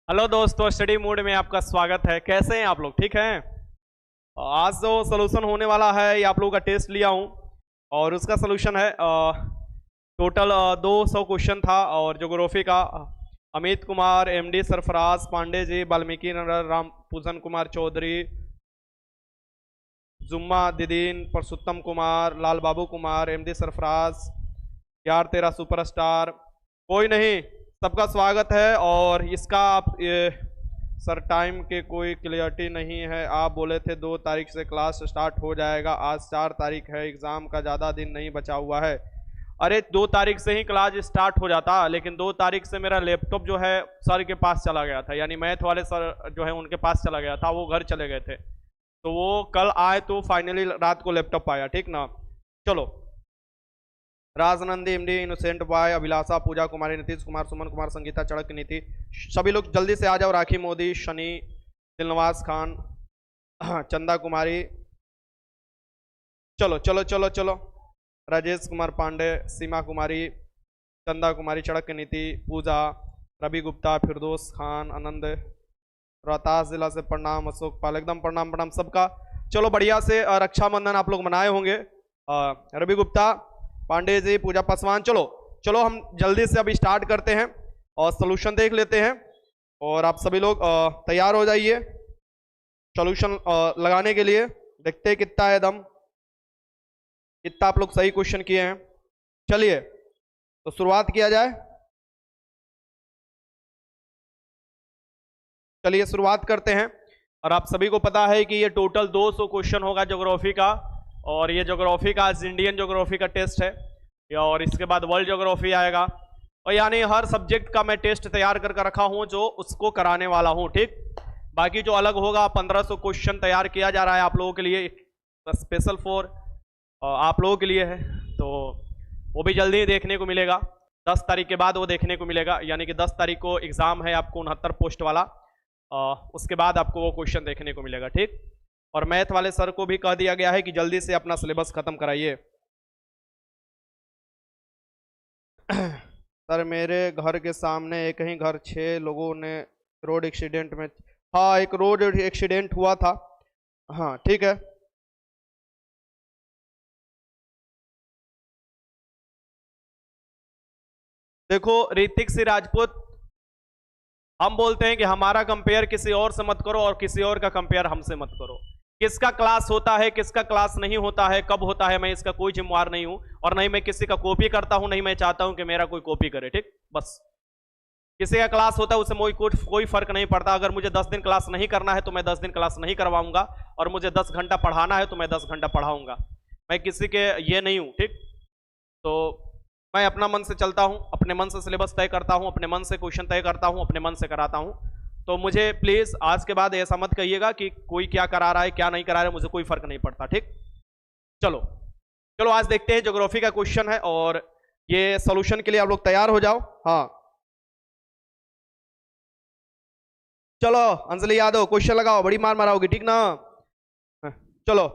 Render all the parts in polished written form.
Hello दोस्तों, study mood में आपका स्वागत है। कैसे हैं आप लोग? ठीक हैं? आज जो सोल्यूशन होने वाला है ये आप लोगों का टेस्ट लिया हूं और उसका सोल्यूशन है टोटल 200 क्वेश्चन था। और ज्योग्राफी का अमित कुमार, एमडी सरफराज पांडे जी, वाल्मीकि नगर, राम पूजन कुमार चौधरी, जुम्मा दीदीन, परसुत्तम कुमार, लाल बाबू कुमार, एमडी सरफराज, यार तेरा सुपरस्टार, कोई नहीं, सबका स्वागत है। और इसका आप सर टाइम के कोई क्लियरिटी नहीं है, आप बोले थे 2 तारीख से क्लास स्टार्ट हो जाएगा, आज 4 तारीख है, एग्जाम का ज़्यादा दिन नहीं बचा हुआ है। अरे 2 तारीख से ही क्लास स्टार्ट हो जाता, लेकिन 2 तारीख से मेरा लैपटॉप जो है सर के पास चला गया था, यानी मैथ वाले सर जो है उनके पास चला गया था, वो घर चले गए थे, तो वो कल आए तो फाइनली रात को लैपटॉप आया। ठीक ना? चलो, राजनंदी, एमडी, इनोसेंट बॉय, अभिलाषा, पूजा कुमारी, नीतीश कुमार, सुमन कुमार, संगीता, चड़क नीति, सभी लोग जल्दी से आ जाओ। राखी मोदी, शनि, दिलनवाज खान, चंदा कुमारी, चलो चलो चलो चलो, राजेश कुमार पांडे, सीमा कुमारी, चंदा कुमारी, चड़क नीति, पूजा, रवि गुप्ता, फिरदोस खान, आनंद, रोहतास जिला से प्रणाम, अशोक पाल, एकदम प्रणाम प्रणाम सबका। चलो बढ़िया से रक्षाबंधन आप लोग मनाए होंगे। रवि गुप्ता, पांडे जी, पूजा पासवान, चलो चलो हम जल्दी से अभी स्टार्ट करते हैं और सॉल्यूशन देख लेते हैं। और आप सभी लोग तैयार हो जाइए सॉल्यूशन लगाने के लिए। देखते हैं कितना है दम, कितना आप लोग सही क्वेश्चन किए हैं। चलिए तो शुरुआत किया जाए। चलिए शुरुआत करते हैं। और आप सभी को पता है कि ये टोटल 200 क्वेश्चन होगा ज्योग्राफी का, और ये ज्योग्राफी का आज इंडियन ज्योग्राफी का टेस्ट है, और इसके बाद वर्ल्ड ज्योग्राफी आएगा। और यानी हर सब्जेक्ट का मैं टेस्ट तैयार करके रखा हूं जो उसको कराने वाला हूं। ठीक, बाकी जो अलग होगा 1500 क्वेश्चन तैयार किया जा रहा है आप लोगों के लिए, स्पेशल फॉर आप लोगों के लिए है, तो वो भी जल्दी ही देखने को मिलेगा। 10 तारीख के बाद वो देखने को मिलेगा, यानी कि 10 तारीख को एग्जाम है आपको 69 पोस्ट वाला, उसके बाद आपको वो क्वेश्चन देखने को मिलेगा। ठीक, और मैथ वाले सर को भी कह दिया गया है कि जल्दी से अपना सिलेबस खत्म कराइए। सर मेरे घर के सामने एक ही घर 6 लोगों ने रोड एक्सीडेंट में, हाँ एक रोड एक्सीडेंट हुआ था, हाँ ठीक है। देखो ऋतिक सिंह राजपूत, हम बोलते हैं कि हमारा कंपेयर किसी और से मत करो और किसी और का कंपेयर हमसे मत करो। किसका क्लास होता है, किसका क्लास नहीं होता है, कब होता है, मैं इसका कोई जिम्मेवार नहीं हूं, और नहीं मैं किसी का कॉपी करता हूं, नहीं मैं चाहता हूं कि मेरा कोई कॉपी करे। ठीक, बस किसी का क्लास होता है उससे कोई फर्क नहीं पड़ता। अगर मुझे 10 दिन क्लास नहीं करना है तो मैं 10 दिन क्लास नहीं करवाऊंगा, और मुझे 10 घंटा पढ़ाना है तो मैं 10 घंटा पढ़ाऊंगा। मैं किसी के ये नहीं हूं। ठीक, तो मैं अपना मन से चलता हूं, अपने मन से सिलेबस तय करता हूं, अपने मन से क्वेश्चन तय करता हूं, अपने मन से कराता हूं। तो मुझे प्लीज आज के बाद ऐसा मत कहिएगा कि कोई क्या करा रहा है क्या नहीं करा रहा है, मुझे कोई फर्क नहीं पड़ता। ठीक, चलो चलो आज देखते हैं ज्योग्राफी का क्वेश्चन है, और ये सॉल्यूशन के लिए आप लोग तैयार हो जाओ। हाँ चलो अंजलि यादव, क्वेश्चन लगाओ, बड़ी मार माराओगी। ठीक ना? चलो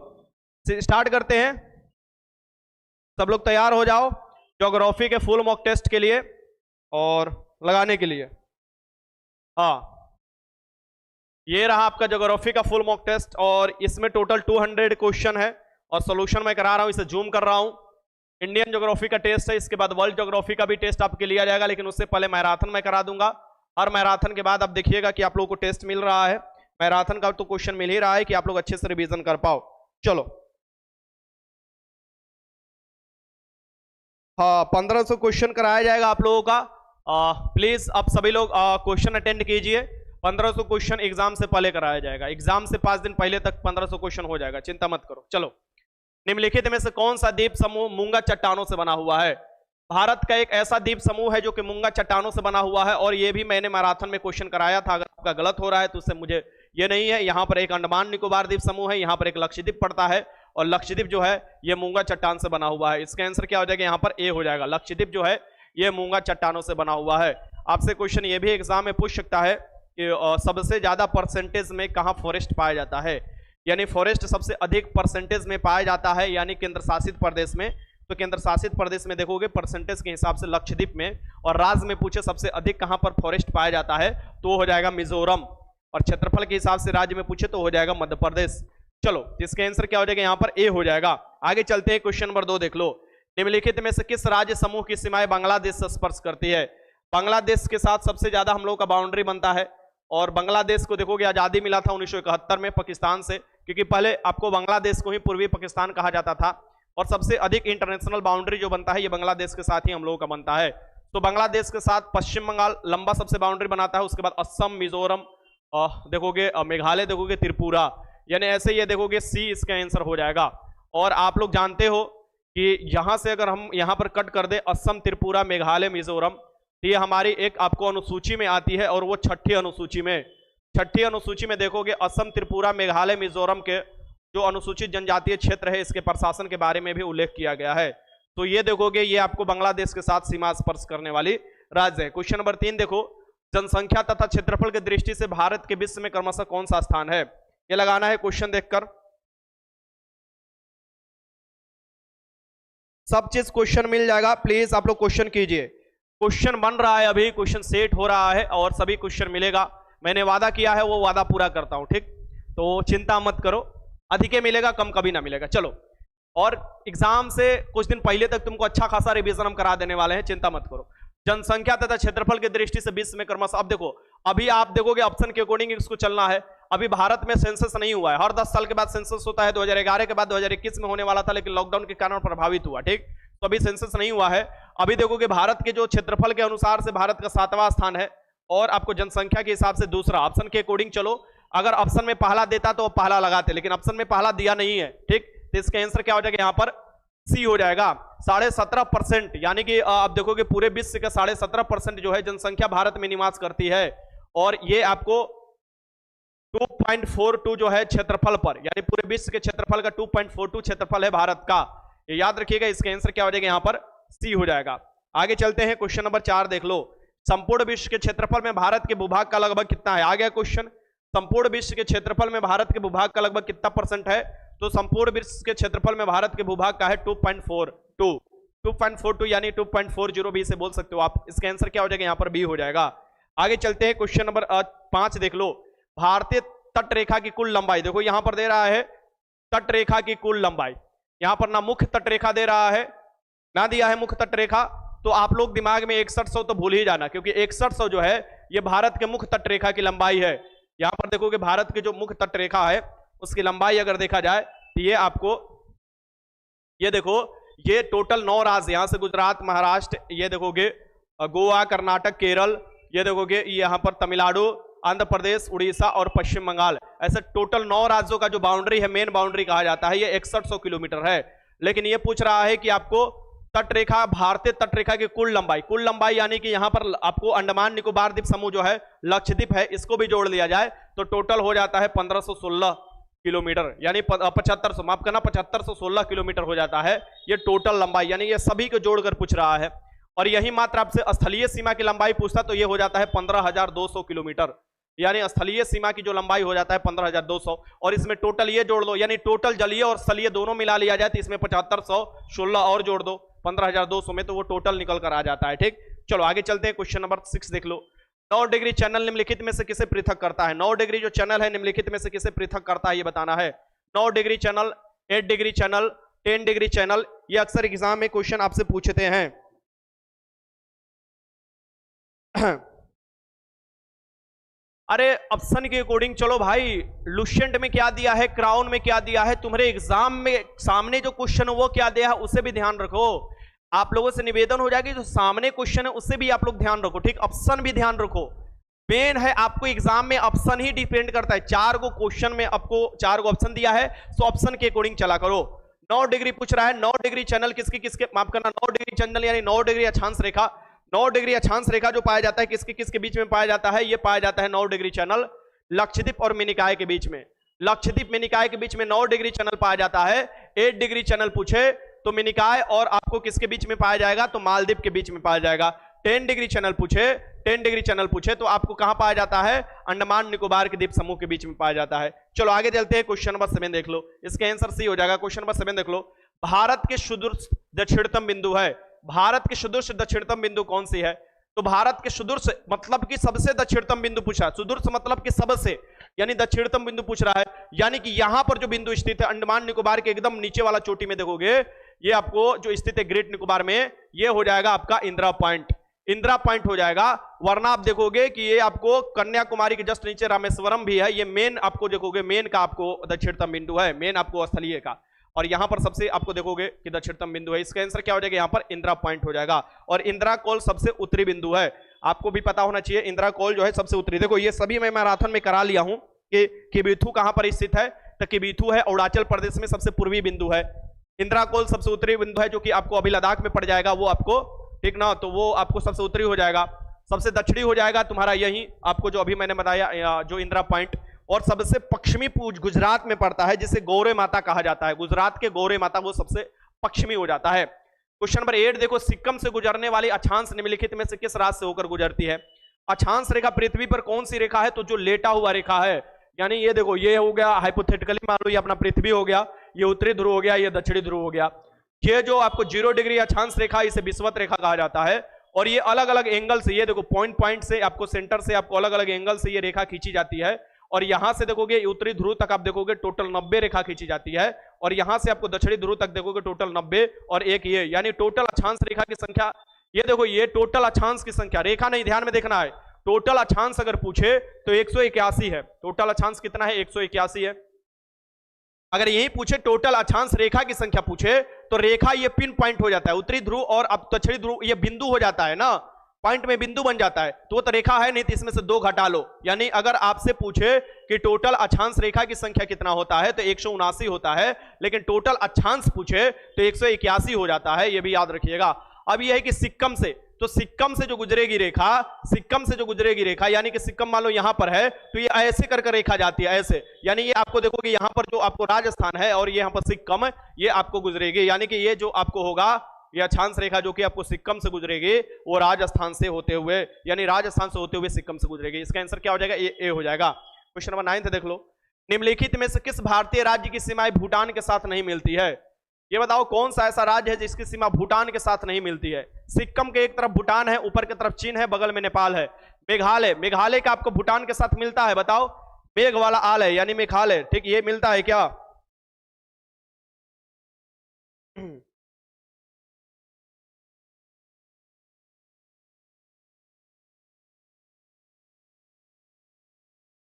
स्टार्ट करते हैं, सब लोग तैयार हो जाओ ज्योग्राफी के फुल मॉक टेस्ट के लिए और लगाने के लिए। हाँ ये रहा आपका ज्योग्राफी का फुल मॉक टेस्ट, और इसमें टोटल 200 क्वेश्चन है, और सॉल्यूशन मैं करा रहा हूं, इसे जूम कर रहा हूं। इंडियन ज्योग्राफी का टेस्ट है, इसके बाद वर्ल्ड ज्योग्राफी का भी टेस्ट आपके लिया जाएगा, लेकिन उससे पहले मैराथन मैं करा दूंगा। हर मैराथन के बाद आप देखिएगा कि आप लोगों को टेस्ट मिल रहा है, मैराथन का तो क्वेश्चन मिल ही रहा है कि आप लोग अच्छे से रिवीजन कर पाओ। चलो हाँ 1500 क्वेश्चन कराया जाएगा आप लोगों का। प्लीज आप सभी लोग क्वेश्चन अटेंड कीजिए। 1500 क्वेश्चन एग्जाम से पहले कराया जाएगा, एग्जाम से 5 दिन पहले तक 1500 क्वेश्चन हो जाएगा, चिंता मत करो। चलो, निम्नलिखित में से कौन सा द्वीप समूह मूंगा चट्टानों से बना हुआ है? भारत का एक ऐसा द्वीप समूह है जो कि मूंगा चट्टानों से बना हुआ है, और ये भी मैंने मैराथन में क्वेश्चन कराया था। अगर आपका गलत हो रहा है तो उससे मुझे ये नहीं है। यहाँ पर एक अंडमान निकोबार द्वीप समूह है, यहाँ पर एक लक्षद्वीप पड़ता है, और लक्षद्वीप जो है ये मूंगा चट्टान से बना हुआ है। इसका आंसर क्या हो जाएगा? यहाँ पर ए हो जाएगा। लक्षद्वीप जो है ये मूंगा चट्टानों से बना हुआ है। आपसे क्वेश्चन ये भी एग्जाम में पूछ सकता है कि सबसे ज्यादा परसेंटेज में कहाँ फॉरेस्ट पाया जाता है, यानी फॉरेस्ट सबसे अधिक परसेंटेज में पाया जाता है यानी केंद्र शासित प्रदेश में, तो केंद्र शासित प्रदेश में देखोगे परसेंटेज के हिसाब से लक्षद्वीप में, और राज्य में पूछे सबसे अधिक कहां पर फॉरेस्ट पाया जाता है तो हो जाएगा मिजोरम, और क्षेत्रफल के हिसाब से राज्य में पूछे तो हो जाएगा मध्य प्रदेश। चलो इसका आंसर क्या हो जाएगा, यहां पर ए हो जाएगा। आगे चलते हैं, क्वेश्चन नंबर 2 देख लो। निम्नलिखित में से किस राज्य समूह की सीमाएं बांग्लादेश से स्पर्श करती है? बांग्लादेश के साथ सबसे ज्यादा हम लोग का बाउंड्री बनता है, और बांग्लादेश को देखोगे आजादी मिला था 1971 में पाकिस्तान से, क्योंकि पहले आपको बांग्लादेश को ही पूर्वी पाकिस्तान कहा जाता था, और सबसे अधिक इंटरनेशनल बाउंड्री जो बनता है ये बांग्लादेश के साथ ही हम लोगों का बनता है। तो बांग्लादेश के साथ पश्चिम बंगाल लंबा सबसे बाउंड्री बनाता है, उसके बाद असम, मिजोरम, देखोगे मेघालय, देखोगे त्रिपुरा, यानी ऐसे ये देखोगे सी इसका आंसर हो जाएगा। और आप लोग जानते हो कि यहां से अगर हम यहां पर कट कर दे असम, त्रिपुरा, मेघालय, मिजोरम, तो ये हमारी एक आपको अनुसूची में आती है, और वो छठी अनुसूची में देखोगे असम, त्रिपुरा, मेघालय, मिजोरम के जो अनुसूचित जनजातीय क्षेत्र है इसके प्रशासन के बारे में भी उल्लेख किया गया है। तो ये देखोगे ये आपको बांग्लादेश के साथ सीमा स्पर्श करने वाली राज्य है। क्वेश्चन नंबर 3 देखो, जनसंख्या तथा क्षेत्रफल की दृष्टि से भारत के विश्व में क्रमशः कौन सा स्थान है? ये लगाना है क्वेश्चन देखकर, सब चीज क्वेश्चन मिल जाएगा, प्लीज आप लोग क्वेश्चन कीजिए। क्वेश्चन बन रहा है, अभी क्वेश्चन सेट हो रहा है, और सभी क्वेश्चन मिलेगा। मैंने वादा किया है वो वादा पूरा करता हूं, ठीक? तो चिंता मत करो, अधिक मिलेगा, कम कभी ना मिलेगा। चलो, और एग्जाम से कुछ दिन पहले तक तुमको अच्छा खासा रिवीजन हम करा देने वाले हैं, चिंता मत करो। जनसंख्या तथा क्षेत्रफल की दृष्टि से विश्व में क्रमशः, अब देखो अभी आप देखोगे ऑप्शन के अकॉर्डिंग इसको चलना है। अभी भारत में सेंसस नहीं हुआ है, हर 10 साल के बाद सेंसस होता है, 2011 के बाद 2021 में होने वाला था, लेकिन लॉकडाउन के कारण प्रभावित हुआ, ठीक? तो अभी सेंसस नहीं हुआ है। अभी देखोगे भारत के जो क्षेत्रफल के अनुसार से भारत का 7वां स्थान है, और आपको जनसंख्या के हिसाब से दूसरा। ऑप्शन के अकॉर्डिंग चलो, अगर ऑप्शन में पहला देता तो पहला लगाते, लेकिन ऑप्शन में पहला दिया नहीं है, ठीक? तो इसका आंसर क्या हो जाएगा, यहां पर सी हो जाएगा। 17.5%, यानी कि आप देखोगे पूरे विश्व का 17.5% जो है जनसंख्या भारत में निवास करती है, और ये आपको 2.42 जो है क्षेत्रफल पर, यानी पूरे विश्व के क्षेत्रफल का 2.42 क्षेत्रफल है भारत का। ये याद रखिएगा, इसका आंसर क्या हो जाएगा, यहां पर सी हो जाएगा। आगे चलते हैं, क्वेश्चन नंबर 4 देख लो। संपूर्ण विश्व के क्षेत्रफल में भारत के भूभाग का लगभग कितना है? आ गया क्वेश्चन, संपूर्ण विश्व के क्षेत्रफल में भारत के भूभाग का लगभग कितना % है? तो संपूर्ण विश्व के क्षेत्रफल में भारत के भूभाग का है 2.42 यानी 2.40 भी से बोल सकते हो आप। इसका आंसर क्या हो जाएगा, यहां पर बी हो जाएगा। आगे चलते हैं, क्वेश्चन नंबर 5 देख लो। भारतीय तट रेखा की कुल लंबाई, देखो यहां पर दे रहा है तट रेखा की कुल लंबाई, यहां पर ना मुख्य तट रेखा दे रहा है ना दिया है मुख्य तट रेखा, तो आप लोग दिमाग में 6100 तो भूल ही जाना, क्योंकि 6100 जो है ये भारत के मुख्य तट रेखा की लंबाई है। यहां पर देखोगे भारत की जो मुख्य तट रेखा है उसकी लंबाई अगर देखा जाए तो ये आपको, ये देखो ये टोटल 9 राज्य, यहां से गुजरात, महाराष्ट्र, ये देखोगे गोवा, कर्नाटक, केरल, ये देखोगे यहां पर तमिलनाडु, आंध्र प्रदेश, उड़ीसा और पश्चिम बंगाल, ऐसे टोटल 9 राज्यों का जो बाउंड्री है, मेन बाउंड्री कहा जाता है, ये 6100 किलोमीटर है। लेकिन ये पूछ रहा है कि आपको तट रेखा, भारतीय तट रेखा की कुल लंबाई यानी कि यहां पर आपको अंडमान निकोबार द्वीप समूह जो है, लक्षद्वीप है, इसको भी जोड़ लिया जाए तो टोटल हो जाता है 1516 किलोमीटर, यानी 7500, माफ करना 7516 किलोमीटर हो जाता है ये टोटल लंबाई, यानी ये सभी को जोड़कर पूछ रहा है। और यही मात्र आपसे स्थलीय सीमा की लंबाई पूछता तो ये हो जाता है 15200 किलोमीटर, यानी स्थलीय सीमा की जो लंबाई हो जाता है 15200, और इसमें टोटल ये जोड़ दो, यानी टोटल जलीय और स्थलीय दोनों मिला लिया जाए तो इसमें 7516 और जोड़ दो 15200 में, तो वो टोटल निकल कर आ जाता है, ठीक? चलो आगे चलते हैं, क्वेश्चन नंबर 6 देख लो। 9 डिग्री चैनल निम्नलिखित में से किसे पृथक करता है? 9 डिग्री जो चैनल है निम्नलिखित में से किसे पृथक करता है ये बताना है। 9 degree channel, 8 degree channel, 10 degree channel, ये अक्सर एग्जाम में क्वेश्चन आपसे पूछते हैं। अरे ऑप्शन के अकॉर्डिंग चलो भाई, लुसेंट में क्या दिया है, क्राउन में क्या दिया है, तुम्हारे एग्जाम में सामने जो क्वेश्चन है वो क्या दिया है उसे भी ध्यान रखो। आप लोगों से निवेदन हो जाएगी जो सामने क्वेश्चन है उससे भी आप लोग ध्यान रखो, ठीक? ऑप्शन भी ध्यान रखो, मेन है आपको एग्जाम में ऑप्शन ही डिपेंड करता है। 4 गो क्वेश्चन में आपको 4 गो ऑप्शन दिया है, तो ऑप्शन के अकॉर्डिंग चला करो। 9 डिग्री पूछ रहा है, 9 डिग्री चैनल किसके किसके, माफ करना 9 डिग्री चैनल यानी 9 डिग्री अक्षांश रेखा, 9 डिग्री अक्षांश रेखा जो पाया जाता है किसके किसके बीच में पाया जाता है, ये पाया जाता है 9 डिग्री चैनल लक्षद्वीप और मिनिकॉय के बीच में। लक्षद्वीप मिनिकॉय के बीच में 9 डिग्री चैनल पाया जाता है। 8 डिग्री चैनल पूछे तो मिनिकॉय और आपको किसके बीच में पाया जाएगा, तो मालदीव के बीच में पाया जाएगा। 10 डिग्री चैनल पूछे तो आपको कहां पाया जाता है, अंडमान निकोबार के द्वीप समूह के बीच में पाया जाता है। चलो आगे चलते हैं, क्वेश्चन नंबर 7 देख लो, इसका आंसर सी हो जाएगा। क्वेश्चन नंबर 7 देख लो, भारत के सुदूर दक्षिणतम बिंदु है। भारत के सुदूर दक्षिणतम बिंदु कौन सी है? तो भारत के सुदूर से मतलब कि सबसे दक्षिणतम बिंदु पूछा, सुदूर से मतलब कि सबसे, यानी दक्षिणतम बिंदु पूछ रहा है। यानी कि यहां पर जो बिंदु स्थित है अंडमान निकोबार के एकदम नीचे वाला चोटी में देखोगे, ये आपको जो स्थित है ग्रेट निकोबार में, ये हो जाएगा आपका इंदिरा पॉइंट। इंदिरा पॉइंट हो जाएगा। वरना आप देखोगे कि ये आपको कन्याकुमारी के जस्ट नीचे रामेश्वरम भी है, ये मेन आपको देखोगे मेन का आपको दक्षिणतम बिंदु है, मेन आपको स्थलीय का। और यहां पर सबसे आपको देखोगे कि दक्षिणतम बिंदु है। इसका आंसर क्या हो जाएगा? यहां पर इंदिरा पॉइंट हो जाएगा। और इंदिरा कॉल सबसे उत्तरी बिंदु है, आपको भी पता होना चाहिए। इंदिरा कॉल जो है सबसे उत्तरी, देखो ये सभी मैं मैराथन में करा लिया हूं कि किबिथु कहां पर स्थित है, तो किबिथु है अरुणाचल प्रदेश में सबसे पूर्वी बिंदु है। इंदिरा कॉल सबसे उत्तरी बिंदु है, जो कि आपको अभी लद्दाख में पड़ जाएगा, वो आपको ठीक ना, तो वो आपको सबसे उत्तरी हो जाएगा। सबसे दक्षिणी हो जाएगा तुम्हारा यही आपको जो अभी मैंने बताया जो इंदिरा पॉइंट। और सबसे पश्चिमी गुजरात में पड़ता है, जिसे गौरे माता कहा जाता है, गुजरात के गौरे माता, वो सबसे पश्चिमी हो जाता है। क्वेश्चन नंबर 8 देखो, सिक्किम से गुजरने वाली अक्षांश निम्नलिखित में से किस राज्य से होकर गुजरती है? अक्षांश रेखा पृथ्वी पर कौन सी रेखा है? तो जो लेटा हुआ रेखा है, यानी ये देखो ये हो गया हाइपोथेटिकली, मान लो ये अपना पृथ्वी हो गया, ये उत्तरी ध्रुव हो गया, ये दक्षिणी ध्रुव हो गया। ये जो आपको 0 डिग्री अक्षांश रेखा, इसे विषुवत रेखा कहा जाता है। और ये अलग अलग एंगल से, ये देखो पॉइंट से आपको सेंटर से आपको अलग अलग एंगल से ये रेखा खींची जाती है। और यहां से देखोगे उत्तरी ध्रुव तक आप देखोगे टोटल 90 रेखा खींची जाती है। और यहां से आपको दक्षिणी ध्रुव तक देखोगे टोटल 90 और एक ये, यानी टोटल अक्षांश रेखा की संख्या, ये देखो ये टोटल अक्षांश की संख्या, रेखा नहीं ध्यान में देखना है। टोटल अक्षांश अगर पूछे तो 181 है। टोटल अक्षांश कितना है? 181 है। अगर यही पूछे टोटल अक्षांश रेखा की संख्या पूछे, तो रेखा ये पिन पॉइंट हो जाता है, उत्तरी ध्रुव और अब दक्षिणी ध्रुव ये बिंदु हो जाता है ना, पॉइंट में बिंदु बन जाता है, तो वो तो रेखा है नहीं, तो इसमें से 2 घटा लो। यानी अगर आपसे पूछे कि टोटल अक्षांश रेखा की संख्या कितना होता है, तो 179 होता है। लेकिन टोटल अक्षांश पूछे तो 181 हो जाता है, ये भी याद रखिएगा। अब यह है कि सिक्किम से, तो सिक्किम से जो गुजरेगी रेखा, सिक्किम से जो गुजरेगी रेखा, यानी कि सिक्किम मान लो यहां पर है, तो ये ऐसे करके रेखा जाती है, ऐसे, यानी ये आपको देखोगे यहां पर जो आपको राजस्थान है और ये यहां पर सिक्किम, ये आपको गुजरेगी। यानी कि ये जो आपको होगा ये अक्षांश रेखा जो कि आपको सिक्किम से गुजरेगी, वो राजस्थान से होते हुए, यानी राजस्थान से होते हुए सिक्किम से गुजरेगी। इसका आंसर क्या हो जाएगा? ए हो जाएगा। क्वेश्चन नंबर 9 देख लो, निम्नलिखित में से किस भारतीय राज्य की सीमाएं भूटान के साथ नहीं मिलती है? ये बताओ कौन सा ऐसा राज्य है जिसकी सीमा भूटान के साथ नहीं मिलती है? सिक्किम के एक तरफ भूटान है, ऊपर की तरफ चीन है, बगल में नेपाल है। मेघालय, मेघालय का आपको भूटान के साथ मिलता है? बताओ, मेघ वाला आल है यानी मेघालय, ठीक, ये मिलता है क्या?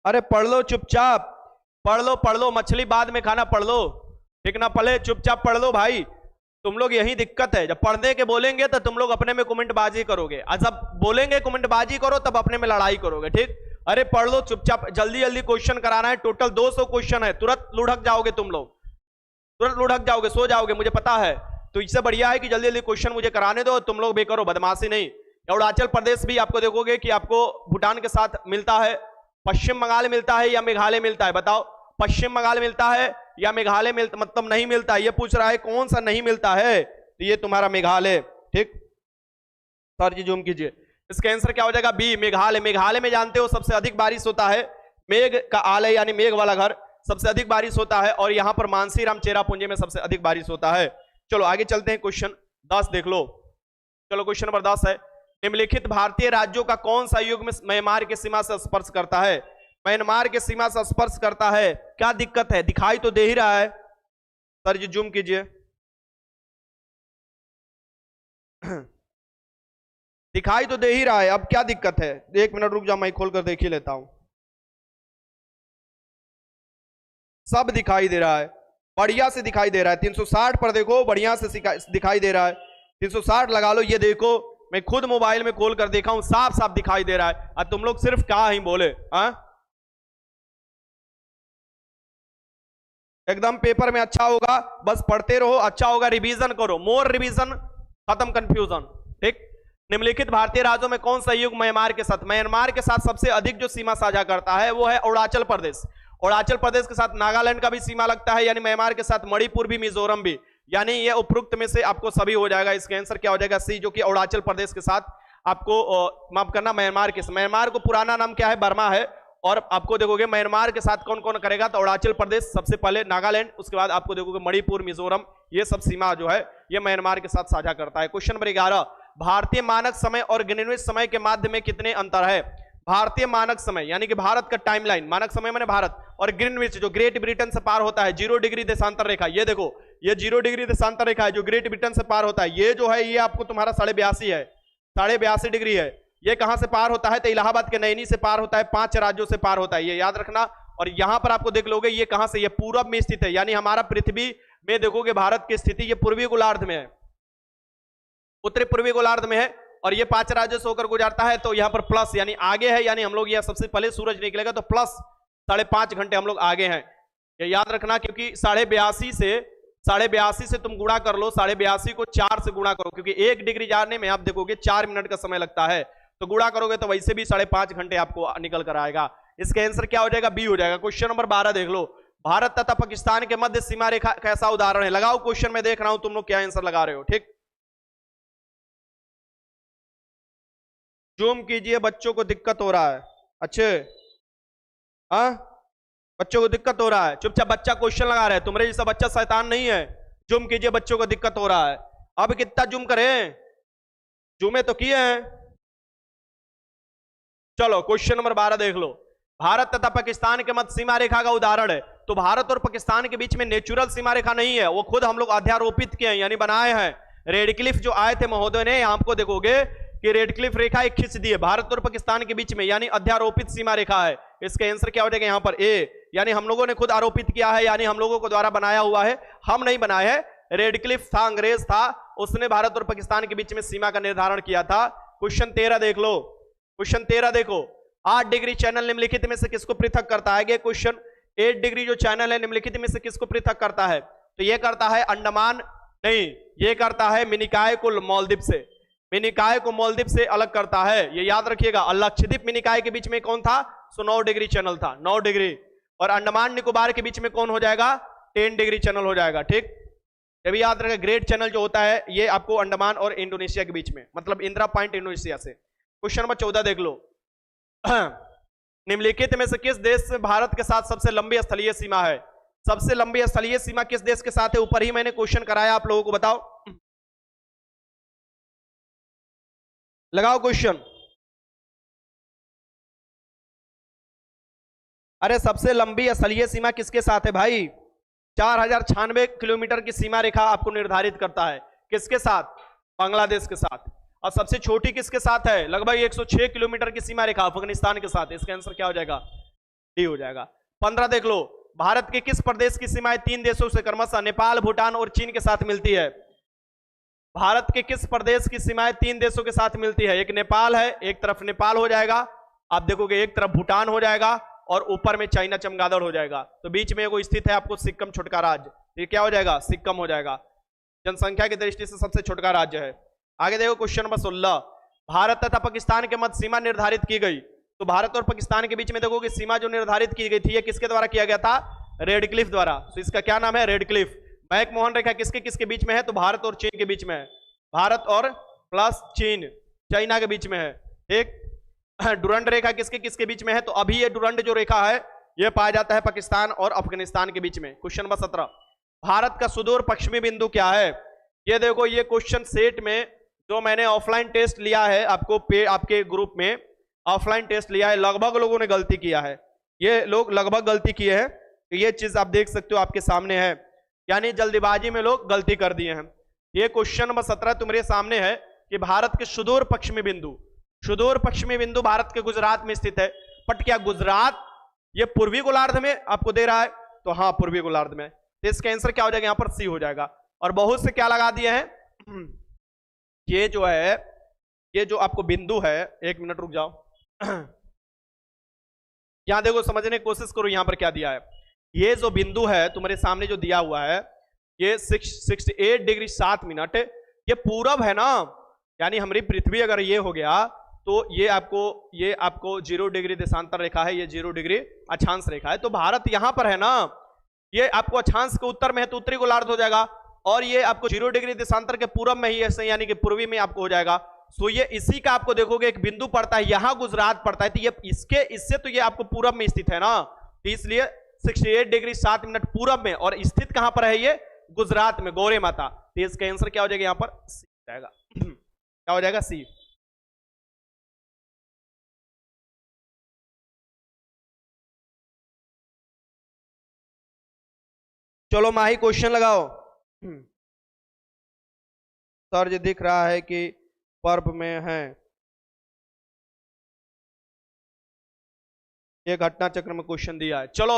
अरे पढ़ लो चुपचाप, पढ़ लो, मछली बाद में खाना, पढ़ लो, ठीक ना, पहले चुपचाप पढ़ लो भाई। तुम लोग यही दिक्कत है, जब पढ़ने के बोलेंगे तो तुम लोग अपने में कमेंटबाजी करोगे, और जब बोलेंगे कमेंटबाजी करो तब अपने में लड़ाई करोगे, ठीक। अरे पढ़ लो चुपचाप, जल्दी जल्दी क्वेश्चन कराना है, टोटल 200 क्वेश्चन है, तुरंत लुढ़क जाओगे तुम लोग, तुरंत लुढ़क जाओगे, सो जाओगे, मुझे पता है। तो इससे बढ़िया है कि जल्दी जल्दी क्वेश्चन मुझे कराने दो, तुम लोग भी करो, बदमाशी नहीं। अरुणाचल प्रदेश भी आपको देखोगे कि आपको भूटान के साथ मिलता है, पश्चिम बंगाल मिलता है या मेघालय मिलता है? बताओ, पश्चिम बंगाल मिलता है या मेघालय मिलता, मतलब नहीं मिलता है, ये पूछ रहा है कौन सा नहीं मिलता है, तो ये तुम्हारा मेघालय, ठीक। सर जी जूम कीजिए, इसका आंसर क्या हो जाएगा? बी, मेघालय। मेघालय में जानते हो सबसे अधिक बारिश होता है, मेघ का आलय यानी मेघ वाला घर, सबसे अधिक बारिश होता है, और यहां पर मानसीराम चेरापूंजी में सबसे अधिक बारिश होता है। चलो आगे चलते हैं, क्वेश्चन 10 देख लो। चलो क्वेश्चन नंबर 10 है, निम्नलिखित भारतीय राज्यों का कौन सा युग्म म्यांमार की सीमा से स्पर्श करता है? म्यांमार के सीमा से स्पर्श करता है, क्या दिक्कत है? दिखाई तो दे ही रहा है, सर जी जूम कीजिए, दिखाई तो दे ही रहा है, अब क्या दिक्कत है? 1 मिनट रुक जाओ, मैं खोल कर देख ही लेता हूं। सब दिखाई दे रहा है, बढ़िया से दिखाई दे रहा है। 360 पर देखो, बढ़िया से दिखाई दे रहा है, 360 लगा लो, ये देखो मैं खुद मोबाइल में खोल कर देखा हूं, साफ साफ दिखाई दे रहा है। अब तुम लोग सिर्फ क्या ही बोले, हाँ? एकदम पेपर में अच्छा होगा, बस पढ़ते रहो, अच्छा होगा, रिवीजन करो, मोर रिवीजन, खत्म कंफ्यूजन, ठीक। निम्नलिखित भारतीय राज्यों में कौन सा युग म्यांमार के साथ, म्यांमार के साथ सबसे अधिक जो सीमा साझा करता है वो है अरुणाचल प्रदेश। अरुणाचल प्रदेश के साथ नागालैंड का भी सीमा लगता है, यानी म्यांमार के साथ मणिपुर भी, मिजोरम भी, यानी ये उपरोक्त में से आपको सभी हो जाएगा। इसका आंसर क्या हो जाएगा? सी, जो कि अरुणाचल प्रदेश के साथ आपको माफ करना म्यांमार के, म्यांमार को पुराना नाम क्या है? बर्मा है। और आपको देखोगे म्यांमार के साथ कौन कौन करेगा, तो अरुणाचल प्रदेश सबसे पहले, नागालैंड, उसके बाद आपको देखोगे मणिपुर, मिजोरम, ये सब सीमा जो है ये म्यांमार के साथ साझा करता है। क्वेश्चन नंबर 11, भारतीय मानक समय और ग्रीनविच समय के मध्य में कितने अंतर है? भारतीय मानक समय यानी कि भारत का टाइमलाइन, मानक समय माने भारत, और ग्रीनविच जो ग्रेट ब्रिटेन से पार होता है 0 डिग्री देशांतर रेखा, ये देखो ये 0 डिग्री देशांतर रेखा है जो ग्रेट ब्रिटेन से पार होता है, ये जो है ये आपको तुम्हारा 82.5 है, 82.5 डिग्री है। ये कहां से पार होता है? तो इलाहाबाद के नैनी से पार होता है, 5 राज्यों से पार होता है, ये याद रखना। और यहां पर आपको देख लोगे ये कहां से, ये पूरब में स्थित है, यानी हमारा पृथ्वी में देखोगे भारत की स्थिति ये पूर्वी गोलार्ध में है, उत्तरी पूर्वी गोलार्ध में है, और ये 5 राज्यों से होकर गुजरता है। तो यहाँ पर प्लस यानी आगे है, यानी हम लोग यहाँ सबसे पहले सूरज निकलेगा तो प्लस 5.5 घंटे हम लोग आगे हैं, ये याद रखना। क्योंकि 82.5 से तुम गुणा कर लो, 82.5 को 4 से गुणा करो, क्योंकि 1 डिग्री जाने में आप देखोगे 4 मिनट का समय लगता है, तो गुणा करोगे तो वैसे भी 5.5 घंटे आपको निकल कर आएगा। इसका आंसर क्या हो जाएगा? बी हो जाएगा। क्वेश्चन नंबर 12 देख लो, भारत तथा पाकिस्तान के मध्य सीमा रेखा कैसा उदाहरण है? लगाओ क्वेश्चन में, देख रहा हूं तुम लोग क्या आंसर लगा रहे हो। ठीक, जूम कीजिए, बच्चों को दिक्कत हो रहा है। अच्छे, हाँ बच्चों को दिक्कत हो रहा है, चुपचाप बच्चा क्वेश्चन लगा रहे हैं, तुम्हारे जैसा बच्चा शैतान नहीं है। जूम कीजिए, बच्चों को दिक्कत हो रहा है। अब कितना जूम करें? जूमे तो किए हैं। चलो क्वेश्चन नंबर 12 देख लो, भारत तथा पाकिस्तान के मध्य सीमा रेखा का उदाहरण है। तो भारत और पाकिस्तान के बीच में नेचुरल सीमा रेखा नहीं है, वो खुद हम लोग अध्यारोपित किए हैं, यानी बनाए हैं। रेडक्लिफ जो आए थे महोदय ने, आपको देखोगे कि रेडक्लिफ रेखा एक खींच दी है भारत और पाकिस्तान के बीच में, यानी अध्यारोपित सीमा रेखा है। इसका आंसर क्या हो जाएगा यहाँ पर? ए, यानी हम लोगों ने खुद आरोपित किया है, यानी हम लोगों को द्वारा बनाया हुआ है, हम नहीं बनाए हैं। रेडक्लिफ था, अंग्रेज था, उसने भारत और पाकिस्तान के बीच में सीमा का निर्धारण किया था। क्वेश्चन 13 देख लो, क्वेश्चन 13 देखो, 8 डिग्री चैनल निम्नलिखित में से किसको पृथक करता है? क्वेश्चन 8 डिग्री जो चैनल है निम्नलिखित में से किसको पृथक करता है? तो ये करता है अंडमान, नहीं ये करता है मिनिकाय को मालदीव से, मिनिकाय को मालदीव से अलग करता है, ये याद रखिएगा। और लक्षद्वीप मिनिकाय के बीच में कौन था? 9 डिग्री चैनल था, 9 डिग्री। और अंडमान निकोबार के बीच में कौन हो जाएगा? 10 डिग्री चैनल हो जाएगा। ठीक, ये भी याद रखें, ग्रेट चैनल जो होता है ये आपको अंडमान और इंडोनेशिया के बीच में, मतलब इंदिरा पॉइंट इंडोनेशिया से। क्वेश्चन नंबर 14 देख लो, निम्नलिखित में से किस देश से भारत के साथ सबसे लंबी स्थलीय सीमा है? सबसे लंबी स्थलीय सीमा किस देश के साथ है? ऊपर ही मैंने क्वेश्चन कराया, आप लोगों को बताओ, लगाओ क्वेश्चन। अरे सबसे लंबी स्थलीय सीमा किसके साथ है भाई? 4096 किलोमीटर की सीमा रेखा आपको निर्धारित करता है, किसके साथ? बांग्लादेश के साथ। और सबसे छोटी किसके साथ है? लगभग 106 किलोमीटर की सीमा रेखा अफगानिस्तान के साथ। इसका आंसर क्या हो जाएगा? डी हो जाएगा। 15 देख लो, भारत के किस प्रदेश की सीमाएं 3 देशों से क्रमशः नेपाल, भूटान और चीन के साथ मिलती है? भारत के किस प्रदेश की सीमाएं 3 देशों के साथ मिलती है? एक नेपाल है, एक तरफ नेपाल हो जाएगा, आप देखोगे एक तरफ भूटान हो जाएगा, और ऊपर में चाइना चमगादड़ हो जाएगा। तो बीच में वो स्थित है आपको सिक्किम छोटका राज्य, ये क्या हो जाएगा? सिक्किम हो जाएगा, जनसंख्या की दृष्टि से सबसे छोटका राज्य है। आगे देखो क्वेश्चन नंबर 16, भारत तथा पाकिस्तान के मध्य सीमा निर्धारित की गई। तो भारत और पाकिस्तान के बीच में देखोगे सीमा जो निर्धारित की गई थी ये किसके द्वारा किया गया था? रेडक्लिफ द्वारा। तो इसका क्या नाम है? रेडक्लिफ। मैकमोहन रेखा किसके किसके बीच में है? तो भारत और चीन के बीच में है, भारत और प्लस चीन, चाइना के बीच में है। एक डुरंड रेखा किसके किसके बीच में है? तो अभी ये डुरंड जो रेखा है ये पाया जाता है पाकिस्तान और अफगानिस्तान के बीच में। क्वेश्चन नंबर 17, भारत का सुदूर पश्चिमी बिंदु क्या है? ये देखो, ये क्वेश्चन सेट में जो मैंने ऑफलाइन टेस्ट लिया है आपको आपके ग्रुप में ऑफलाइन टेस्ट लिया है, लगभग लोगों ने गलती किया है, ये लोग लगभग गलती किए हैं। तो ये चीज आप देख सकते हो आपके सामने है, यानी जल्दीबाजी में लोग गलती कर दिए हैं। ये क्वेश्चन नंबर 17 तुम्हारे सामने है कि भारत के सुदूर पश्चिमी बिंदु, सुदूर पश्चिमी बिंदु भारत के गुजरात में स्थित है। बट क्या गुजरात ये पूर्वी गोलार्ध में आपको दे रहा है? तो हाँ, पूर्वी गोलार्ध में। तो इसका आंसर क्या हो जाएगा? यहाँ पर सी हो जाएगा। और बहुत से क्या लगा दिए हैं, ये जो है, ये जो आपको बिंदु है, एक मिनट रुक जाओ, यहां देखो, समझने की कोशिश करो यहां पर क्या दिया है। ये जो बिंदु है तुम्हारे सामने जो दिया हुआ है, ये 68 डिग्री 7 मिनट, ये पूरब है ना, यानी हमारी पृथ्वी अगर ये हो गया तो ये आपको 0 डिग्री देशांतर रेखा है, ये 0 डिग्री अक्षांश रेखा है। तो भारत यहां पर है ना, ये आपको अक्षांश के उत्तर में है तो उत्तरी गोलार्ध हो जाएगा, और ये आपको 0 डिग्री देशांतर के पूरब में ही है, यानी कि पूर्वी में आपको हो जाएगा। सो ये इसी का आपको देखोगे एक बिंदु पड़ता है, यहां गुजरात पड़ता है, तो ये इससे तो ये आपको पूरब में स्थित है ना, तो इसलिए 68 डिग्री 7 मिनट पूरब में, और स्थित कहां पर है? ये गुजरात में गौरे माता। तो इसका आंसर क्या हो जाएगा यहां पर? सी जाएगा। क्या हो जाएगा? सी। चलो माही क्वेश्चन लगाओ। सर जी दिख रहा है कि पर्व में है, ये घटना चक्र में क्वेश्चन दिया है। चलो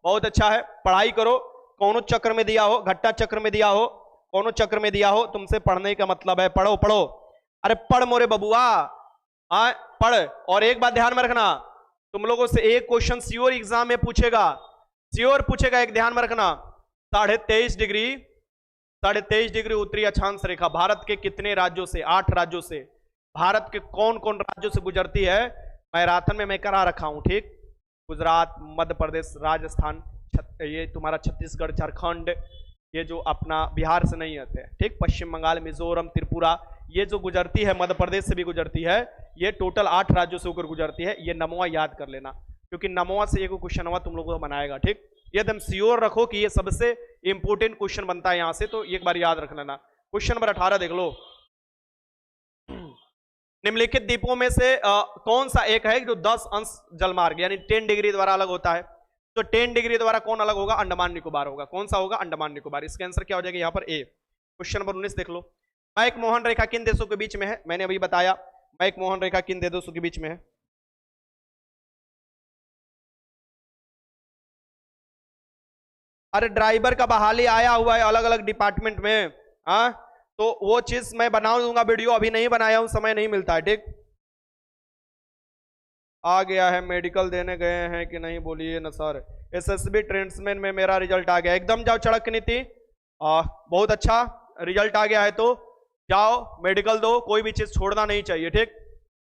बहुत अच्छा है, पढ़ाई करो। कौन चक्र में दिया हो, घटना चक्र में दिया हो, कौन चक्र में दिया हो, तुमसे पढ़ने का मतलब है पढ़ो पढ़ो। अरे पढ़ मोरे बबुआ, हाँ पढ़। और एक बात ध्यान में रखना, तुम लोगों से एक क्वेश्चन श्योर एग्जाम में पूछेगा, श्योर पूछेगा, एक ध्यान में रखना। 23.5 डिग्री उत्तरी अक्षांश रेखा भारत के कितने राज्यों से? 8 राज्यों से। भारत के कौन कौन राज्यों से गुजरती है? मैराथन में मैं करा रखा हूं, ठीक। गुजरात, मध्य प्रदेश, राजस्थान, ये तुम्हारा छत्तीसगढ़, झारखंड, ये जो अपना बिहार से नहीं आते हैं, ठीक। पश्चिम बंगाल, मिजोरम, त्रिपुरा, ये जो गुजरती है मध्य प्रदेश से भी गुजरती है। ये टोटल 8 राज्यों से होकर गुजरती है। ये नमोआ याद कर लेना, क्योंकि नमोआ से एक क्वेश्चन हुआ तुम लोगों को बनाएगा, ठीक। ये एकदम श्योर रखो कि ये सबसे इंपोर्टेंट क्वेश्चन बनता है यहां से, तो एक बार याद रख लेना। क्वेश्चन नंबर 18 देख लो। निम्नलिखित द्वीपों में से कौन सा एक है जो 10 अंश जलमार्ग यानी 10 डिग्री द्वारा अलग होता है? तो 10 डिग्री द्वारा कौन अलग होगा? अंडमान निकोबार होगा। कौन सा होगा? अंडमान निकोबार। इसका आंसर क्या हो जाएगा यहां पर? ए। क्वेश्चन नंबर 19 देख लो। मैकमोहन रेखा किन देशों के बीच में है? मैंने अभी बताया, मैकमोहन रेखा किन देशों के बीच में है? अरे ड्राइवर का बहाली आया हुआ है अलग अलग डिपार्टमेंट में, हाँ, तो वो चीज मैं बना दूंगा वीडियो, अभी नहीं बनाया हूं, समय नहीं मिलता है, ठीक। आ गया है, मेडिकल देने गए हैं कि नहीं बोलिए ना सर। एसएसबी ट्रेड्समैन में मेरा रिजल्ट आ गया, एकदम जाओ चड़क नीति, बहुत अच्छा रिजल्ट आ गया है, तो जाओ मेडिकल दो, कोई भी चीज छोड़ना नहीं चाहिए, ठीक।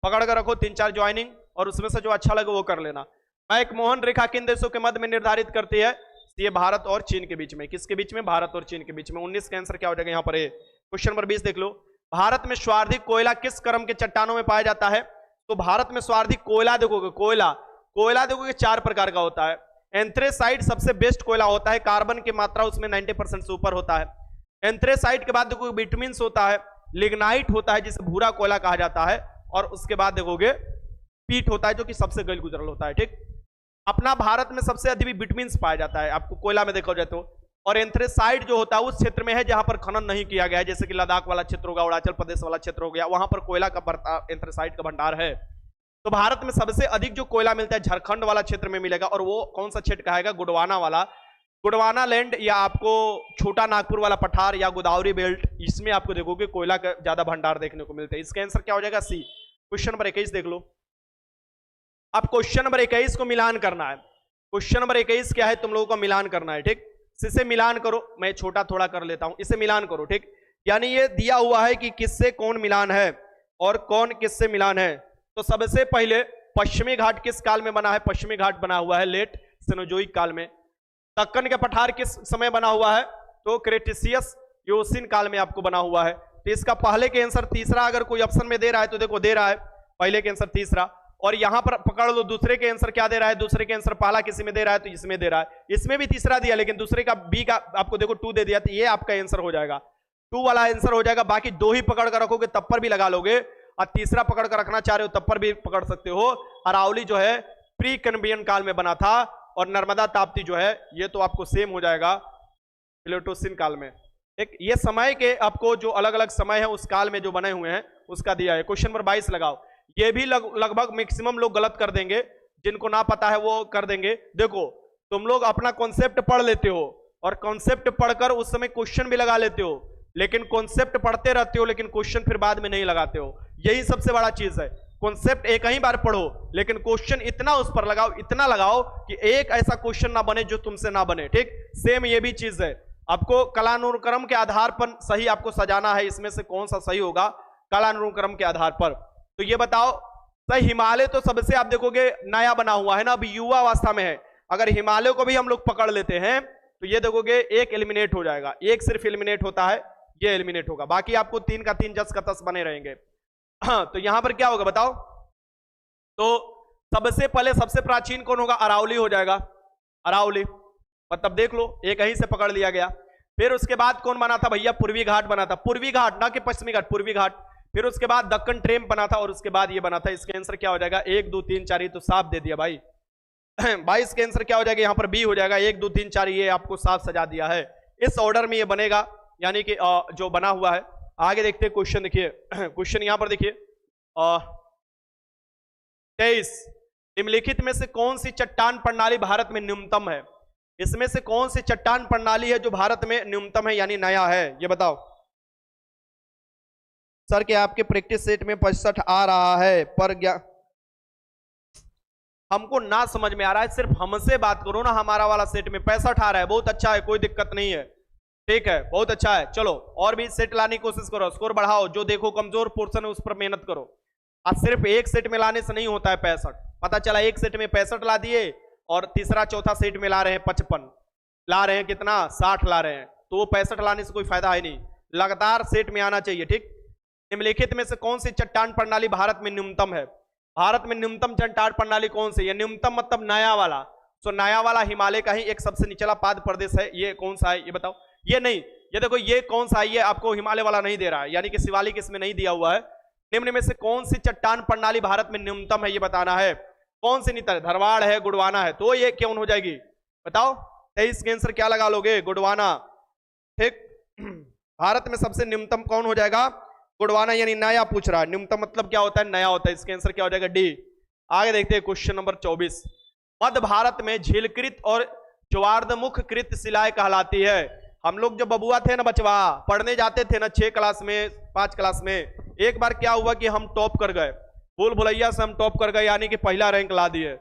पकड़ कर रखो 3-4 ज्वाइनिंग, और उसमें से जो अच्छा लगे वो कर लेना। मैकमोहन रेखा किन देशों के मध्य में निर्धारित करती है? ये भारत और चीन के बीच में। किसके बीच में? भारत और चीन के बीच में। 19 का आंसर क्या हो जाएगा यहां पर? ए। क्वेश्चन नंबर 20 देख लो। भारत में सर्वाधिक कोयला किस क्रम के चट्टानों में पाया जाता है? तो भारत में सर्वाधिक कोयला देखोगे, कोयला देखोगे 4 प्रकार का होता है। एंथ्रेसाइट सबसे बेस्ट कोयला होता है, कार्बन की मात्रा उसमें 90% से ऊपर होता है। एंथ्रेसाइट के बाद देखोगे विटामिन होता है, लिग्नाइट होता है जिसे भूरा कोयला कहा जाता है, और उसके बाद देखोगे पीट होता है जो कि सबसे गैर गुजरल होता है, ठीक। अपना भारत में सबसे अधिक विटामिन पाया जाता है आपको कोयला में देखा जाए तो। और एंथ्रेसाइट जो होता है उस क्षेत्र में है जहां पर खनन नहीं किया गया है, जैसे कि लद्दाख वाला क्षेत्र होगा, अरुणाचल प्रदेश वाला क्षेत्र हो गया, वहां पर कोयला का एंथ्रेसाइट का भंडार है। तो भारत में सबसे अधिक जो कोयला मिलता है झारखंड वाला क्षेत्र में मिलेगा, और वो कौन सा क्षेत्र कहेगा? गुडवाना वाला, गुडवाना लैंड, या आपको छोटा नागपुर वाला पठार, या गोदावरी बेल्ट, इसमें आपको देखोगे कोयला का ज्यादा भंडार देखने को मिलता है। इसका आंसर क्या हो जाएगा? सी। क्वेश्चन नंबर 21 देख लो। अब क्वेश्चन नंबर 21 को मिलान करना है। क्वेश्चन नंबर 21 क्या है? तुम लोगों को मिलान करना है, ठीक। इसे मिलान करो, मैं छोटा थोड़ा कर लेता हूं, इसे मिलान करो, ठीक। यानी ये दिया हुआ है कि किससे कौन मिलान है और कौन किससे मिलान है। तो सबसे पहले पश्चिमी घाट किस काल में बना है? पश्चिमी घाट बना हुआ है लेट सेनोजोइक काल में। दक्कन का पठार किस समय बना हुआ है? तो क्रेटेशियस योसिन काल में आपको बना हुआ है। तो इसका पहले के आंसर तीसरा, अगर कोई ऑप्शन में दे रहा है तो देखो दे रहा है पहले के आंसर तीसरा, और यहां पर पकड़ लो दूसरे के आंसर क्या दे रहा है? दूसरे के आंसर पहला किसी में दे रहा है तो इसमें दे रहा है, इसमें भी तीसरा दिया, लेकिन दूसरे का बी का आपको देखो 2 दे दिया, तो ये आपका आंसर हो जाएगा, 2 वाला आंसर हो जाएगा। बाकी 2 ही पकड़ कर रखोगे तब पर भी लगा लोगे, और तीसरा पकड़ कर रखना चाह रहे हो तब पर भी पकड़ सकते हो। अरावली जो है प्री कैम्ब्रियन काल में बना था, और नर्मदा ताप्ती जो है ये तो आपको सेम हो जाएगा प्लेटोसिन काल में। एक ये समय के आपको जो अलग अलग समय है उस काल में जो बने हुए हैं उसका दिया है। क्वेश्चन नंबर 22 लगाओ। ये भी लगभग मैक्सिमम लोग गलत कर देंगे, जिनको ना पता है वो कर देंगे। देखो तुम लोग अपना कॉन्सेप्ट पढ़ लेते हो, और कॉन्सेप्ट पढ़कर उस समय क्वेश्चन भी लगा लेते हो, लेकिन कॉन्सेप्ट पढ़ते रहते हो लेकिन क्वेश्चन फिर बाद में नहीं लगाते हो। यही सबसे बड़ा चीज है, कॉन्सेप्ट एक ही बार पढ़ो लेकिन क्वेश्चन इतना उस पर लगाओ, इतना लगाओ कि एक ऐसा क्वेश्चन ना बने जो तुमसे ना बने, ठीक। सेम ये भी चीज है, आपको कालानुक्रम के आधार पर सही आपको सजाना है, इसमें से कौन सा सही होगा कालानुक्रम के आधार पर। तो ये बताओ सही, हिमालय तो सबसे आप देखोगे नया बना हुआ है ना, अभी युवा अवस्था में है। अगर हिमालय को भी हम लोग पकड़ लेते हैं तो ये देखोगे एक एलिमिनेट हो जाएगा, एक सिर्फ एलिमिनेट होता है, ये एलिमिनेट होगा, बाकी आपको 3 का 3 जस का तस बने रहेंगे। हाँ, तो यहां पर क्या होगा बताओ? तो सबसे पहले सबसे प्राचीन कौन होगा? अरावली हो जाएगा, अरावली। मतलब देख लो एक ही से पकड़ लिया गया। फिर उसके बाद कौन बना था भैया? पूर्वी घाट बना था, पूर्वी घाट ना कि पश्चिमी घाट, पूर्वी घाट। फिर उसके बाद दक्कन ट्रेम बना था और उसके बाद ये बना था। इसका आंसर क्या हो जाएगा? 1 2 3 4, ये तो साफ दे दिया भाई। भाई इसका आंसर क्या हो जाएगा? यहाँ पर बी हो जाएगा। 1 2 3 4 ये आपको साफ सजा दिया है। इस ऑर्डर में ये बनेगा, यानी कि जो बना हुआ है। आगे देखते हैं क्वेश्चन। देखिए क्वेश्चन यहाँ पर देखिए 23, निम्नलिखित में से कौन सी चट्टान प्रणाली भारत में न्यूनतम है? इसमें से कौन सी चट्टान प्रणाली है जो भारत में न्यूनतम है यानी नया है? ये बताओ सर। क्या आपके प्रैक्टिस सेट में 65 आ रहा है पर हमको ना समझ में आ रहा है, सिर्फ हमसे बात करो ना। हमारा वाला सेट में 65 आ रहा है, बहुत अच्छा है, कोई दिक्कत नहीं है, ठीक है, बहुत अच्छा है। चलो और भी सेट लाने की कोशिश करो, स्कोर बढ़ाओ। जो देखो कमजोर पोर्शन है उस पर मेहनत करो। अब सिर्फ एक सेट में लाने से नहीं होता है 65। पता चला एक सेट में 65 ला दिए और तीसरा चौथा सेट में ला रहे हैं 55, ला रहे हैं कितना? 60 ला रहे हैं। तो वो 65 लाने से कोई फायदा है नहीं, लगातार सेट में आना चाहिए, ठीक। निम्नलिखित में से कौन सी चट्टान प्रणाली भारत में न्यूनतम है? भारत में न्यूनतम चट्टान प्रणाली कौन सी है? न्यूनतम मतलब नया वाला। तो नया वाला हिमालय का ही एक सबसे निचला पाद प्रदेश है। ये कौन सा है ये बताओ? ये नहीं, ये देखो ये कौन सा है? ये आपको हिमालय वाला नहीं दे रहा है, यानी कि शिवालिक इसमें नहीं दिया हुआ है। निम्न में से कौन सी चट्टान प्रणाली भारत में न्यूनतम है ये बताना है। कौन सी नीति? धरवाड़ है, गुड़वाना है। तो ये क्यों हो जाएगी बताओ? 23 के आंसर क्या लगा लोगे? गुड़वाना, ठीक। भारत में सबसे न्यूनतम कौन हो जाएगा? गुड़वाना, यानी नया पूछ रहा है। न्यूनतम मतलब क्या होता है? नया होता है। इसका आंसर क्या हो जाएगा? डी। आगे देखते हैं क्वेश्चन नंबर 24। मध्य भारत में झीलकृत और ज्वारमुख कृत शिलाएं कहलाती है। हम लोग जब बबुआ थे ना, बचवा पढ़ने जाते थे ना 6 क्लास में 5 क्लास में, एक बार क्या हुआ कि हम टॉप कर गए, भूल भुलैया से हम टॉप कर गए, यानी कि पहला रैंक ला दिए।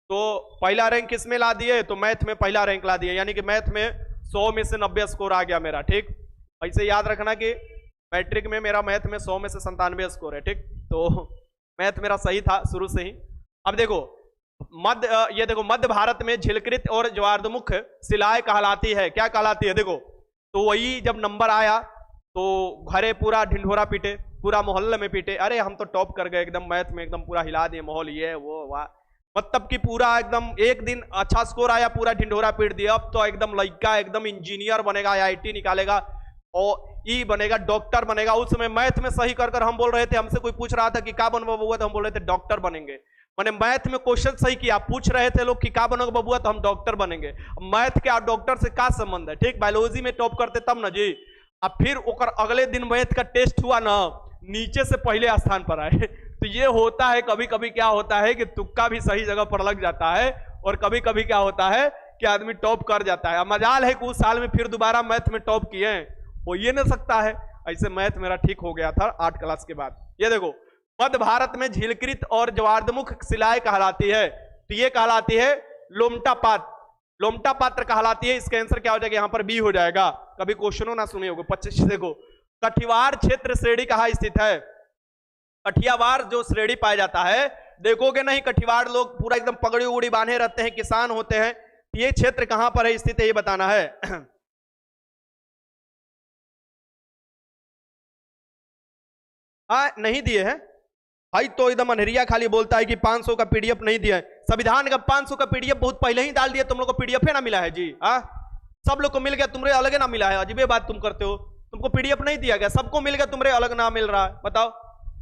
तो पहला रैंक किस में ला दिए? तो मैथ में पहला रैंक ला दिए, यानी कि मैथ में 100 में से 90 स्कोर आ गया मेरा, ठीक। ऐसे याद रखना कि मैट्रिक में मेरा मैथ में 100 में से 97 स्कोर है, ठीक। तो मैथ मेरा सही था शुरू से ही। अब देखो ये देखो मध्य भारत में झीलकृत और ज्वारमुख शिलाएं कहलाती है। क्या कहलाती है? देखो तो वही जब नंबर आया तो घरे पूरा ढिंढोरा पीटे, पूरा मोहल्ले में पीटे, अरे हम तो टॉप कर गए एकदम मैथ में, एकदम पूरा हिला दिए माहौल, ये वो वाह। मतलब कि पूरा एकदम एक दिन अच्छा स्कोर आया, पूरा ढिंढोरा पीट दिया। अब तो एकदम लड़का एकदम इंजीनियर बनेगा, IIT निकालेगा और ई बनेगा, डॉक्टर बनेगा। उस समय मैथ में सही कर हम बोल रहे थे, हमसे कोई पूछ रहा था कि क्या बनोगे बबुआ, तो हम बोल रहे थे डॉक्टर बनेंगे। मैंने मैथ में क्वेश्चन सही किया, पूछ रहे थे लोग कि क्या बनोगे बबुआ, तो हम डॉक्टर बनेंगे। मैथ के और डॉक्टर से क्या संबंध है, ठीक। बायोलॉजी में टॉप करते तब ना जी। अब फिर ओकर अगले दिन मैथ का टेस्ट हुआ ना, नीचे से पहले स्थान पर आए। तो ये होता है कभी कभी, क्या होता है कि तुक्का भी सही जगह पर लग जाता है, और कभी कभी क्या होता है कि आदमी टॉप कर जाता है। मजाल है कि उस साल में फिर दोबारा मैथ में टॉप किए, हो ये नहीं सकता है। ऐसे मैथ मेरा ठीक हो गया था 8 क्लास के बाद। ये देखो मध्य भारत में झीलकृत और ज्वारमुख शिलाएं कहलाती है, तो ये कहलाती है लोमटा पात्र, लोमटा पात्र कहलाती है। इसका आंसर क्या हो जाएगा? यहाँ पर बी हो जाएगा। कभी क्वेश्चनों ना सुने होगे 25। देखो कठियावाड़ क्षेत्र श्रेणी कहाँ स्थित है? कठियावाड़ जो श्रेणी पाया जाता है, देखोगे नहीं कठियावाड़ लोग पूरा एकदम पगड़ी उगड़ी बांधे रहते हैं, किसान होते हैं। ये क्षेत्र कहां पर है स्थित है ये बताना है। हाँ नहीं दिए हैं भाई, तो एकदम अनहरिया खाली बोलता है कि 500 का PDF नहीं दिया है। संविधान का 500 का PDF बहुत पहले ही डाल दिया, तुम लोग को PDF है ना मिला है जी। हाँ सब लोग को मिल गया, तुम्हारे अलग ना मिला है। अजीब बात तुम करते हो, तुमको PDF नहीं दिया गया, सबको मिल गया, तुम्हारे अलग ना मिल रहा है। बताओ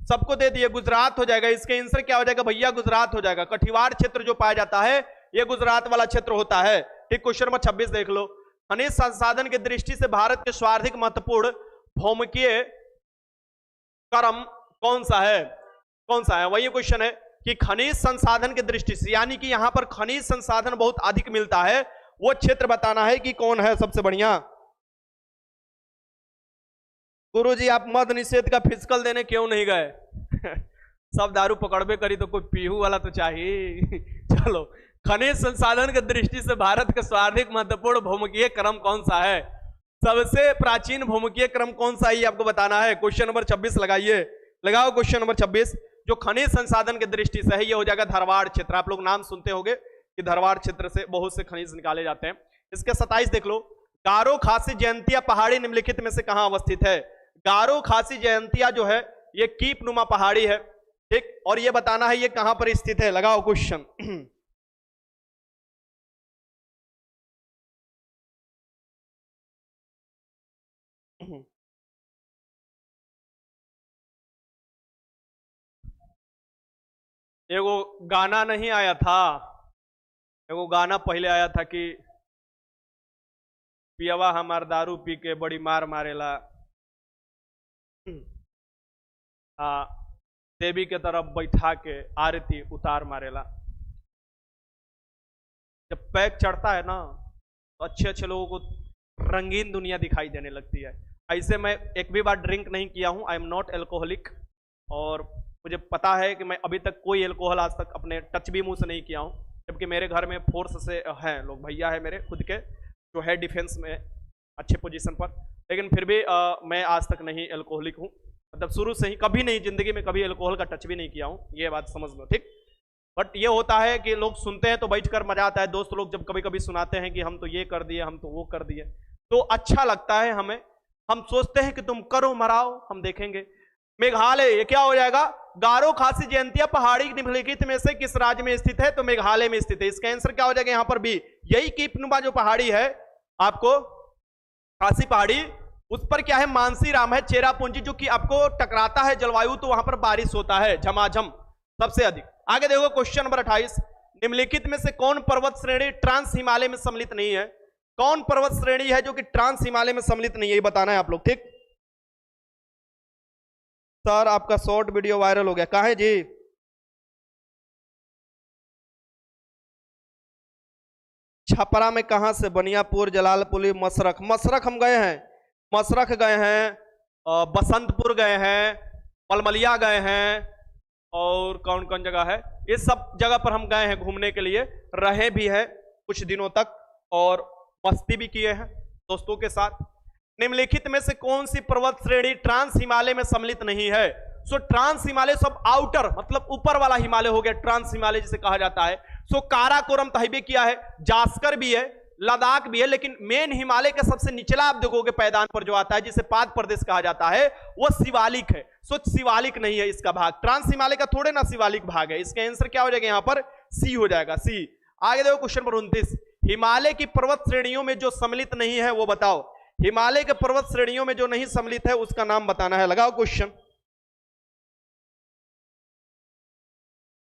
सबको दे दिए। गुजरात हो जाएगा। इसके आंसर क्या हो जाएगा भैया? गुजरात हो जाएगा। कठियावाड़ क्षेत्र जो पाया जाता है ये गुजरात वाला क्षेत्र होता है, ठीक। क्वेश्चन नंबर 26 देख लो। खनिज संसाधन की दृष्टि से भारत के सर्वाधिक महत्वपूर्ण भौमिकीय क्रम कौन सा है? कौन सा है? वही क्वेश्चन है कि खनिज संसाधन की दृष्टि से, यानी कि यहां पर खनिज संसाधन बहुत अधिक मिलता है, वो क्षेत्र बताना है कि कौन है सबसे बढ़िया। गुरुजी आप मद निषेध का फिजिकल देने क्यों नहीं गए? सब दारू पकड़बे करी तो कोई पीहू वाला तो चाहिए। चलो खनिज संसाधन की दृष्टि से भारत का सर्वाधिक महत्वपूर्ण भौमिकीय क्रम कौन सा है? सबसे प्राचीन भौमिकीय क्रम कौन सा है आपको बताना है। क्वेश्चन नंबर 26 लगाइए, लगाओ क्वेश्चन नंबर 26। जो खनिज संसाधन की दृष्टि से है ये हो जाएगा धारवाड़ क्षेत्र। आप लोग नाम सुनते होंगे कि धारवाड़ क्षेत्र से बहुत से खनिज निकाले जाते हैं। इसके 27 देख लो। गारो खासी जयंतिया पहाड़ी निम्नलिखित में से कहां अवस्थित है? गारो खासी जयंतिया जो है ये कीप नुमा पहाड़ी है, ठीक। और ये बताना है ये कहां पर स्थित है। लगाओ क्वेश्चन। एगो गाना नहीं आया था, एगो गाना पहले आया था कि पियवा हमार दारू पी के बड़ी मार मारेला, देवी के तरफ बैठा के आरती उतार मारेला। जब पैक चढ़ता है ना तो अच्छे अच्छे लोगों को रंगीन दुनिया दिखाई देने लगती है। ऐसे मैं एक भी बार ड्रिंक नहीं किया हूं, आई एम नॉट एल्कोहलिक, और मुझे पता है कि मैं अभी तक कोई एल्कोहल आज तक अपने टच भी मुंह से नहीं किया हूं, जबकि मेरे घर में फोर्स से हैं लोग, भैया है मेरे खुद के जो है डिफेंस में अच्छे पोजीशन पर, लेकिन फिर भी मैं आज तक नहीं एल्कोहलिक हूं, मतलब शुरू से ही कभी नहीं, जिंदगी में कभी एल्कोहल का टच भी नहीं किया हूं, ये बात समझ लो, ठीक। बट ये होता है कि लोग सुनते हैं तो बैठकर मजा आता है, दोस्त लोग जब कभी कभी सुनाते हैं कि हम तो ये कर दिए, हम तो वो कर दिए, तो अच्छा लगता है हमें। हम सोचते हैं कि तुम करो मराओ, हम देखेंगे। मेघालय ये क्या हो जाएगा? गारो खासी जयंतिया पहाड़ी निम्नलिखित में से किस राज्य में स्थित है? तो मेघालय में स्थित है। इसका आंसर क्या हो जाएगा यहाँ पर? बी। यही कीपनुमा जो पहाड़ी है आपको खासी पहाड़ी, उस पर क्या है? मानसीराम है, चेरापूंजी, जो कि आपको टकराता है जलवायु, तो वहां पर बारिश होता है झमाझम सबसे अधिक। आगे देखो क्वेश्चन नंबर 28, निम्नलिखित में से कौन पर्वत श्रेणी ट्रांस हिमालय में सम्मिलित नहीं है? कौन पर्वत श्रेणी है जो कि ट्रांस हिमालय में सम्मिलित नहीं है, ये बताना है आप लोग, ठीक। सर आपका शॉर्ट वीडियो वायरल हो गया, कहाँ है जी? छपरा में कहां से? बनियापुर, जलालपुर, मसरख। मसरख हम गए हैं, मसरख गए हैं, बसंतपुर गए हैं, पलमलिया गए हैं, और कौन कौन जगह है, इस सब जगह पर हम गए हैं घूमने के लिए, रहे भी हैं कुछ दिनों तक, और मस्ती भी किए हैं दोस्तों के साथ। निम्नलिखित में से कौन सी पर्वत श्रेणी ट्रांस हिमालय में सम्मिलित नहीं है? सो ट्रांस हिमालय सब आउटर, मतलब ऊपर वाला हिमालय हो गया, ट्रांस हिमालय जिसे कहा जाता है। सो काराकोरम तहबे किया है, जास्कर भी है, लद्दाख भी है, लेकिन मेन हिमालय का सबसे निचला आप देखोगे पैदान पर जो आता है, जिसे पाद प्रदेश कहा जाता है, वो शिवालिक है। सो शिवालिक नहीं है इसका भाग, ट्रांस हिमालय का थोड़े ना शिवालिक भाग है। इसका आंसर क्या हो जाएगा यहाँ पर? सी हो जाएगा, सी। आगे देखो क्वेश्चन नंबर 29, हिमालय की पर्वत श्रेणियों में जो सम्मिलित नहीं है वो बताओ। हिमालय के पर्वत श्रेणियों में जो नहीं सम्मिलित है उसका नाम बताना है। लगाओ क्वेश्चन।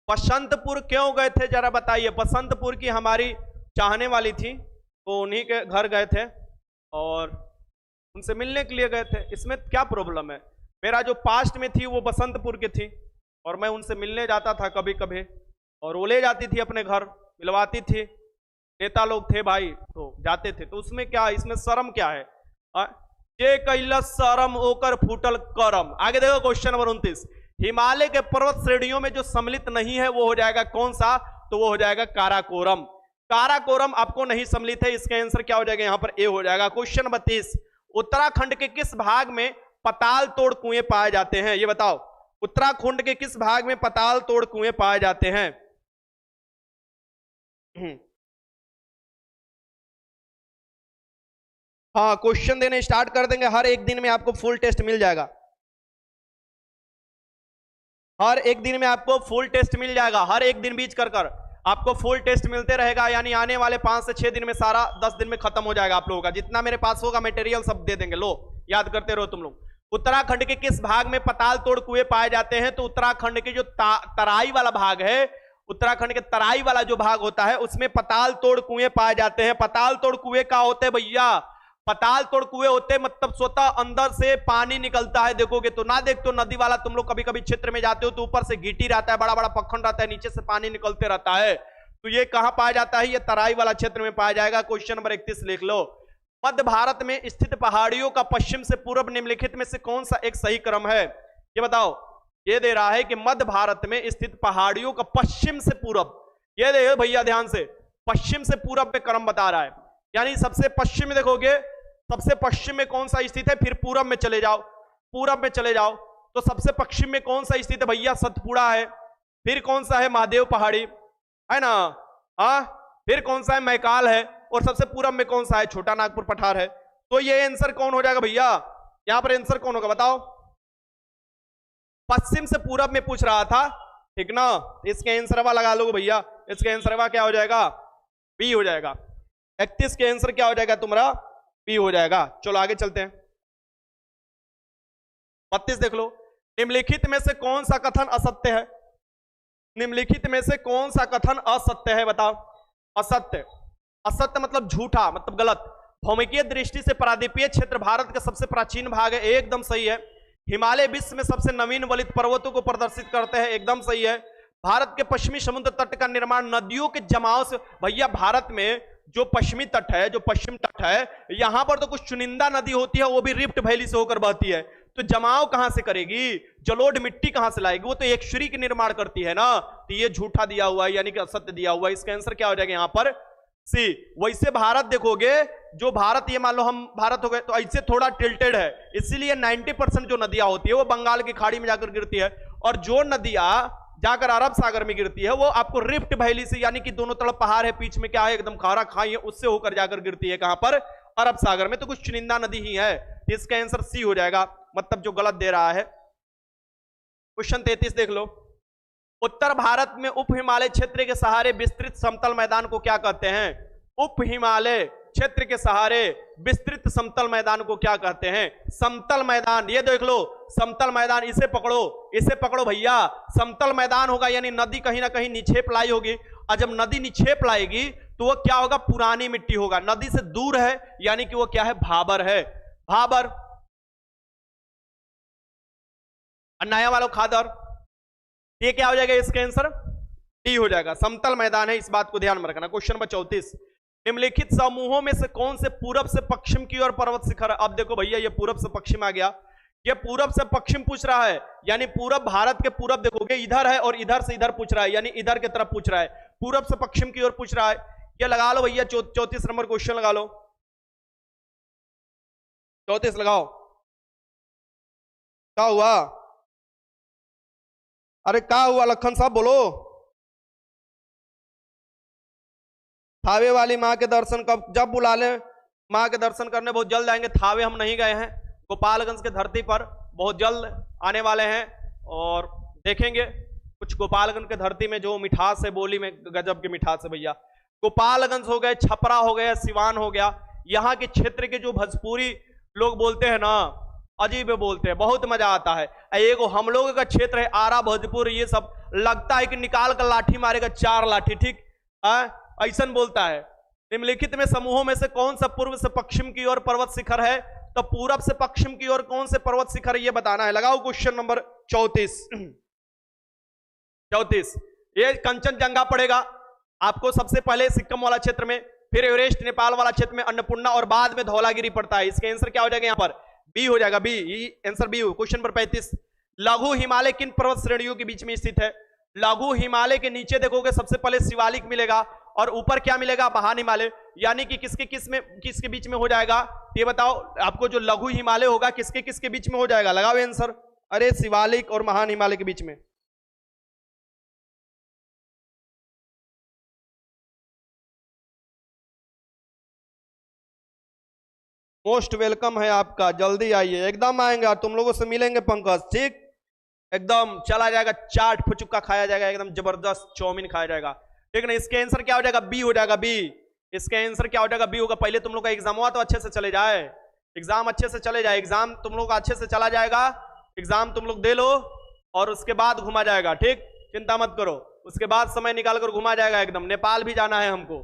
बसंतपुर क्यों गए थे जरा बताइए? बसंतपुर की हमारी चाहने वाली थी, तो उन्हीं के घर गए थे और उनसे मिलने के लिए गए थे। इसमें क्या प्रॉब्लम है? मेरा जो पास्ट में थी वो बसंतपुर की थी, और मैं उनसे मिलने जाता था कभी कभी, और वो ले जाती थी अपने घर, मिलवाती थी, नेता लोग थे भाई, तो जाते थे, तो उसमें क्या, इसमें शर्म क्या है? जे कैला शरम ओकर फूटल करम। आगे देखो क्वेश्चन नंबर 29, हिमालय के पर्वत श्रेणियों में जो सम्मिलित नहीं है वो हो जाएगा कौन सा? तो वो हो जाएगा काराकोरम। काराकोरम आपको नहीं सम्मिलित है, इसका आंसर क्या हो जाएगा यहाँ पर? ए हो जाएगा। क्वेश्चन नंबर 30, उत्तराखंड के किस भाग में पताल तोड़ कुएं पाए जाते हैं? ये बताओ, उत्तराखंड के किस भाग में पताल तोड़ कुएं पाए जाते हैं? हाँ, क्वेश्चन देने स्टार्ट कर देंगे, हर एक दिन में आपको फुल टेस्ट मिल जाएगा, हर एक दिन में आपको फुल टेस्ट मिल जाएगा, हर एक दिन बीच कर आपको फुल टेस्ट मिलते रहेगा, यानी आने वाले 5 से 6 दिन में सारा 10 दिन में खत्म हो जाएगा आप लोगों का, जितना मेरे पास होगा मटेरियल सब दे देंगे। लो याद करते रहो तुम लोग। उत्तराखंड के किस भाग में पताल तोड़ कुएं पाए जाते हैं? तो उत्तराखंड के जो तराई वाला भाग है, उत्तराखंड के तराई वाला जो भाग होता है उसमें पताल तोड़ कुएं पाए जाते हैं। पताल तोड़ कुएं क्या होते हैं भैया? पताल तोड़ कुएं होते हैं मतलब स्वतः अंदर से पानी निकलता है, देखोगे तो ना, देख तो नदी वाला तुम लोग कभी कभी क्षेत्र में जाते हो तो ऊपर से गिट्टी रहता है, बड़ा बड़ा पखंड रहता है, नीचे से पानी निकलते रहता है, तो ये कहां पाया जाता है? ये तराई वाला क्षेत्र में पाया जाएगा। क्वेश्चन नंबर 31 लिख लो, मध्य भारत में स्थित पहाड़ियों का पश्चिम से पूर्व निम्नलिखित में से कौन सा एक सही क्रम है? ये बताओ। ये दे रहा है कि मध्य भारत में स्थित पहाड़ियों का पश्चिम से पूर्व, ये देखो भैया ध्यान से, पश्चिम से पूर्व में क्रम बता रहा है, यानी सबसे पश्चिम में देखोगे, सबसे पश्चिम में कौन सा स्थित है, फिर पूरब में चले जाओ, पूरब में चले जाओ, तो सबसे पश्चिम में कौन सा स्थित है भैया? सतपुड़ा है, फिर कौन सा है? महादेव पहाड़ी है ना, हाँ, फिर कौन सा है? मैकाल है, और सबसे पूरब में कौन सा है? छोटा नागपुर पठार है। तो ये आंसर कौन हो जाएगा भैया? यहां पर आंसर कौन होगा बताओ? पश्चिम से पूरब में पूछ रहा था, ठीक ना, इसके आंसर लगा लो भैया, इसके आंसर क्या हो जाएगा? बी हो जाएगा। 31 के आंसर क्या हो जाएगा तुम्हारा? बी हो जाएगा। चलो आगे चलते हैं, 32 देख लो, निम्नलिखित में से कौन सा कथन असत्य है? निम्नलिखित में से कौन सा कथन असत्य है, बताओ। असत्य, असत्य मतलब झूठा, मतलब गलत। भौमिकीय दृष्टि से प्रायद्वीपीय क्षेत्र भारत का सबसे प्राचीन भाग है, एकदम सही है। हिमालय विश्व में सबसे नवीन वलित पर्वतों को प्रदर्शित करते हैं, एकदम सही है। भारत के पश्चिमी समुद्र तट का निर्माण नदियों के जमाव से, भैया भारत में जो पश्चिमी तट है, जो पश्चिम तट है, यहां पर तो कुछ चुनिंदा नदी होती है, वो भी रिफ्ट वैली से होकर बहती है, तो जमाव कहां से करेगी, जलोढ़ मिट्टी कहां से लाएगी, वो तो एक श्री के निर्माण करती है ना। तो ये झूठा दिया हुआ है, यानी कि असत्य दिया हुआ है। इसका आंसर क्या हो जाएगा यहां पर, सी। वैसे भारत देखोगे, जो भारत, ये मान लो हम भारत हो गए, तो ऐसे थोड़ा टिल्टेड है, इसीलिए 90% जो नदियां होती है वो बंगाल की खाड़ी में जाकर गिरती है, और जो नदियां जाकर अरब सागर में गिरती है वो आपको रिफ्ट वैली से, यानी कि दोनों तरफ पहाड़ है, बीच में क्या है, एकदम खारा खाई है, उससे होकर जाकर गिरती है कहां पर, अरब सागर में। तो कुछ चुनिंदा नदी ही है। इसका आंसर सी हो जाएगा, मतलब जो गलत दे रहा है। क्वेश्चन 33 देख लो। उत्तर भारत में उप हिमालय क्षेत्र के सहारे विस्तृत समतल मैदान को क्या कहते हैं? उप हिमालय क्षेत्र के सहारे विस्तृत समतल मैदान को क्या कहते हैं? समतल मैदान, ये देख लो, समतल मैदान, इसे पकड़ो, इसे पकड़ो भैया। समतल मैदान होगा यानी नदी कहीं ना कहीं निक्षेप लाई होगी, और जब नदी निक्षेप लाएगी तो वो क्या होगा, पुरानी मिट्टी होगा, नदी से दूर है, यानी कि वो क्या है, भाबर है, भाबर। नया वालों खादर, ये क्या हो जाएगा, इसका आंसर डी हो जाएगा, समतल मैदान है, इस बात को ध्यान में रखना। क्वेश्चन नंबर 34, निम्नलिखित समूहों में से कौन से पूरब से पश्चिम की ओर पर्वत शिखर? अब देखो भैया, ये पूरब से पश्चिम आ गया, ये पूरब से पश्चिम पूछ रहा है, यानी पूरब, भारत के पूरब देखोगे इधर है, और इधर से इधर पूछ रहा है, यानी इधर की तरफ पूछ रहा है, पूरब से पश्चिम की ओर पूछ रहा है। ये लगा लो भैया, 34 नंबर क्वेश्चन लगा लो, 34 लगाओ। क्या हुआ, अरे क्या हुआ लखन साहब, बोलो। थावे वाली माँ के दर्शन कब, जब बुला ले, माँ के दर्शन करने बहुत जल्द आएंगे। थावे हम नहीं गए हैं, गोपालगंज के धरती पर बहुत जल्द आने वाले हैं, और देखेंगे कुछ गोपालगंज के धरती में जो मिठास है, बोली में गजब की मिठास है भैया। गोपालगंज हो गए, छपरा हो गया, सिवान हो गया, यहाँ के क्षेत्र के जो भोजपुरी लोग बोलते हैं ना, अजीब बोलते हैं, बहुत मजा आता है। एगो हम लोगों का क्षेत्र है आरा, भोजपुर, ये सब लगता है कि निकाल कर लाठी मारेगा 4 लाठी, ठीक है, ऐसा बोलता है। निम्नलिखित में समूहों में से कौन सा पूर्व से पश्चिम की ओर पर्वत शिखर है? तो पूरब से पश्चिम की ओर कौन से पर्वत शिखर है, ये बताना है। लगाओ क्वेश्चन नंबर 34। 34 ये कंचनजंगा पड़ेगा आपको सबसे पहले, सिक्किम वाला क्षेत्र में, फिर एवरेस्ट नेपाल वाला क्षेत्र में, अन्नपूर्णा, और बाद में धौलागिरी पड़ता है। इसका आंसर क्या हो जाएगा यहाँ पर, बी हो जाएगा, बी, आंसर बी हो। क्वेश्चन नंबर 35, लघु हिमालय किन पर्वत श्रेणियों के बीच में स्थित है? लघु हिमालय के नीचे देखोगे सबसे पहले शिवालिक मिलेगा, और ऊपर क्या मिलेगा, महान हिमालय, यानी कि किसके बीच में हो जाएगा, ये बताओ आपको। जो लघु हिमालय होगा किसके बीच में हो जाएगा, लगाओ आंसर। अरे शिवालिक और महान हिमालय के बीच में। मोस्ट वेलकम है आपका, जल्दी आइए, एकदम आएंगे और तुम लोगों से मिलेंगे पंकज, ठीक, एकदम चला जाएगा, चाट फुचुक्का खाया जाएगा, एकदम जबरदस्त चाउमीन खाया जाएगा, ठीक ना। इसके आंसर क्या हो जाएगा, बी हो जाएगा, बी। इसके आंसर क्या हो जाएगा, बी होगा। पहले तुम लोग का एग्जाम हुआ तो अच्छे से चले जाए, एग्जाम अच्छे से चले जाए, एग्जाम तुम लोग अच्छे से चला जाएगा, एग्जाम तुम लोग दे लो, और उसके बाद घुमा जाएगा, ठीक, चिंता मत करो, उसके बाद समय निकाल कर घुमा जाएगा एकदम। नेपाल भी जाना है हमको।